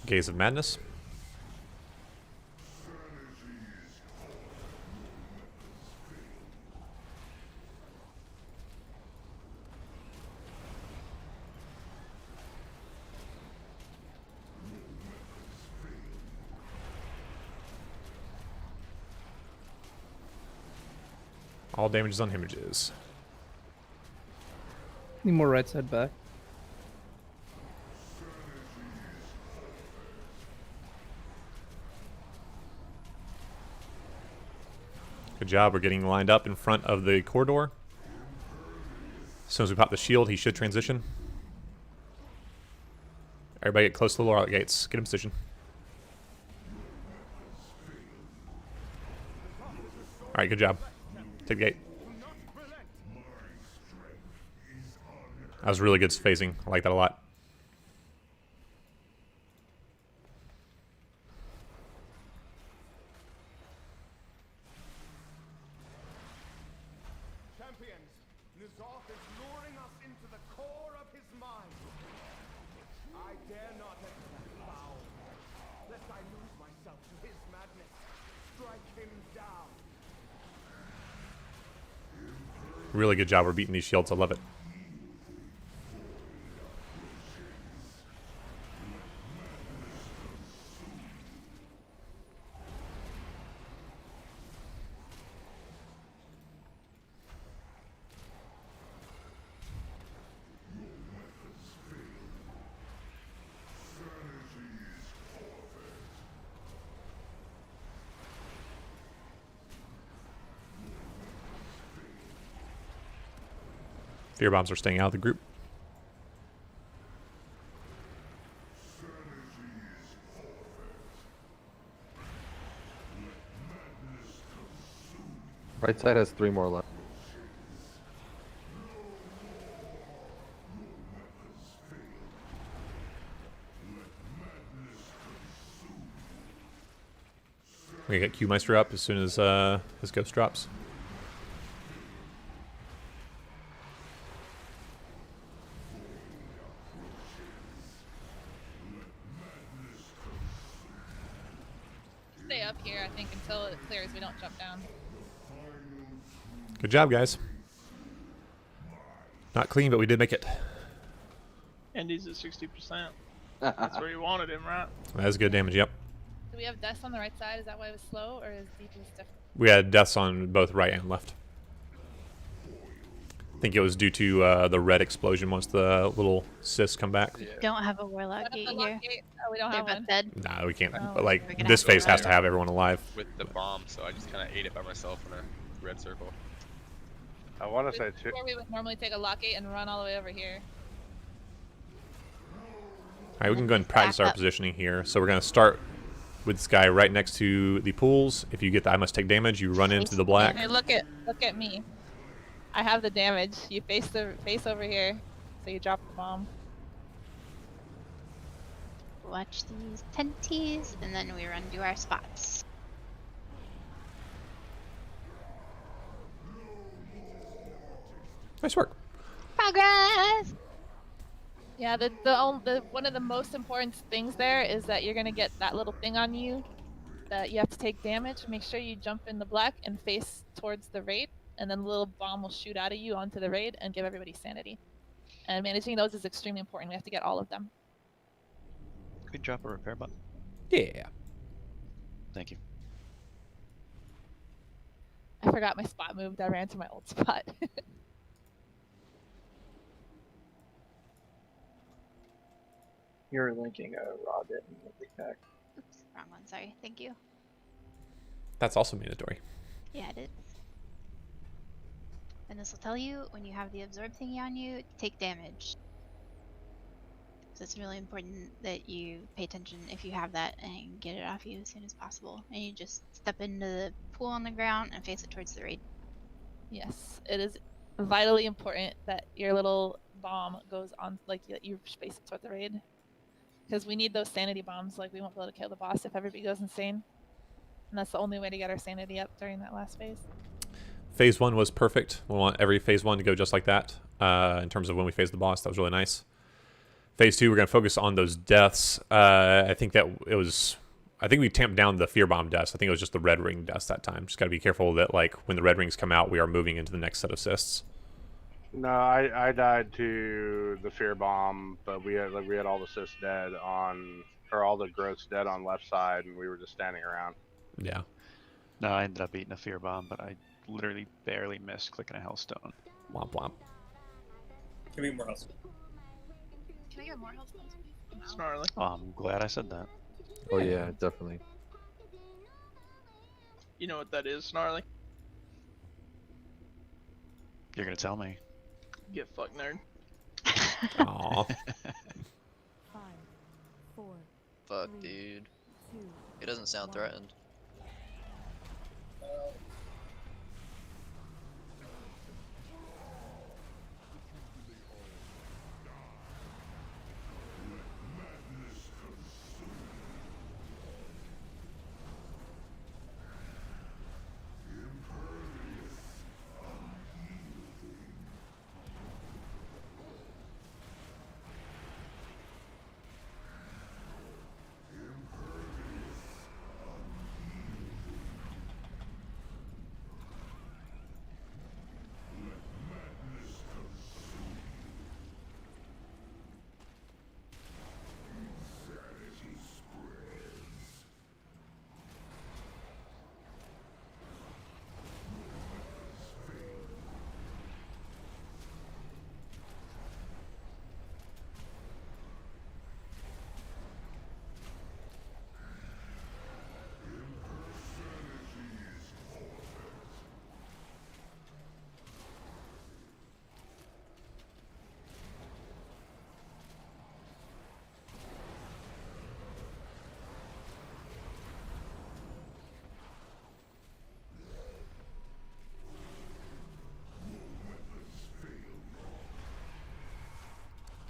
Gaze of Madness. All damages on hemorrhages. Need more right side back. Good job, we're getting lined up in front of the corridor. As soon as we pop the shield, he should transition. Everybody get close to the lower gates. Get in position. Alright, good job. Take the gate. That was really good phasing. I like that a lot. Champions, Azeroth is luring us into the core of his mind. I dare not enter that foul, lest I lose myself to his madness. Strike him down. Really good job. We're beating these shields. I love it. Fear bombs are staying out of the group. Right side has 3 more left. We get Q Meister up as soon as his ghost drops. Stay up here, I think, until it clears. We don't jump down. Good job, guys. Not clean, but we did make it. And he's at 60%. That's where you wanted him, right? That is good damage, yep. Do we have deaths on the right side? Is that why it was slow, or is deep was different? We had deaths on both right and left. I think it was due to the red explosion once the little cysts come back. Don't have a warlock gate here. Oh, we don't They're have both one. dead. Nah, we can't. Oh, But like we're gonna this have to phase has to run. have everyone alive. With the bomb, so I just kind of ate it by myself in a red circle. I want to say too. Before we would normally take a lock gate and run all the way over here. Alright, we can go ahead and practice our positioning here. So we're going to start with this guy right next to the pools. If you get the I must take damage, you run into the black. Hey, look at me. I have the damage. You face over here, so you drop the bomb. Watch these tenties, and then we run to our spots. Nice work. Progress! Yeah, the one of the most important things there is that you're gonna get that little thing on you that you have to take damage. Make sure you jump in the black and face towards the raid, and then the little bomb will shoot out of you onto the raid and give everybody sanity. And managing those is extremely important. We have to get all of them. Could we drop a repair button? Yeah. Thank you. I forgot my spot moved. I ran to my old spot. You're linking a Robin with the pack. Oops, wrong one. Sorry. Thank you. That's also mandatory. Yeah, it is. And this will tell you when you have the absorb thingy on you, take damage. So it's really important that you pay attention if you have that and get it off you as soon as possible. And you just step into the pool on the ground and face it towards the raid. Yes, it is vitally important that your little bomb goes on, like you space it toward the raid. Because we need those sanity bombs, like we won't be able to kill the boss if everybody goes insane. And that's the only way to get our sanity up during that last phase. Phase 1 was perfect. We want every phase 1 to go just like that. In terms of when we phase the boss, that was really nice. Phase 2, we're going to focus on those deaths. I think we tamped down the fear bomb deaths. I think it was just the red ring deaths that time. Just got to be careful that like when the red rings come out, we are moving into the next set of cysts. No, I died to the fear bomb, but we had all the cysts dead on, or all the growths dead on left side, and we were just standing around. Yeah. No, I ended up eating a fear bomb, but I literally barely missed clicking a hellstone. Womp womp. Give me more health. Can I get more health spells, please? Snarly. Oh, I'm glad I said that. Oh yeah, definitely. You know what that is, Snarly? You're gonna tell me. Get fucked, nerd. Aww. 5, 4, Fuck, 3, dude. 2, He doesn't sound 1. threatened.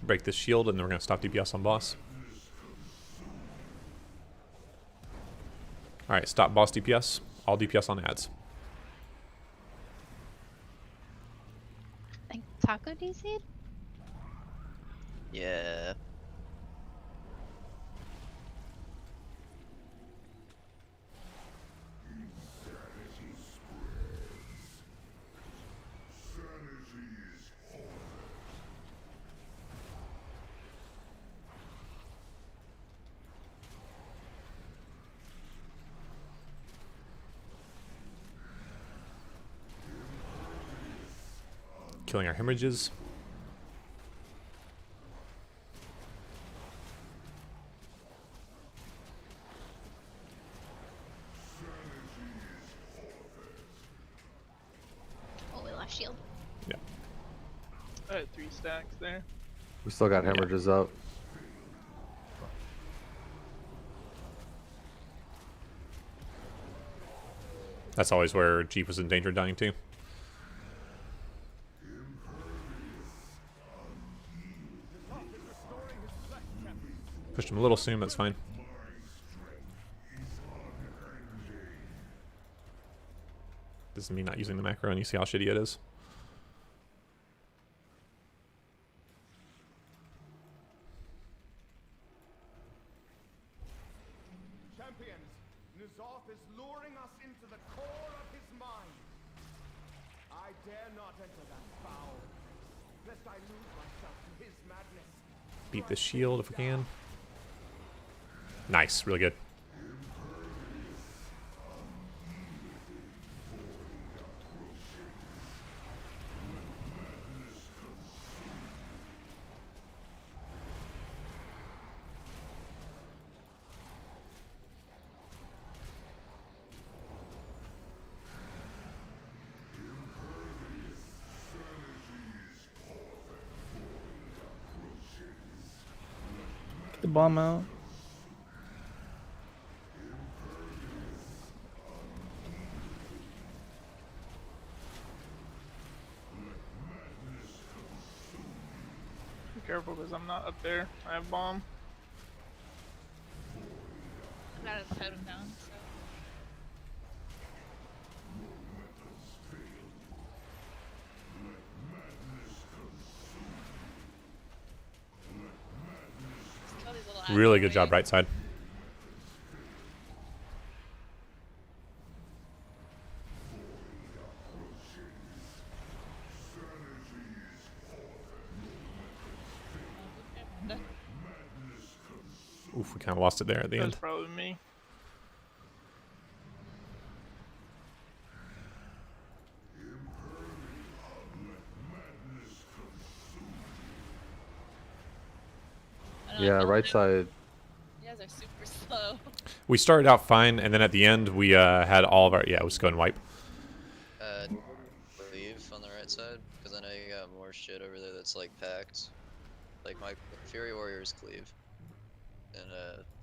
break this shield, and then we're gonna stop DPS on boss. All right, stop boss DPS. All DPS on ads. Like Taco DC'd? Yeah. Killing our hemorrhages. Oh, we lost shield. Yeah. I had 3 stacks there. We still got hemorrhages up. That's always where Jeep was in danger of dying too. Pushed him a little soon, that's fine. This is me not using the macro, and you see how shitty it is. Champions, N'Zoth is luring us into the core of his mind. I dare not enter that foul, lest I lose myself to his madness. Beat the shield if we can. Nice, really good. Get the bomb out. Be careful because I'm not up there. I have bomb. I gotta cut him down, so. Kill these little Really good ads, job, right side. Oof, we kind of lost it there at the That's end. probably me. Yeah, right side. You guys are super slow. We started out fine, and then at the end we had all of our... Yeah, let's go and wipe. Leave on the right side, because I know you got more shit over there that's like packed. Like my Fury Warriors cleave. And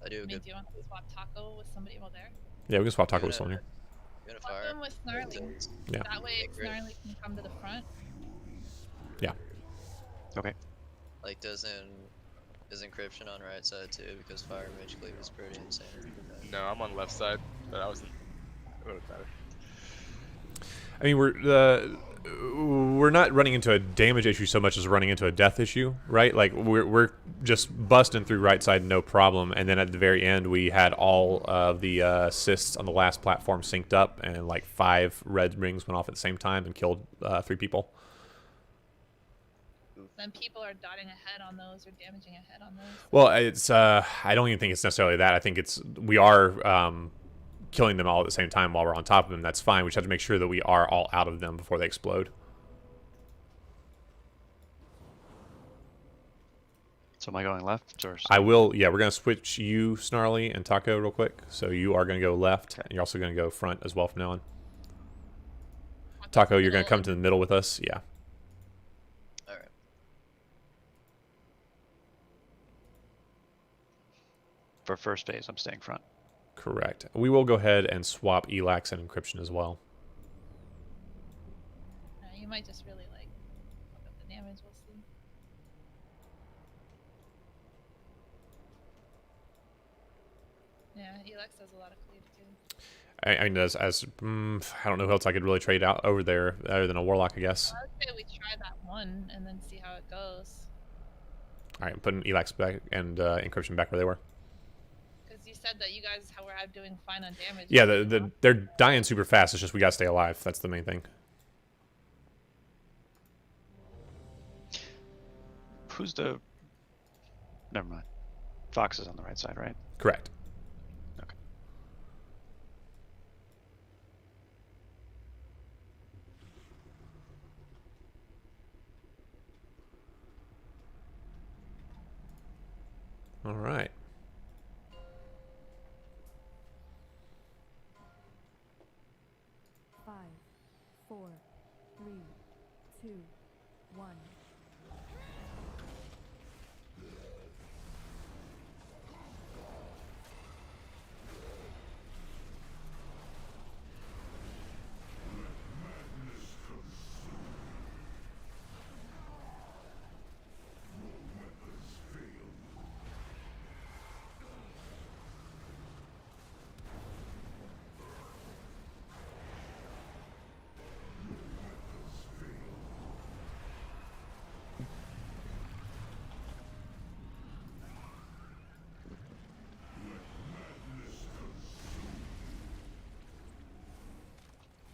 I do a Do good... you want to swap Taco with somebody while there? Yeah, we can swap Taco with someone here. You gonna Swap fire? them with Snarly. Yeah. That way Snarly can come to the front. Yeah. Okay. Like is encryption on right side too, because Fire Mage Cleave is pretty insane. No, I'm on left side, but I wasn't. It would have mattered. I mean, we're not running into a damage issue so much as running into a death issue, right? Like we're just busting through right side, no problem. And then at the very end, we had all of the assists on the last platform synced up, and like 5 red rings went off at the same time and killed 3 people. Then people are dotting ahead on those or damaging ahead on those. Well, it's I don't even think it's necessarily that. I think we are killing them all at the same time while we're on top of them. That's fine. We just have to make sure that we are all out of them before they explode. So am I going left or? I will. Yeah, we're gonna switch you, Snarly, and Taco real quick. So you are gonna go left, and you're also gonna go front as well from now on. Taco, you're gonna come to the middle with us. Yeah. Alright. For first phase, I'm staying front. Correct. We will go ahead and swap Elax and encryption as well. You might just really like fuck up the damage. We'll see. Yeah, Elex does a lot of cleave too. I mean, I don't know who else I could really trade out over there other than a warlock, I guess. I would say we try that one and then see how it goes. All right, I'm putting Elax back and encryption back where they were. Because you said that you guys were doing fine on damage. Yeah, they're dying super fast. It's just we gotta stay alive. That's the main thing. Who's the... Never mind. Fox is on the right side, right? Correct. Okay. All right. Five, 4, 3, 2, 1.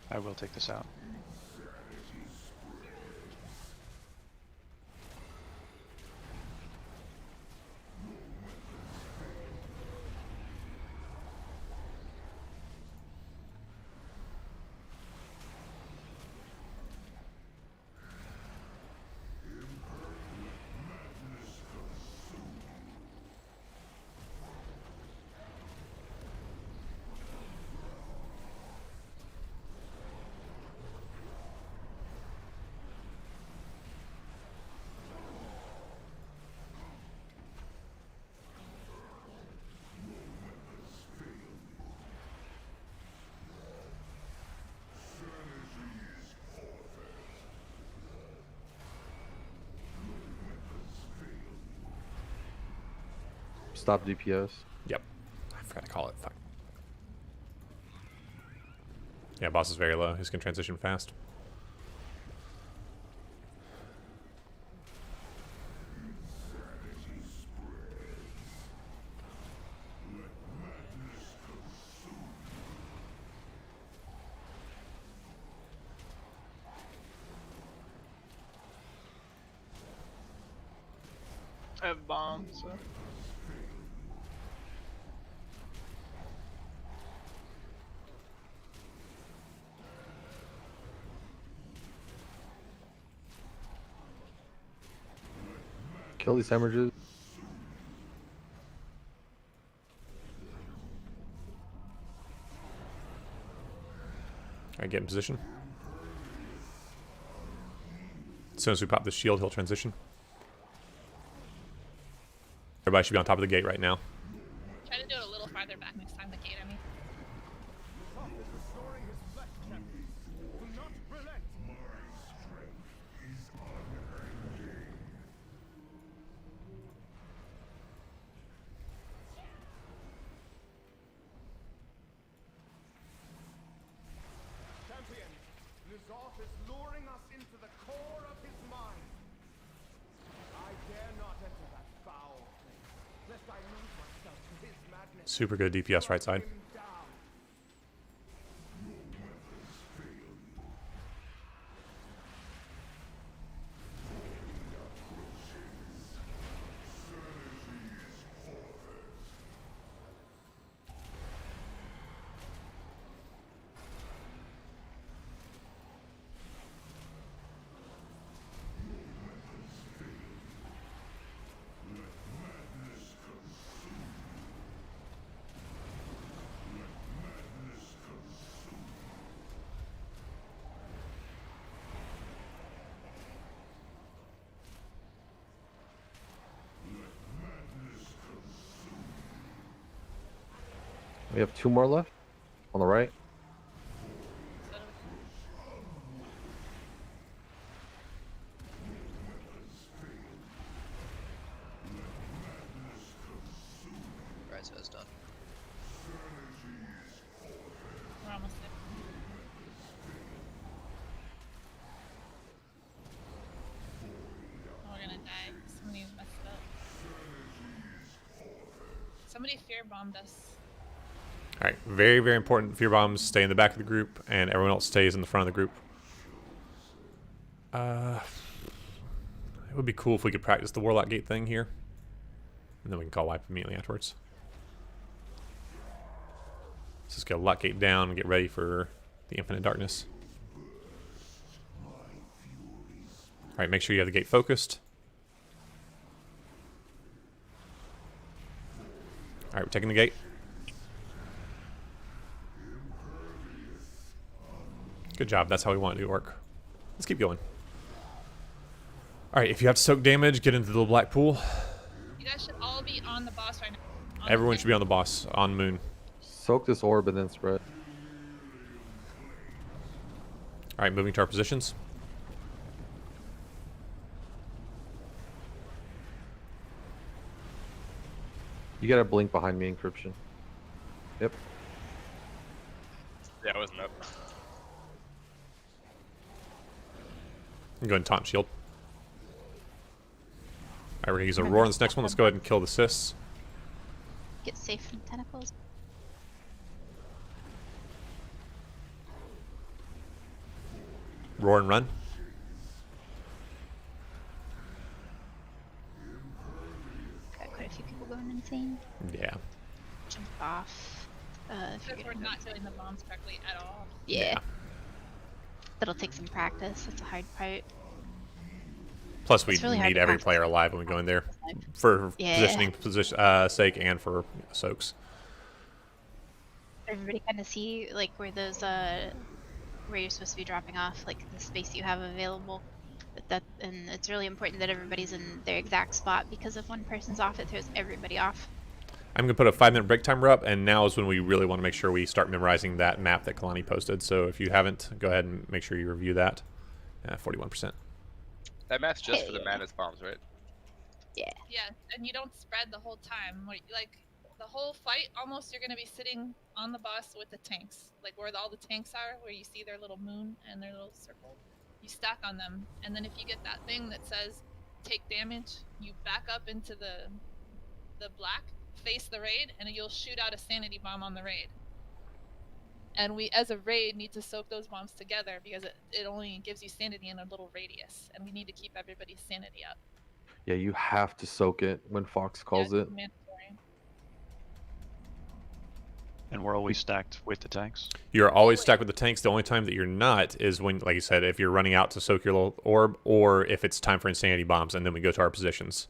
I will take this out. Stop DPS. Yep. I forgot to call it. Fuck. Yeah, boss is very low. He's gonna transition fast. I have bombs, so. Kill these hemorrhages. Alright, get in position. As soon as we pop the shield, he'll transition. Everybody should be on top of the gate right now. Try to do it a little farther back next time, the gate, I mean. Champion, Azeroth is luring us into the core of his mind. I dare not enter that foul place, lest I lose myself to his madness. Super good DPS right side. We have 2 more left on the right. Right side's done. Somebody fear bombed us. All right, very, very important. Fear bombs stay in the back of the group, and everyone else stays in the front of the group. It would be cool if we could practice the Warlock Gate thing here, and then we can call wipe immediately afterwards. Let's just get a Lock Gate down and get ready for the Infinite Darkness. All right, make sure you have the gate focused. All right, we're taking the gate. Good job. That's how we want it to work. Let's keep going. All right, if you have to soak damage, get into the little black pool. You guys should all be on the boss right now. Everyone should be on the boss, on Moon. Soak this orb and then spread. All right, moving to our positions. You gotta blink behind me, encryption. Yep. Yeah, I wasn't up. Go ahead and taunt shield. Alright, we're gonna use a roar on this next one. Let's go ahead and kill the cysts. Get safe from tentacles. Roar and run. Got quite a few people going insane. Yeah. Jump off. Because we're not doing the bombs correctly at all. Yeah. That'll take some practice. That's a hard part. Plus, we It's really hard need to every practice. player alive when we go in there, for Yeah. positioning sake and for soaks. Everybody kind of see like where those where you're supposed to be dropping off, like the space you have available. And it's really important that everybody's in their exact spot, because if one person's off, it throws everybody off. I'm gonna put a 5-minute break timer up, and now is when we really want to make sure we start memorizing that map that Kalani posted. So if you haven't, go ahead and make sure you review that. 41%. That map's just for the madness bombs, right? Yeah. Yeah, and you don't spread the whole time. Like the whole fight, almost you're gonna be sitting on the boss with the tanks, like where all the tanks are, where you see their little moon and their little circle. You stack on them, and then if you get that thing that says "take damage," you back up into the black, face the raid, and you'll shoot out a sanity bomb on the raid. And we, as a raid, need to soak those bombs together because it only gives you sanity in a little radius, and we need to keep everybody's sanity up. Yeah, you have to soak it when Fox calls Yeah, it. it's mandatory. And we're always stacked with the tanks. You're always stacked with the tanks. The only time that you're not is when, like you said, if you're running out to soak your little orb, or if it's time for insanity bombs, and then we go to our positions.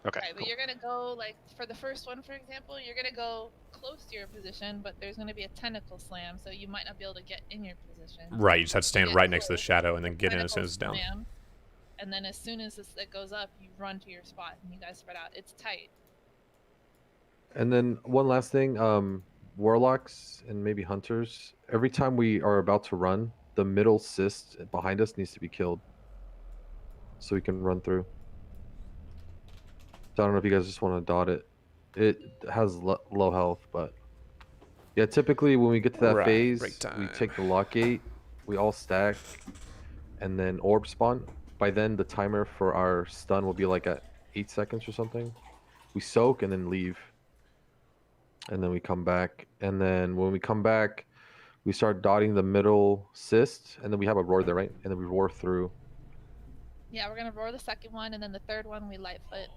Okay. Right, but you're gonna go, like, for the first one, for example, you're gonna go close to your position, but there's gonna be a tentacle slam, so you might not be able to get in your position. Right, you just have to stand Get right next to the close, shadow and then get in as soon tentacle as it's down. slam, and then as soon as it goes up, you run to your spot, and you guys spread out. It's tight. And then one last thing, warlocks and maybe hunters. Every time we are about to run, the middle cyst behind us needs to be killed, so we can run through. So I don't know if you guys just want to dot it. It has low health, but yeah, typically when we get to that Right, phase, break we time. take the lock gate, we all stack, and then orb spawn. By then, the timer for our stun will be like at 8 seconds or something. We soak and then leave, and then we come back. And then when we come back, we start dotting the middle cyst, and then we have a roar there, right? And then we roar through. Yeah, we're gonna roar the second one, and then the third one we light foot.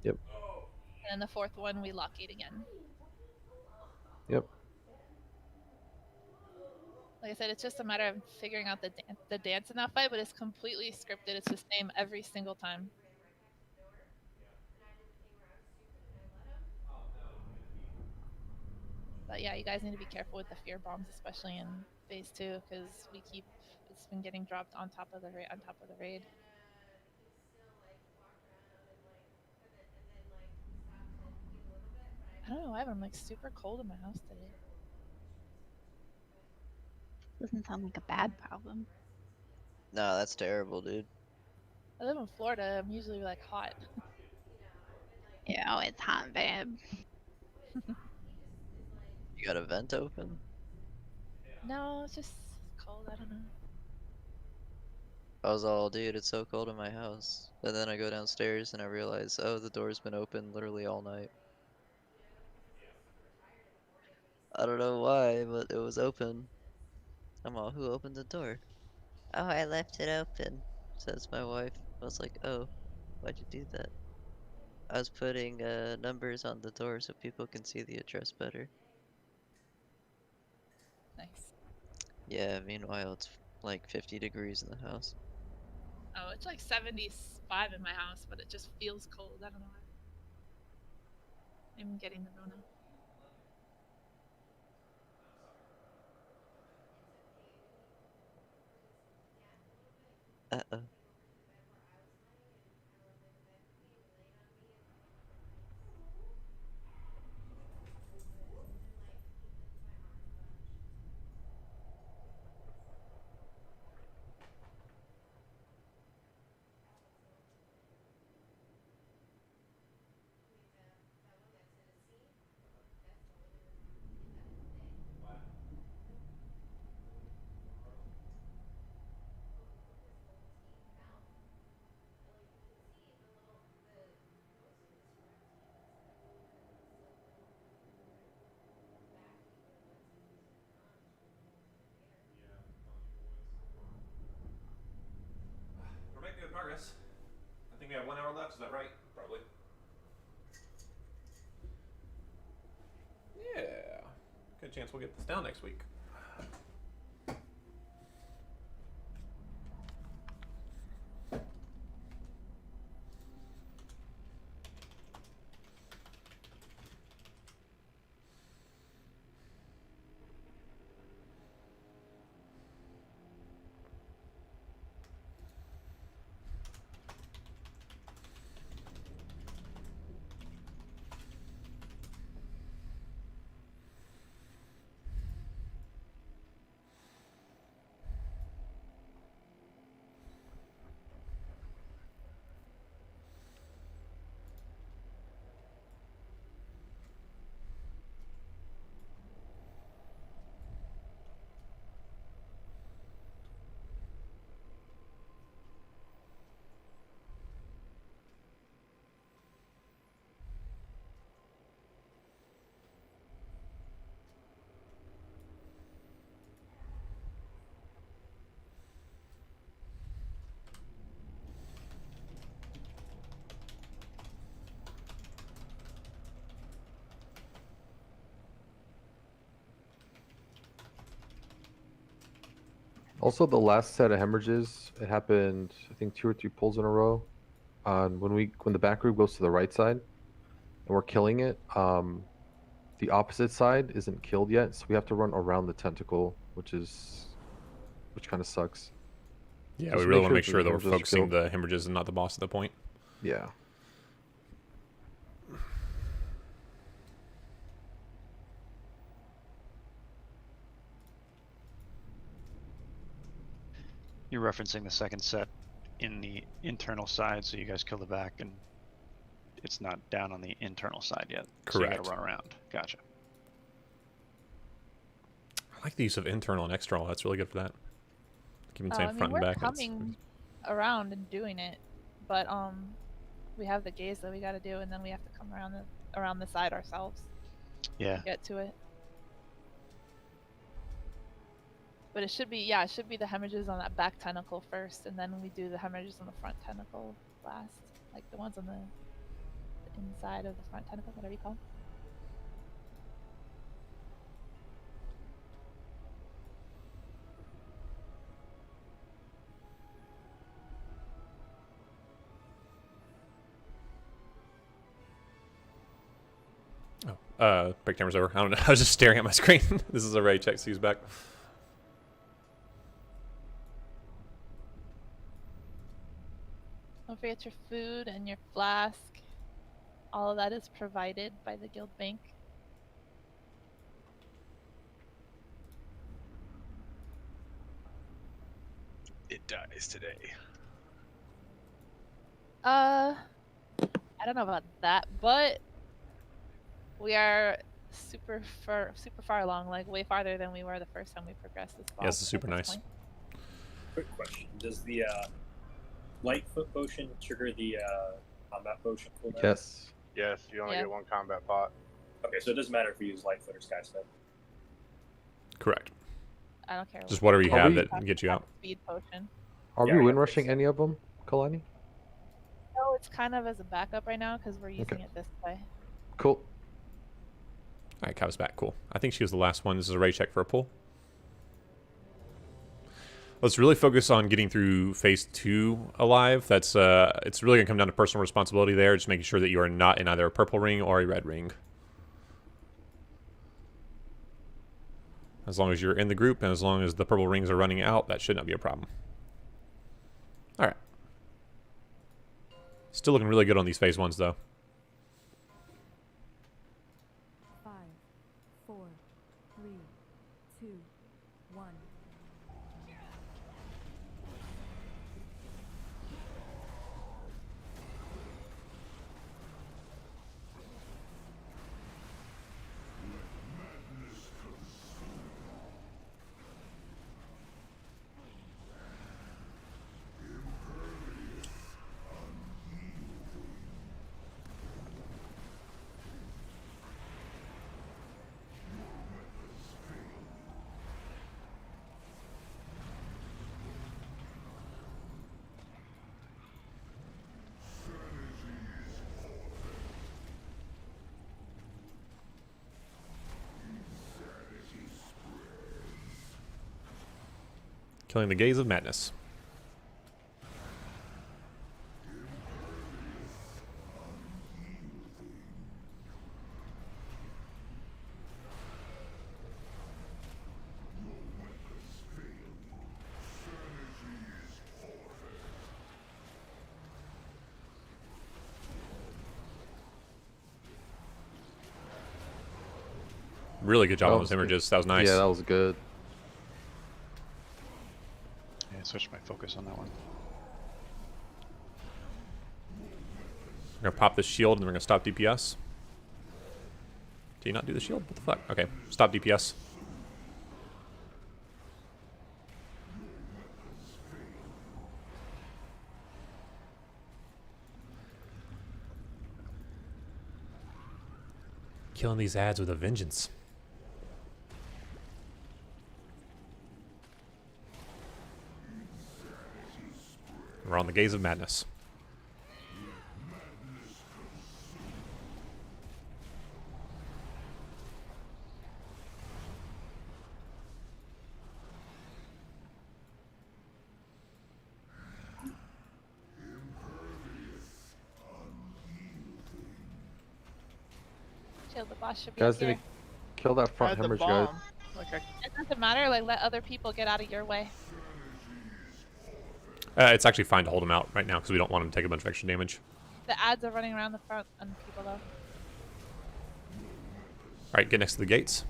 Yep. And then the fourth one we lock gate again. Yep. Like I said, it's just a matter of figuring out the dance in that fight, but it's completely scripted. It's the same every single time. But yeah, you guys need to be careful with the fear bombs, especially in phase 2, because it's been getting dropped on top of the raid. I don't know why, but I'm like super cold in my house today. Doesn't sound like a bad problem. No, that's terrible, dude. I live in Florida. I'm usually like hot. Yeah, oh, it's hot, babe. You got a vent open? No, it's just cold. I don't know. I was all, dude, it's so cold in my house. And then I go downstairs and I realize, oh, the door's been open literally all night. I don't know why, but it was open. I'm all, who opened the door? Oh, I left it open, says my wife. I was like, oh, why'd you do that? I was putting numbers on the door so people can see the address better. Nice. Yeah, meanwhile it's like 50 degrees in the house. Oh, it's like 75 in my house, but it just feels cold. I don't know why. I'm getting the Rona. Uh-oh. We're making good progress. I think we have 1 hour left. Is that right? Probably. Yeah. Good chance we'll get this down next week. Also, the last set of hemorrhages, it happened, I think, 2 or 3 pulls in a row. When the back group goes to the right side, and we're killing it, the opposite side isn't killed yet, so we have to run around the tentacle, which kind of sucks. Yeah, Just we really want to make the sure that we're hemorrhages are focusing killed. the hemorrhages and not the boss at the point. Yeah. You're referencing the second set in the internal side, so you guys kill the back, and it's not down on the internal side yet. So you Correct. gotta run around. Gotcha. I like the use of internal and external. That's really good for that. Keep them I saying mean, front we're and back. coming around and doing it, but we have the gaze that we got to do, and then we have to come around the side ourselves. Yeah. To get to it. But it should be the hemorrhages on that back tentacle first, and then we do the hemorrhages on the front tentacle last, like the ones on the inside of the front tentacle, whatever you call them. Break timer's over. I don't know. I was just staring at my screen. This is a Ray check. See who's back. Don't forget your food and your flask. All of that is provided by the guild bank. It dies today. I don't know about that, but we are super far along, like way farther than we were the first time we progressed this far. Yeah, this is super nice. Point. Quick question: does the Lightfoot potion trigger the combat potion cooldown? Yes. Yes, you only Yeah. get 1 combat pot. Okay, so it doesn't matter if we use Lightfoot or Skystep. Correct. I don't care. Just whatever you Are have we- that gets you out. Speed potion. Are Yeah, I we got win this. rushing any of them, Kalani? No, it's kind of as a backup right now because we're using it this way. Cool. All right, Kava's back. Cool. I think she was the last one. This is a raid check for a pull. Let's really focus on getting through phase 2 alive. That's it's really gonna come down to personal responsibility there. Just making sure that you are not in either a purple ring or a red ring. As long as you're in the group and as long as the purple rings are running out, that should not be a problem. All right. Still looking really good on these phase 1s though. 5, 4, 3, 2, 1. Killing the gaze of madness. Really good job That on was those good. images. That was nice. Yeah, that was good. Yeah, switch my focus on that one. We're gonna pop this shield and then we're gonna stop DPS. Do you not do the shield? What the fuck? Okay, stop DPS. Killing these ads with a vengeance. We're on the gaze of madness. Chill, the boss should be Guys, up need here. to kill that front At the hemorrhage, guys. bomb. Like It doesn't matter. Like, let other people get out of your way. It's actually fine to hold him out right now because we don't want him to take a bunch of extra damage. The ads are running around the front on people though. Alright, get next to the gates.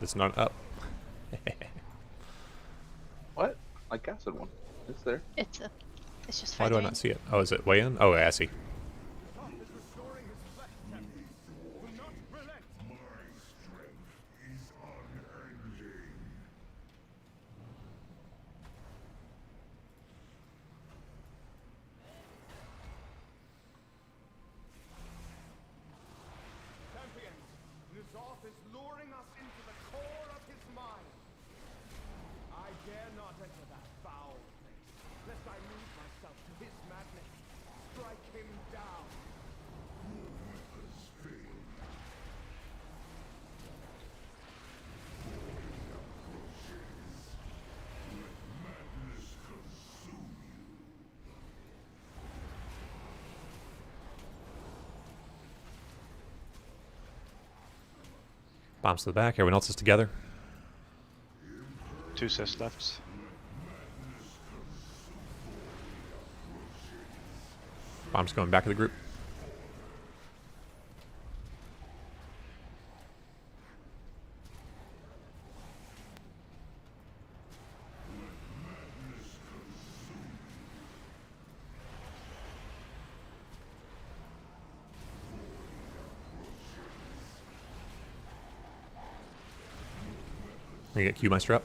It's not up. What? I casted one. It's there. It's just Why do I not see it? Oh, is it way in? Oh, I see. Champions, Azeroth is luring us into the core of his mind. I dare not enter that foul place, lest I lose myself to his madness. Strike him down. Bombs to the back. Everyone else is together. 2 sis left. Bombs going back of the group. You get Q Meister up.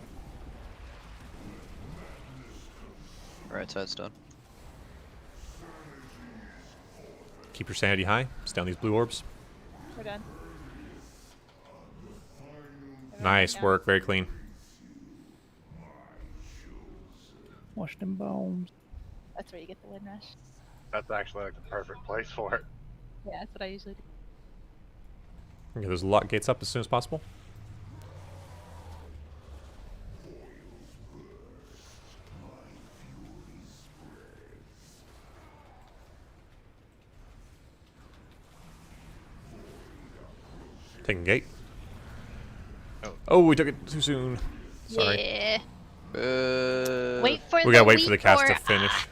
Right side's done. Keep your sanity high. Stay on these blue orbs. We're done. Nice work. Very clean. Wash them bones. That's where you get the wind rush. That's actually like the perfect place for it. Yeah, that's what I usually do. Get those lock gates up as soon as possible. Taking gate. Oh, we took it too soon. Sorry. Yeah. Wait for We gotta wait for the cast to finish.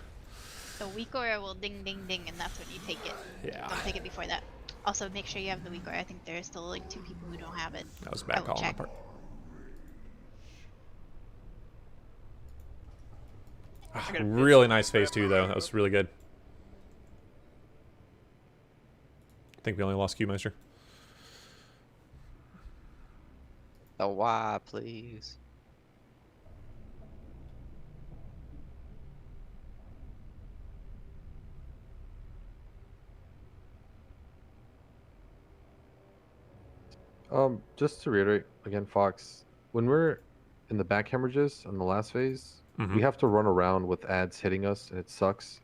The weak aura will ding ding ding, and that's when you take it. Yeah. Don't take it before that. Also, make sure you have the weak aura. I think there are still like 2 people who don't have it. That was a bad call on my part. Really nice phase 2 though. That was really good. I think we only lost Q-Meister. A why, please. Just to reiterate again, Fox, when we're in the back hemorrhages on the last phase, we have to run around with ads hitting us, and it sucks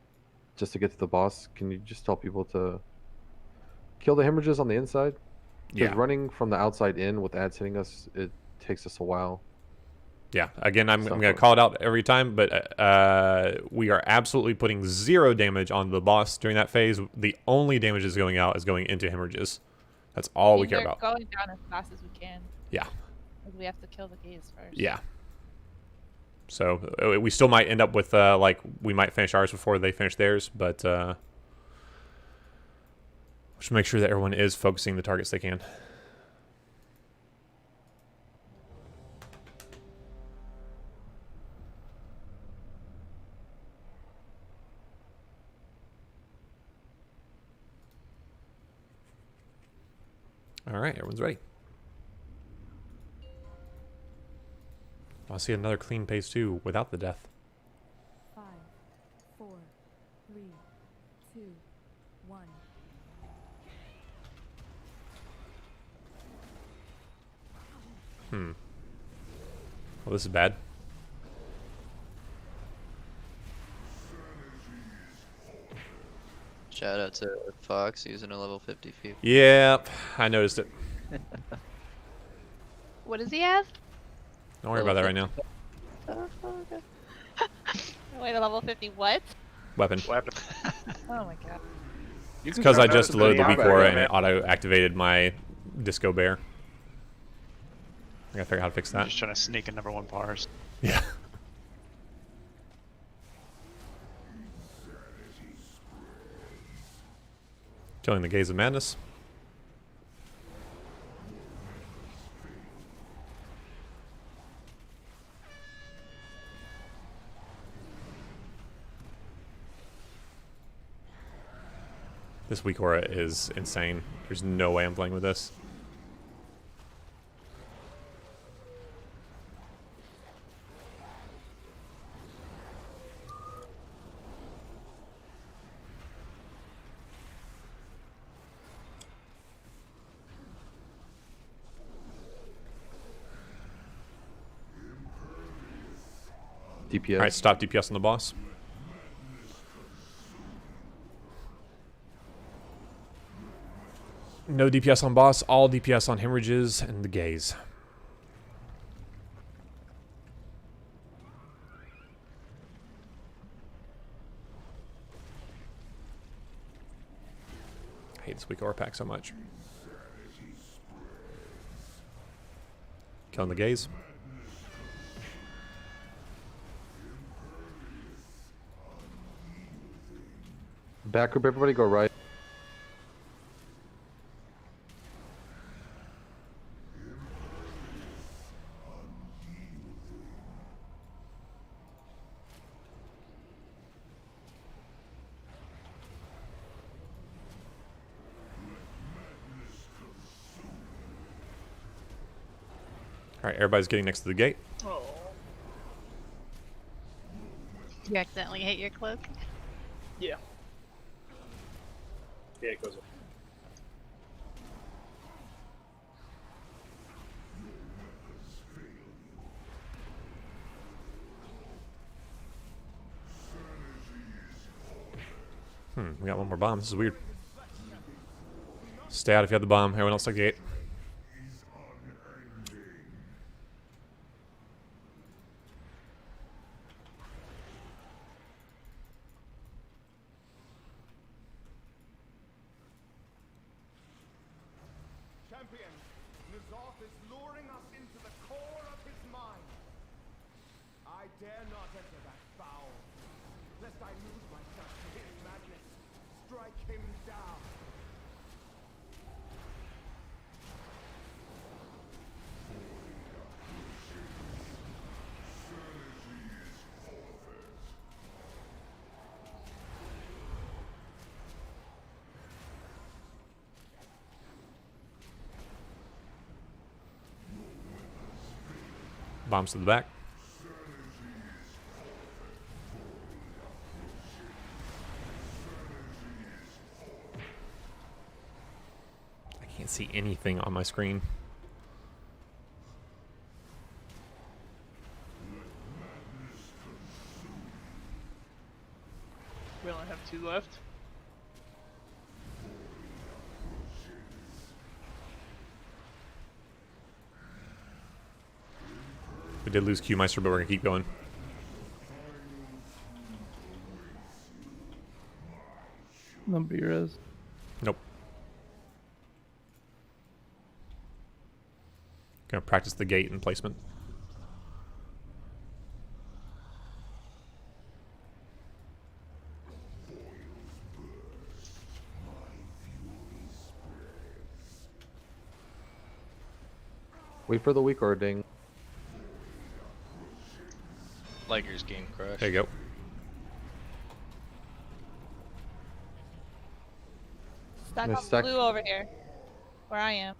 just to get to the boss. Can you just tell people to kill the hemorrhages on the inside? Because Yeah. running from the outside in with ads hitting us, it takes us a while. Yeah, again, I'm going to call it out every time, but we are absolutely putting 0 damage on the boss during that phase. The only damage that's going out is going into hemorrhages. That's all we care We're about. going down as fast as we can. Yeah. Because we have to kill the gaze first. Yeah. So we still might end up with, like, we might finish ours before they finish theirs, but just make sure that everyone is focusing the targets they can. All right, everyone's ready. I see another clean phase 2 without the death. 5, 4, 3, 2, 1. Well, this is bad. Shout out to Fox using a level 50 feet. Yep, I noticed it. What does he have? Don't worry about that right now. Wait, a level 50 what? Weapon. Oh my god. It's because I just loaded the weak aura and it auto-activated my disco bear. I gotta figure out how to fix that. Just trying to sneak a #1 bars. Yeah. Killing the gaze of madness. This weak aura is insane. There's no way I'm playing with this. DPS. Alright, stop DPS on the boss. No DPS on boss, all DPS on hemorrhages and the gaze. I hate this weak aura pack so much. Killing the gaze. Back group, everybody go right. Alright, everybody's getting next to the gate. Oh. You accidentally hit your cloak? Yeah. Yeah, it goes up. We got one more bomb. This is weird. Stay out if you have the bomb. Everyone else take the gate. Champion, Azeroth is luring us into the core of his mind. I dare not enter that foul, lest I lose myself to his madness. Strike him down. Bombs to the back. I can't see anything on my screen. We only have 2 left. We did lose Q-Meister, but we're gonna keep going. No B-res. Nope. Gonna practice the gate and placement. Wait for the weak or ding. Lakers game crush. There you go. Stuck Nice on stack. blue over here, where I am.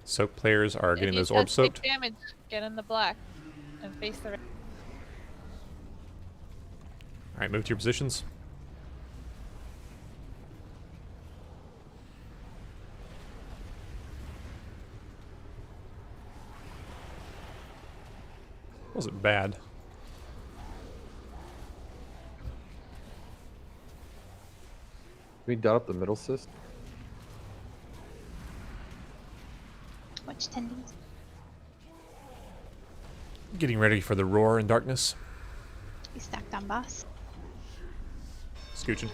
Soak players are getting If you those orbs take soaked. damage, get in the black and face the red. Alright, move to your positions. Wasn't bad. We dot up the middle cyst. Watch tendies. Getting ready for the roar in darkness. We stacked on boss. Scooching.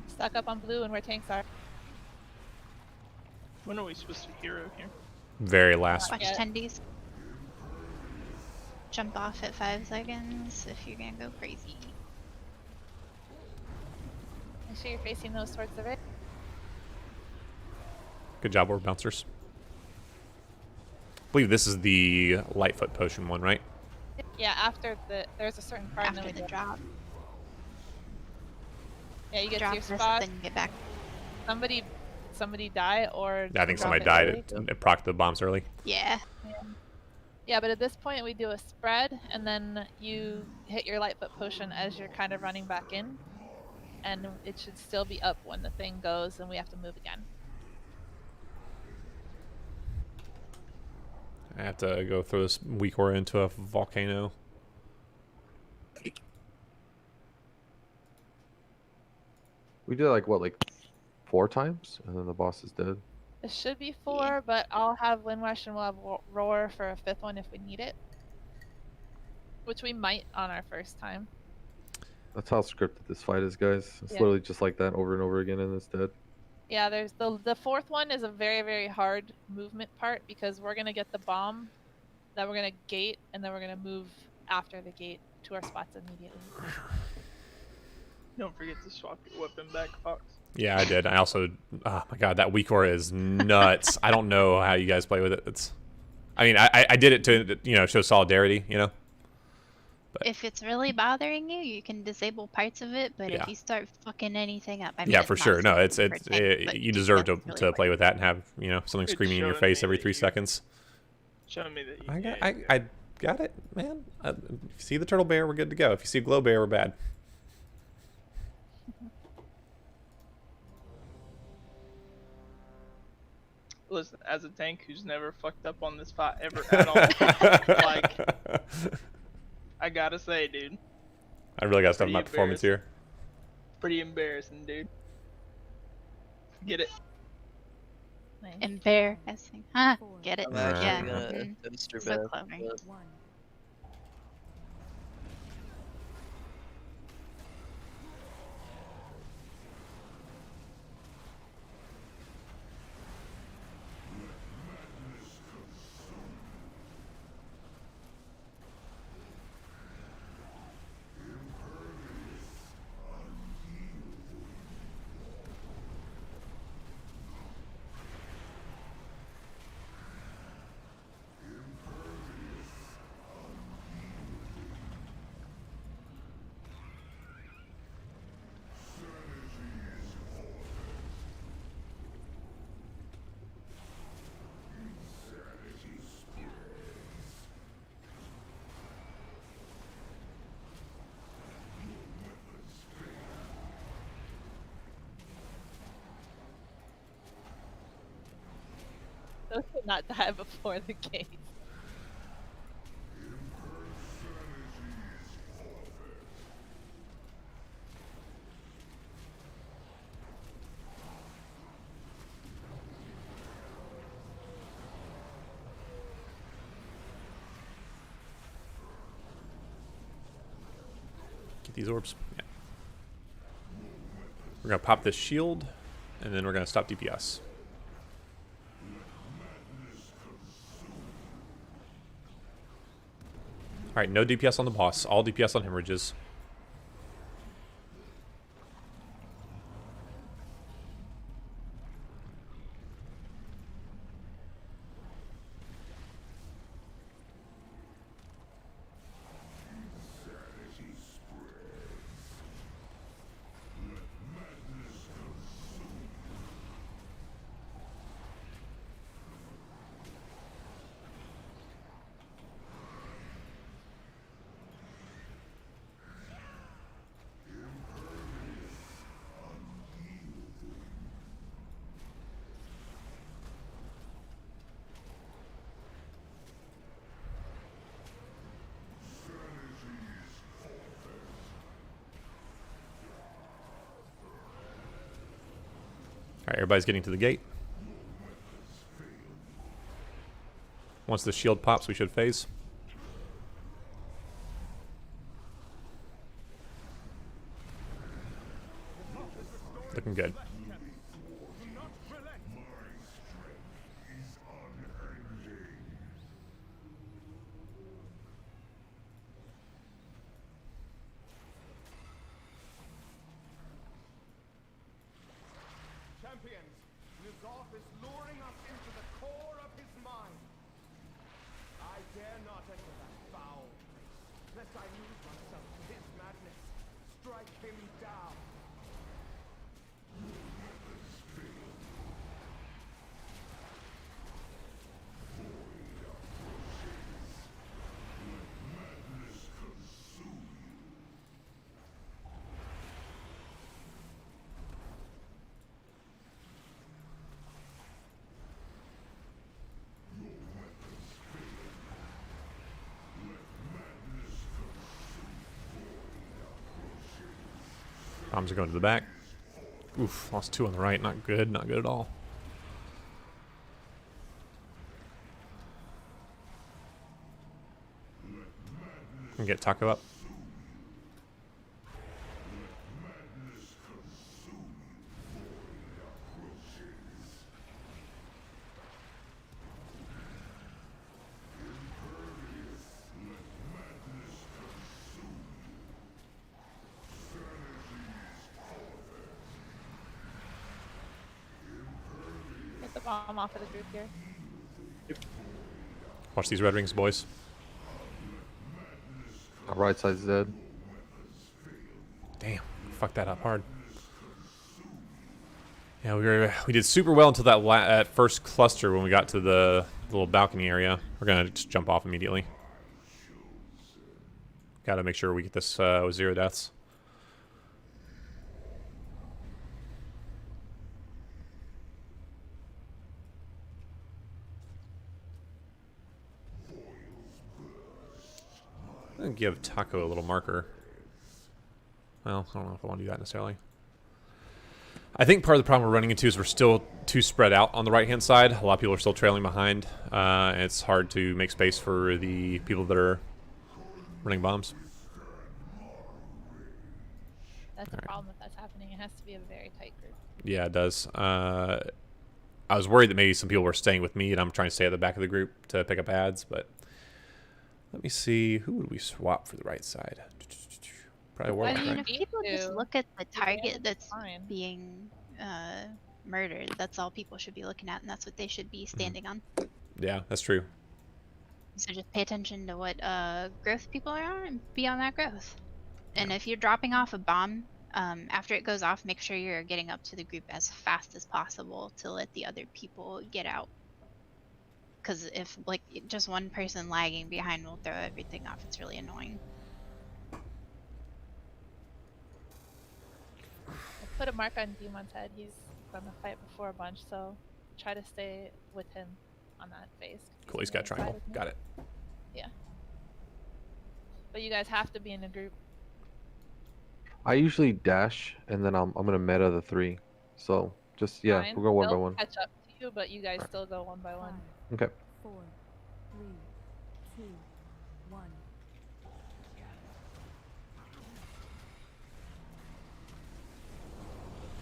Stuck up on blue and where tanks are. When are we supposed to hero here? Very last. Watch tendies. Jump off at 5 seconds if you're gonna go crazy. Make sure you're facing those towards the red. Good job, orb bouncers. I believe this is the Lightfoot potion one, right? Yeah, after there's a certain part and then After we the drop. Yeah, you get Drop to your this, spot. then get back. Somebody die or I think drop somebody it died. early. It procced the bombs early. Yeah. Yeah, but at this point we do a spread and then you hit your Lightfoot potion as you're kind of running back in. And it should still be up when the thing goes and we have to move again. I have to go throw this weak aura into a volcano. We did like what, like 4 times, and then the boss is dead. It should be 4, but I'll have Windrush and we'll have Roar for a 5th one if we need it. Which we might on our first time. That's how scripted this fight is, guys. It's Yeah. literally just like that over and over again, and it's dead. Yeah, there's the 4th one is a very, very hard movement part because we're going to get the bomb, then we're going to gate, and then we're going to move after the gate to our spots immediately. Don't forget to swap your weapon back, Fox. Yeah, I did. I also, oh my god, that weak aura is nuts. I don't know how you guys play with it. It's, I mean, I did it to, you know, show solidarity, you know. If it's really bothering you, you can disable parts of it, but Yeah. if you start fucking anything up, I mean, Yeah, it's for not sure. No, supposed it's to protect, but you deserve to that's really play with that and have, you know, something It's screaming in your showing face me every that 3 you- seconds. Show me that you I got, can. I got it, man. If you see the turtle bear, we're good to go. If you see a glow bear, we're bad. listen, as a tank who's never fucked up on this fight ever at all, like, I gotta say, dude. I really gotta step Pretty my performance here. Pretty embarrassing, dude. Get it? Embarrassing. Huh? Get it? I'm actually Yeah. gonna mhm. toaster So Beth, clever. but- Those should not die before the gate. Get these orbs. Yeah. We're gonna pop this shield, and then we're gonna stop DPS. All right, no DPS on the boss. All DPS on hemorrhages. All right, everybody's getting to the gate. Once the shield pops, we should phase. Looking good. Champions, Azeroth is luring us into the core of his mind. I dare not enter that foul place, lest I lose myself to his madness. Strike him down. Bombs are going to the back. Oof, lost 2 on the right. Not good. Not good at all. And get Taco up. Get the bomb off of the group here. Watch these red rings, boys. Our right side's dead. Damn, fucked that up hard. Yeah, we did super well until that first cluster when we got to the little balcony area. We're gonna just jump off immediately. Gotta make sure we get this with 0 deaths. I'm gonna give Taco a little marker. Well, I don't know if I want to do that necessarily. I think part of the problem we're running into is we're still too spread out on the right-hand side. A lot of people are still trailing behind, and it's hard to make space for the people that are running bombs. That's a problem if that's happening. It has to be a very tight group. Yeah, it does. I was worried that maybe some people were staying with me, and I'm trying to stay at the back of the group to pick up ads, but let me see. Who would we swap for the right side? Probably Warlock, I mean, right? if people just look at the target that's being murdered, that's all people should be looking at, and that's what they should be standing on. Yeah, that's true. So just pay attention to what growth people are on and be on that growth. And if you're dropping off a bomb, after it goes off, make sure you're getting up to the group as fast as possible to let the other people get out. Because if like just one person lagging behind will throw everything off, it's really annoying. I put a mark on Demon's head. He's gonna fight before a bunch, so try to stay with him on that phase. Cool, he's got a triangle. Got it. Yeah. But you guys have to be in a group. I usually dash, and then I'm gonna meta the 3. So just yeah, Fine. we'll go one by They'll one. catch up to you, but you guys still go one by one. Okay. 4, 3, 2, 1.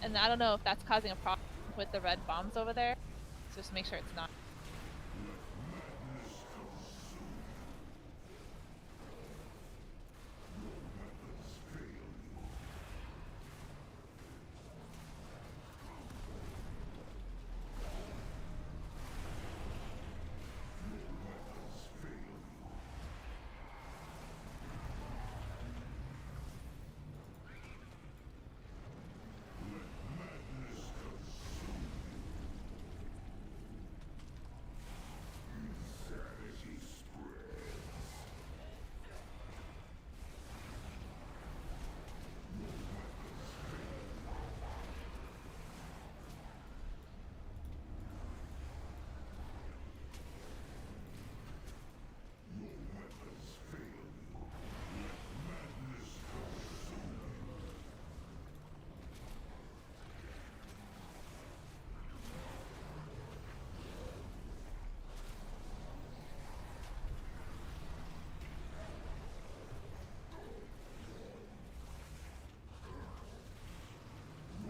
And I don't know if that's causing a problem with the red bombs over there. So just make sure it's not.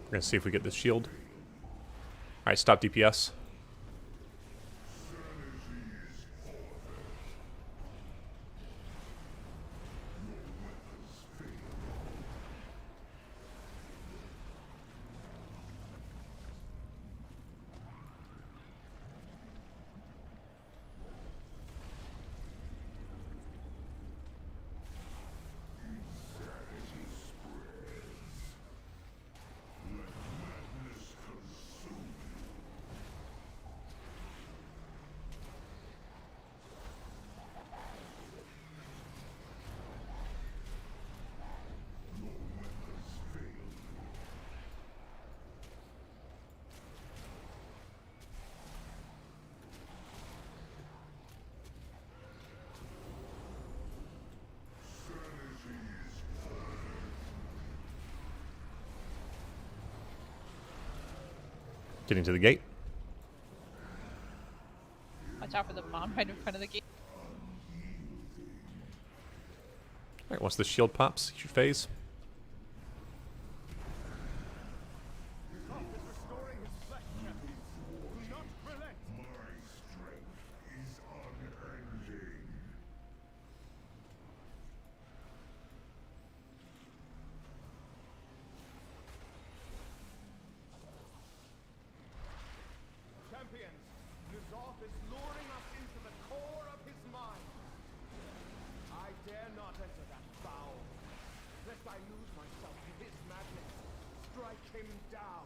We're gonna see if we get this shield. All right, stop DPS. Getting to the gate. Watch out for the bomb right in front of the gate. All right, once the shield pops, you should phase. Champions, Azeroth is luring us into the core of his mind. I dare not enter that foul, lest I lose myself in his madness. Strike him down.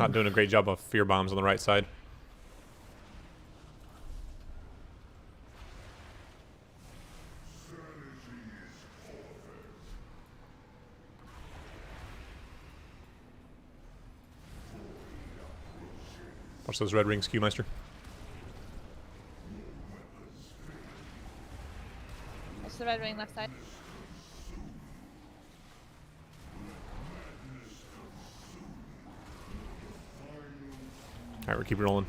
Not doing a great job of fear bombs on the right side. Watch those red rings, Q-Meister. That's the red ring left side. Alright, we're keeping rolling.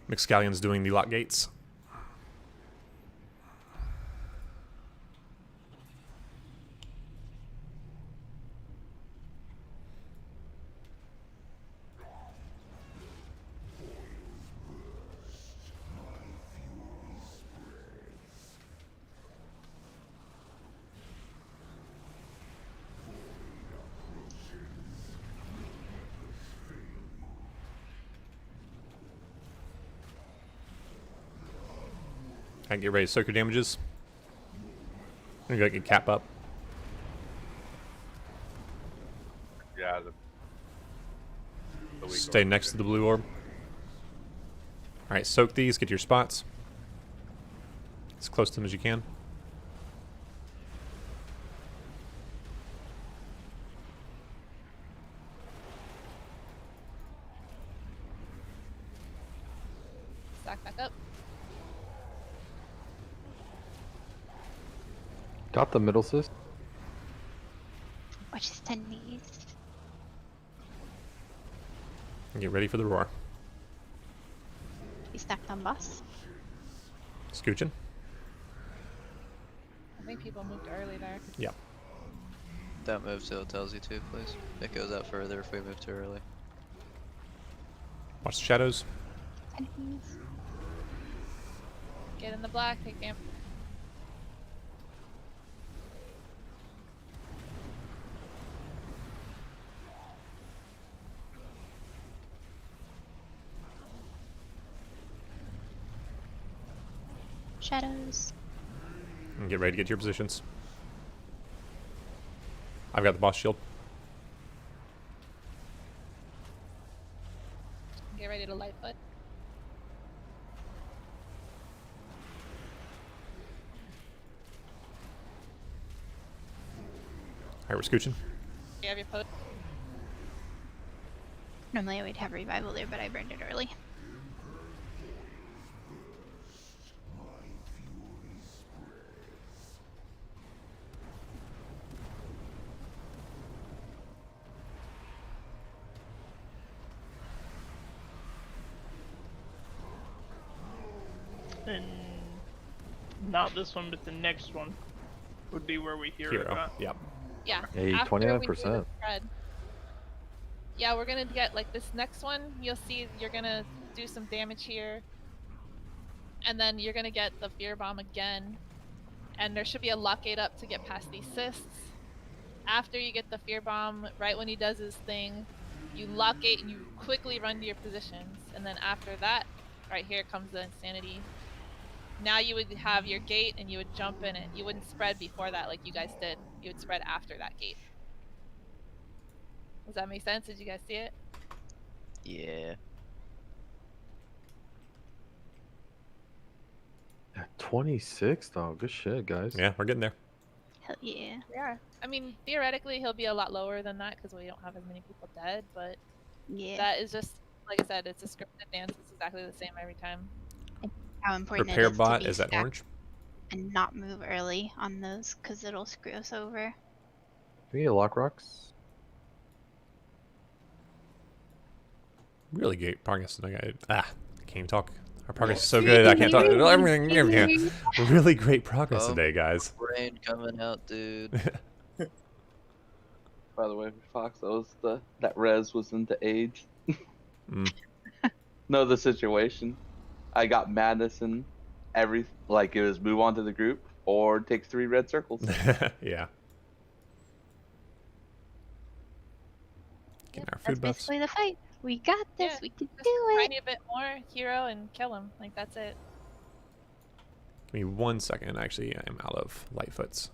McScallion's doing the lock gates. I get ready to soak your damages. I'm gonna get cap up. Yeah. The Stay next to the blue orb. Alright, soak these, get to your spots. As close to them as you can. Stack back up. Got the middle sis. Watch his tendies. And get ready for the roar. He stacked on boss. Scooching. I think people moved early there. Yeah. Don't move till it tells you to, please. It goes out further if we move too early. Watch the shadows. Tendies. Get in the black, take damage. Shadows. And get ready to get to your positions. I've got the boss shield. Get ready to light foot. Alright, we're scooching. You have your post. Normally I would have revival there, but I burned it early. And not this one, but the next one would be where we hear it. Right? Yep. Yeah. Hey, after we do the 29%. spread. Yeah, we're gonna get like this next one. You'll see you're gonna do some damage here, and then you're gonna get the fear bomb again, and there should be a lock gate up to get past these cysts. After you get the fear bomb, right when he does his thing, you lock gate and you quickly run to your positions, and then after that, right here comes the insanity. Now you would have your gate and you would jump in it. You wouldn't spread before that like you guys did. You would spread after that gate. Does that make sense? Did you guys see it? Yeah. 26 though. Good shit, guys. Yeah, we're getting there. Hell yeah. We are. I mean, theoretically, he'll be a lot lower than that because we don't have as many people dead, but yeah, that is just, like I said, it's a scripted dance. It's exactly the same every time. How important Repair it is bot, to be is that stacked orange? and not move early on those because it'll screw us over. Can we get lock rocks? Really great progress today. I can't even talk. Our progress is so good. I can't talk. Everything. Really great progress today, guys. Brain coming out, dude. By the way, Fox, that res was into age. No, the situation. I got madness and it was move on to the group or take 3 red circles. Yeah. Getting our That's food buffs. basically the fight. We got this. Yeah, we can just do it. tiny bit more hero and kill him. Like that's it. Give me 1 second. Actually, I'm out of Lightfoots.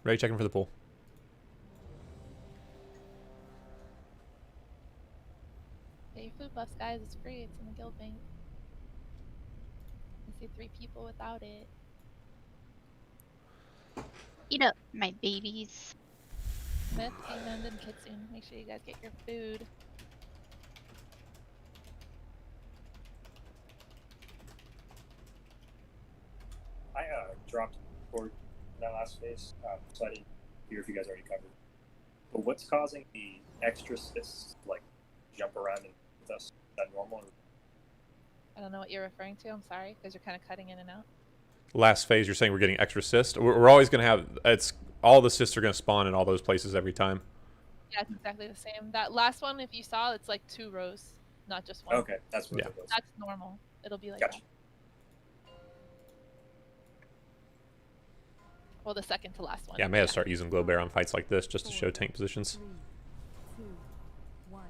Ready, checking for the pool. Get your food buffs, guys. It's free. It's in the guild bank. I see 3 people without it. Eat up, my babies. Myth, Hangman, and Kitsune. Make sure you guys get your food. I dropped for that last phase, so I didn't hear if you guys already covered. But what's causing the extra assists to, like, jump around and with us? Is that normal? I don't know what you're referring to. I'm sorry, because you're kind of cutting in and out. Last phase, you're saying we're getting extra cyst. We're always going to have, it's all the cysts are going to spawn in all those places every time. Yeah, it's exactly the same. That last one, if you saw, it's like 2 rows, not just 1. Okay, that's what it was. That's normal. It'll be like Gotcha. that. Well, the second to last one. Yeah, I may have to start using glow bear on fights like this just to show tank positions. 3, 2, 1.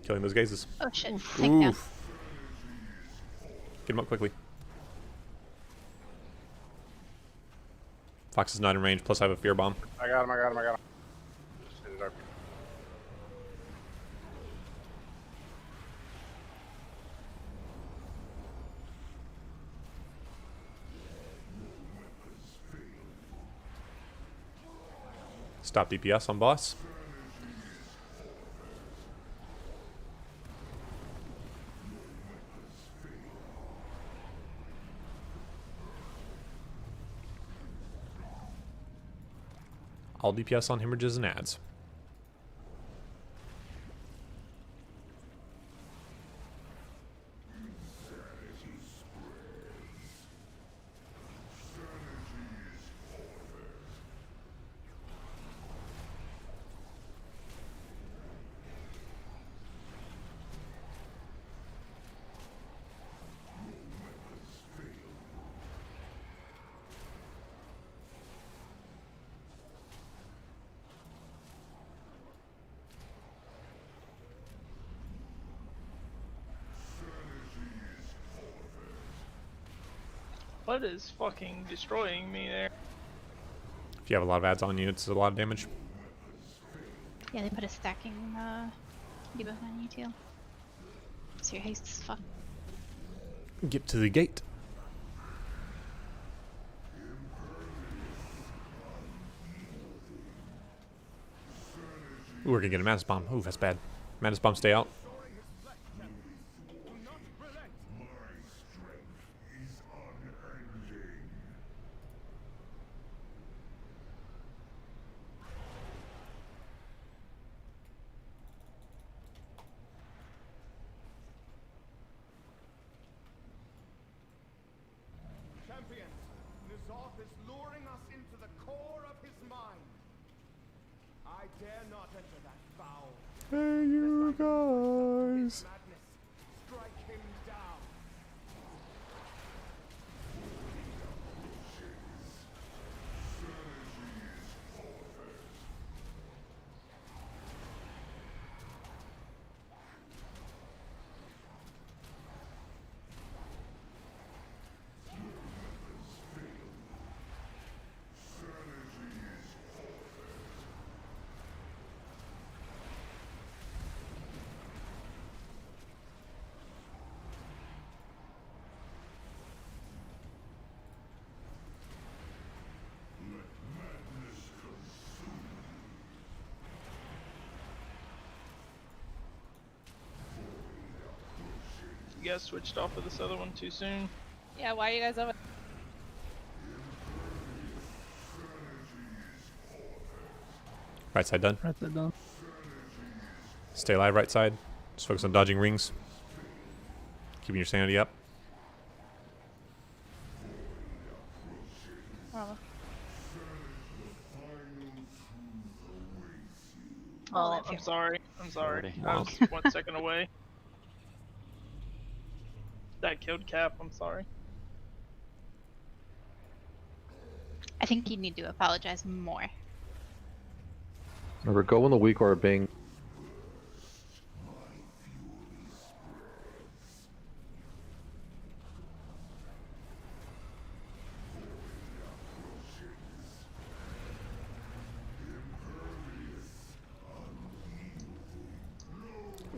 Killing those gazes. Oh shit. Oof. Tank down. Get him up quickly. Fox is not in range, plus I have a fear bomb. I got him. Just hit it up. Stop DPS on boss. All DPS on hemorrhages and ads. What is fucking destroying me there? If you have a lot of ads on you, it's a lot of damage. Yeah, they put a stacking debuff on you too. So your haste is fucked. Get to the gate. Ooh, we're gonna get a Madness Bomb. Ooh, that's bad. Madness Bomb, stay out. Champions, Azeroth is luring us into the core of his mind. I dare not enter that foul. Hey, you guys. Madness, strike him down. you guys switched off of this other one too soon. Yeah, why are you guys over? Right side done. Right side done. Stay alive, right side. Just focus on dodging rings. Keeping your sanity up. Oh, I'm sorry. I'm sorry. I Wow. was 1 second away. That killed Cap. I'm sorry. I think you need to apologize more. Remember, go when the weak are being.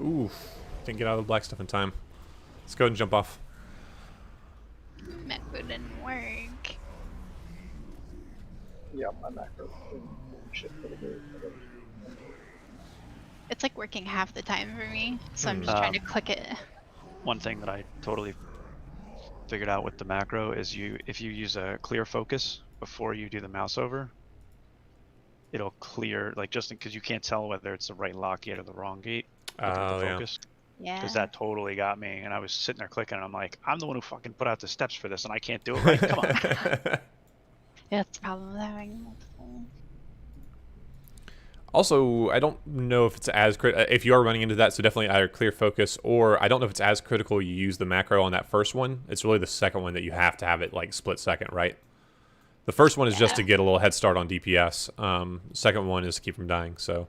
Oof. Didn't get out of the black stuff in time. Let's go ahead and jump off. Macro didn't work. Yeah, my macro shit for the game. It's like working half the time for me, so I'm just trying to click it. One thing that I totally figured out with the macro is if you use a clear focus before you do the mouse over, it'll clear, like, just because you can't tell whether it's the right lock gate or the wrong gate with the focus. Yeah. Because that totally got me, and I was sitting there clicking, and I'm like, I'm the one who fucking put out the steps for this, and I can't do it right. Come on. Yeah, that's the problem with having multiple. Also, I don't know if it's as if you are running into that, so definitely either clear focus, or I don't know if it's as critical you use the macro on that first one. It's really the second one that you have to have it like split second, right? The first one is just to get a little head start on DPS. Second one is to keep from dying, so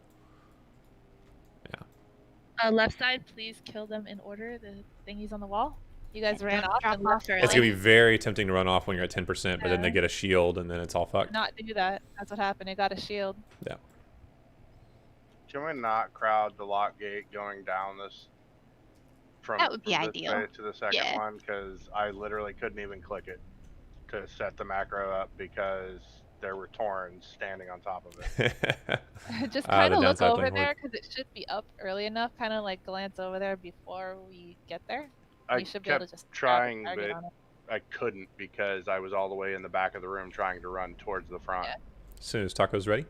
yeah. Left side, please kill them in order. The thingies on the wall. You guys ran off and left early. It's going to be very tempting to run off when you're at 10%, but then they get a shield, and then it's all fucked. Not do that. That's what happened. It got a shield. Yeah. Can we not crowd the lock gate going down this from That would be this ideal. phase to the second Yeah. one? Because I literally couldn't even click it to set the macro up because there were Torrens standing on top of it. Just kind of look downside over playing there horde. because it should be up early enough. Kind of like glance over there before we get there. I You should be able kept to just grab the trying, target but on it. I couldn't because I was all the way in the back of the room trying to run towards the front. Yeah. As soon as Taco's ready.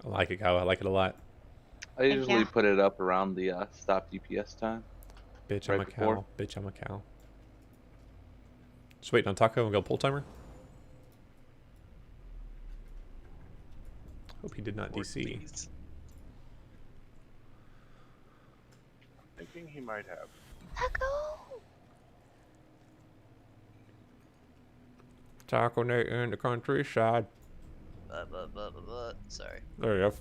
I like it, Kyle. I like it a lot. I usually put it up around the stop DPS time. Bitch, Right I'm a before. cow. Bitch, I'm a cow. Just waiting on Taco and go pull timer. Hope he did not DC. Thinking he might have. Taco Nate in the countryside. Sorry. There you go.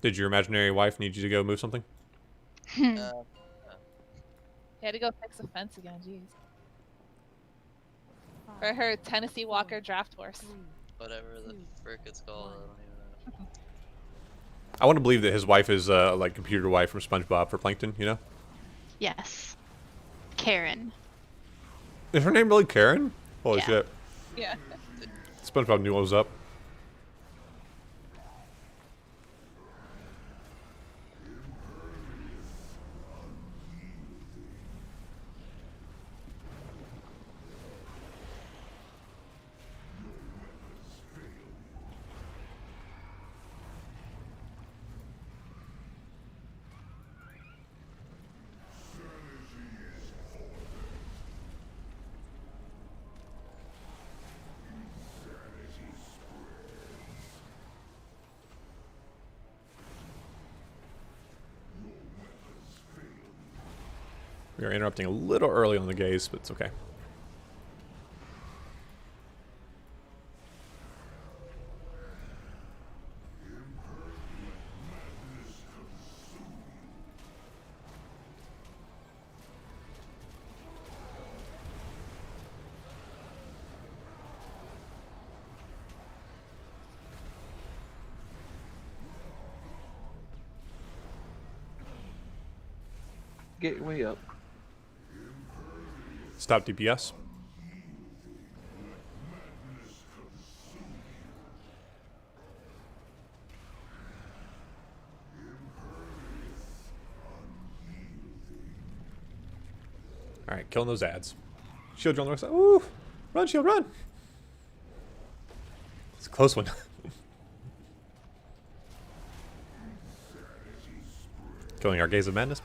Did your imaginary wife need you to go move something? He had to go fix a fence again. Jeez. Or her Tennessee Walker draft horse. Whatever the frick it's called, I don't even know. I want to believe that his wife is like computer wife from SpongeBob for Plankton, you know? Yes. Karen. Is her name really Karen? Holy Yeah. shit. Yeah. SpongeBob knew what was up. We are interrupting a little early on the gaze, but it's okay. Gateway up. Stop DPS. All right, killing those ads. Shield on the right side. Ooh, run, shield, run. It's a close one. Killing our Gaze of Madness.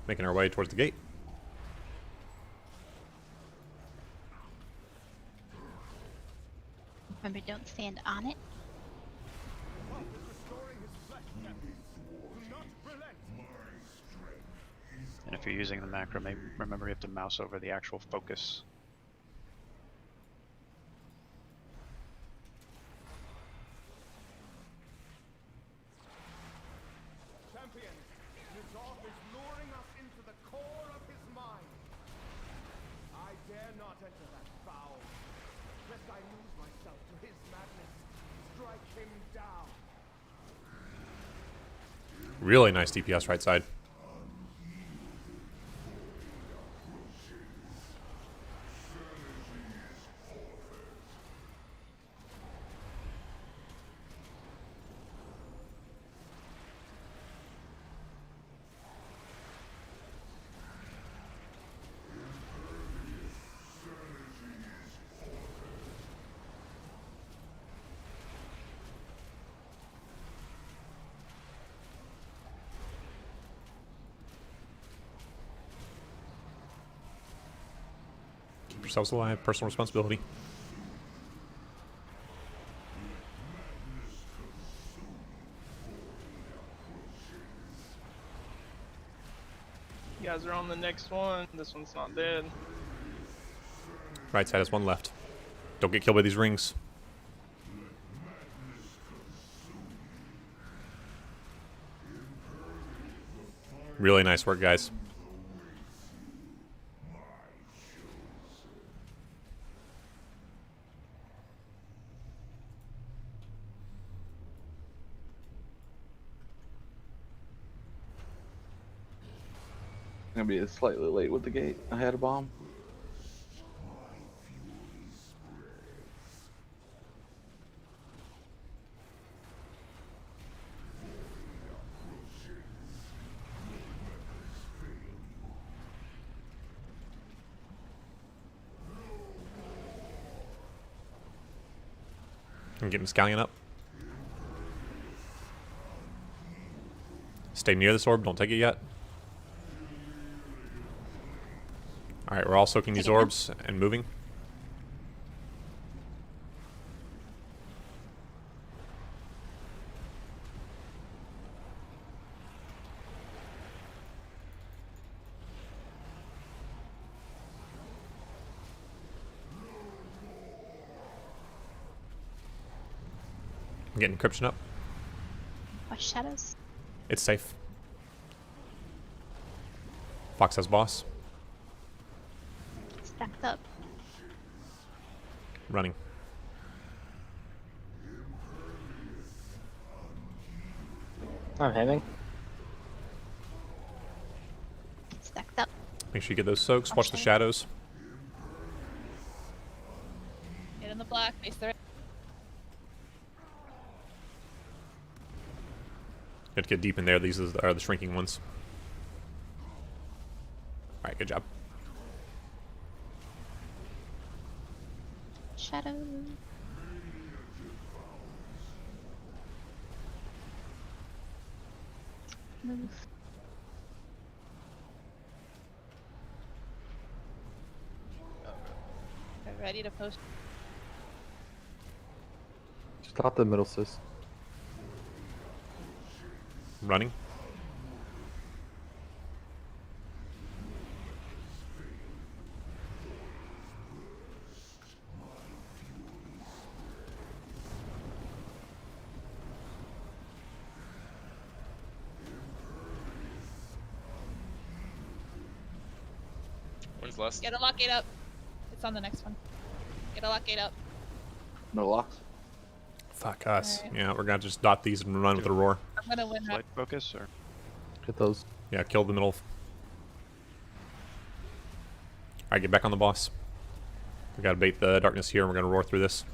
Making our way towards the gate. Remember, don't stand on it. And if you're using the macro, maybe remember you have to mouse over the actual focus. Really nice DPS right side. Keep yourselves alive. Personal responsibility. You guys are on the next one. This one's not dead. Right side has one left. Don't get killed by these rings. Really nice work, guys. Gonna be slightly late with the gate. I had a bomb. I'm getting Scallion up. Stay near this orb. Don't take it yet. Alright, we're all soaking these orbs and moving. I'm getting encryption up. Watch shadows. It's safe. Fox has boss. Stacked up. Running. I'm having. Stacked up. Make sure you get those soaks. Watch the shadows. Get in the black, face the right. You have to get deep in there. These are the shrinking ones. Alright, good job. Shadow. Move. Get ready to post. Stop the middle, sis. Running. Is less. Get a lock gate up. It's on the next one. Get a lock gate up. No locks. Fuck us. Alright. Yeah, we're gonna just dot these and run with the roar. I'm gonna win that. Slight focus or Hit those. Yeah, kill the middle. Alright, get back on the boss. We gotta bait the darkness here and we're gonna roar through this.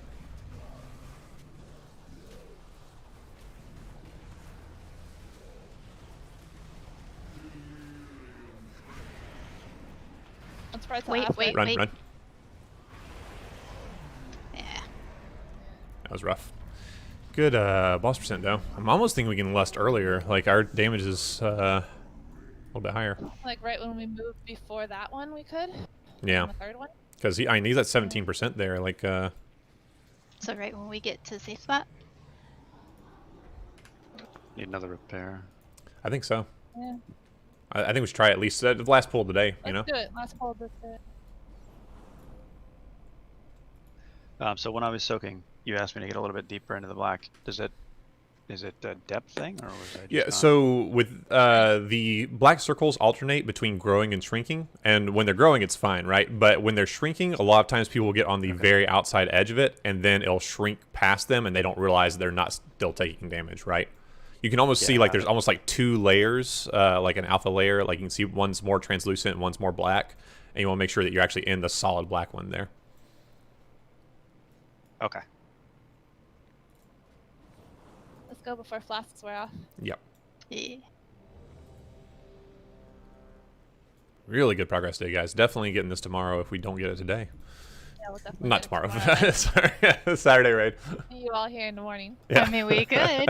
Let's try to Wait, half wait, Run, wait. run. Yeah. That was rough. Good boss percent though. I'm almost thinking we can lust earlier. Like our damage is a little bit higher. Like right when we moved before that one, we could. Yeah. On the third one. Because he's at 17% there. Like So right when we get to the safe spot. need another repair. I think so. Yeah. I think we should try at least the last pull today. You know. Let's do it. Last pull this it. So when I was soaking, you asked me to get a little bit deeper into the black. Is it a depth thing, or was I just Yeah, not- so with the black circles alternate between growing and shrinking, and when they're growing, it's fine, right? But when they're shrinking, a lot of times people will get on the very outside edge of it, and then it'll shrink past them, and they don't realize they're not still taking damage, right? You can almost see like there's almost like two layers, like an alpha layer. Like you can see one's more translucent and one's more black, and you want to make sure that you're actually in the solid black one there. Okay. Let's go before flasks wear off. Yep. Yeah. Really good progress today, guys. Definitely getting this tomorrow if we don't get it today. Yeah, we'll definitely Not get it tomorrow. Sorry, Saturday raid. See you all here in the morning. Yeah. I mean, we could. I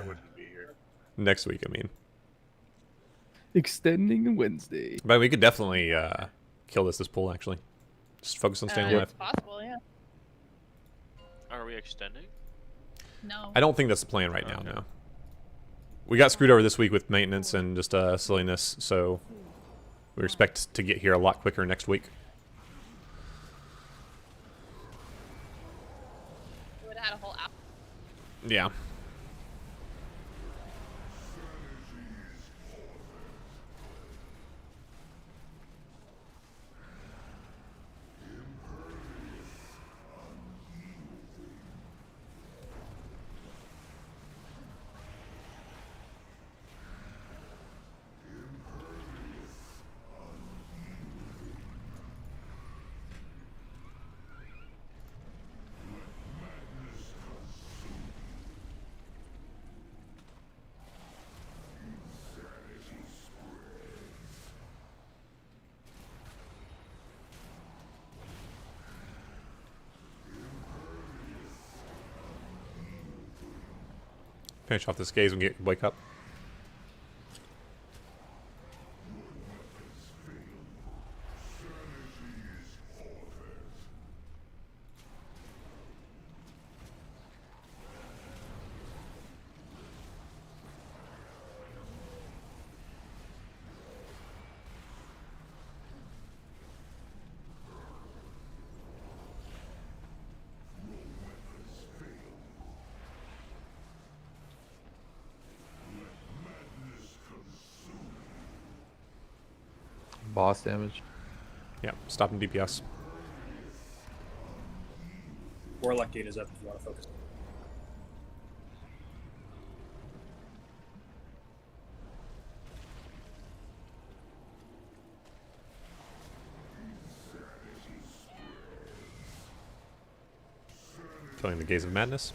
wouldn't be here. Next week, I mean. Extending Wednesday. But we could definitely kill this pool, actually. Just focus on staying alive. It's possible, yeah. Are we extending? No. I don't think that's the plan right now, no. We got screwed over this week with maintenance and just silliness, so we expect to get here a lot quicker next week. We would have had a whole app. Yeah. Finish off this gaze and wake up. Boss damage. Yeah, stopping DPS. Warlock gate is up if you want to focus. Killing the gaze of madness.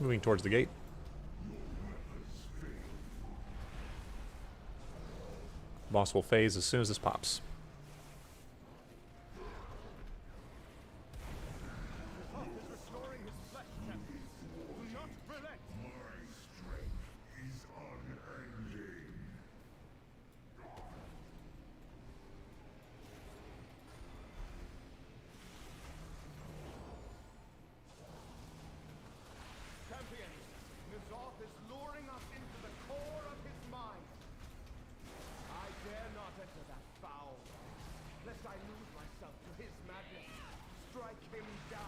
Moving towards the gate. Boss will phase as soon as this pops. strike him down.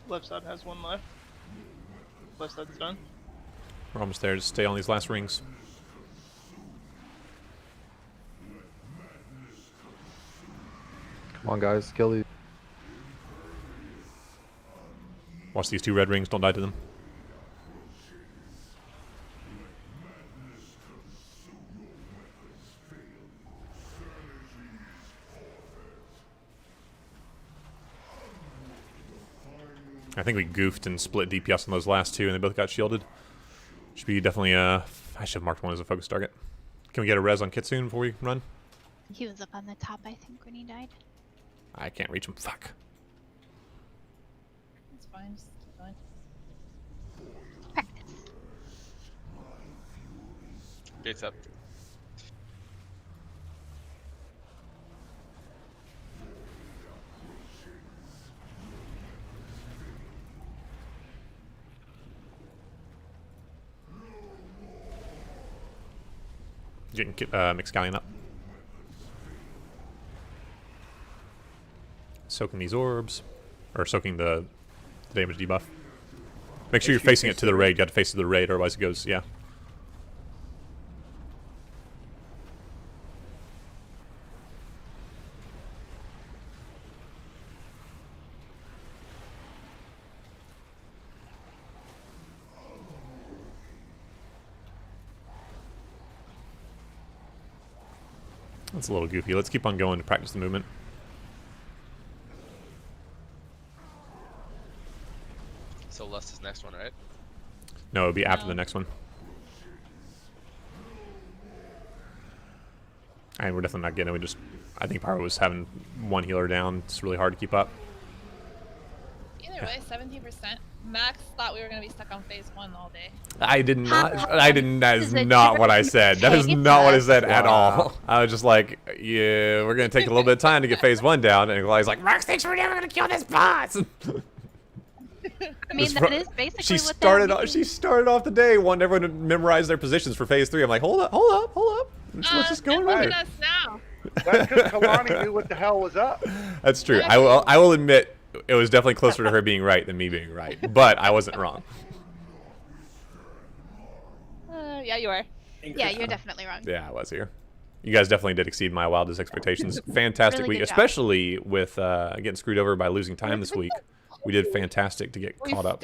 Left side has one left. Left side's done. We're almost there. Just stay on these last rings. Come on, guys, kill these. Watch these 2 red rings. Don't die to them. I think we goofed and split DPS on those last 2, and they both got shielded. Should be definitely, I should have marked one as a focus target. Can we get a res on Kitsune before we run? He was up on the top, I think, when he died. I can't reach him. Fuck. It's fine. Just keep going. Practice. Gates up. Getting McScallion up. Soaking these orbs. Or soaking the damage debuff. Make sure you're facing it to the raid. You have to face it to the raid, otherwise it goes, yeah. That's a little goofy. Let's keep on going to practice the movement. So Lust is next one, right? No, it'll be after the next one. And we're definitely not getting it. I think Pyro was having 1 healer down. It's really hard to keep up. Either way, 17%. Max thought we were going to be stuck on phase 1 all day. I did not. That is not what I said. That is not what I said at all. I was just like, yeah, we're going to take a little bit of time to get phase 1 down. And Goliath's like, Max thinks we're never going to kill this boss. I mean, that is basically she what she started off the day wanting everyone to memorize their positions for phase 3. I'm like, hold up. Let's just go look with at it. us now. That's because Kalani knew what the hell was up. That's true. I will admit it was definitely closer to her being right than me being right, but I wasn't wrong. Yeah, you are. Yeah, you're definitely wrong. Yeah, I was here. You guys definitely did exceed my wildest expectations. Fantastic Really week, good job. especially with getting screwed over by losing time this week. We did fantastic to get caught up.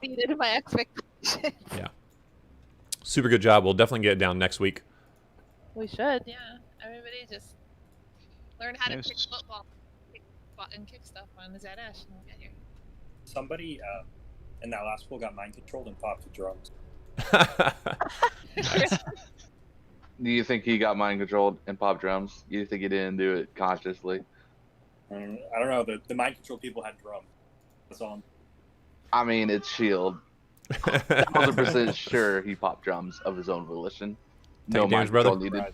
We exceeded my expectations. Yeah. Super good job. We'll definitely get it down next week. We should, yeah. Everybody just learn how to kick football and kick stuff on the Zadash and we'll get here. Somebody in that last pool got mind controlled and popped the drums. Do you think he got mind controlled and popped drums? You think he didn't do it consciously? I don't know. The mind control people had drums. That's all. I mean, it's Shield. 100% sure he popped drums of his own volition. No Take mind damage, brother. control needed.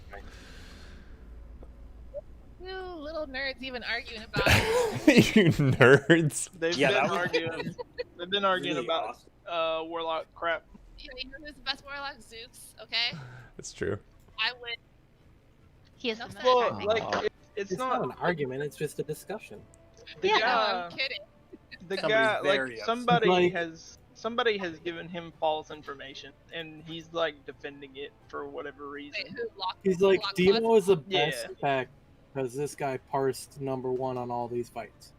You little nerds even arguing about it. You nerds. They've been arguing really about warlock crap. You know who's the best warlock? Zeus, okay? That's true. I would. He is Well, like it's not an argument. It's just a discussion. The Yeah, guy, no, I'm kidding. the Somebody's guy, very like upset. somebody has given him false information, and he's like defending it for whatever reason. Wait, who locked? He's like, Demo is the Yeah. best pack because this guy parsed #1 on all these fights.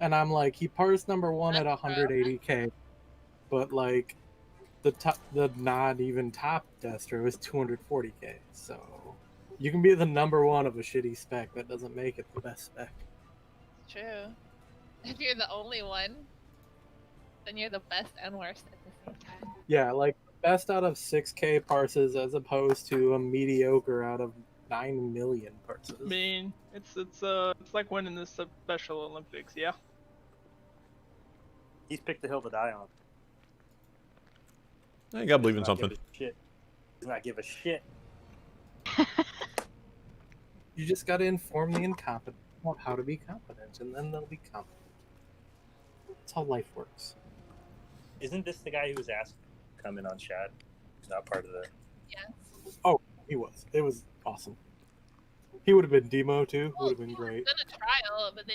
And I'm like, he parsed #1 at 180k, but like the not even top Destro is 240k. So You can be the number one of a shitty spec. That doesn't make it the best spec. It's true. If you're the only one, then you're the best and worst at the same time. Yeah, like best out of 6K parses as opposed to a mediocre out of 9 million parses. I mean, it's like winning the Special Olympics, yeah. He's picked the hill to die on. You gotta believe in Does not something. give a shit. Does not give a shit. You just got to inform the incompetent about how to be competent, and then they'll be competent. That's how life works. Isn't this the guy who was asked to come in on Shad? He's not part of the. Yes. Oh, he was. It was awesome. He would have been demo too. Would have been great. Done a trial, but then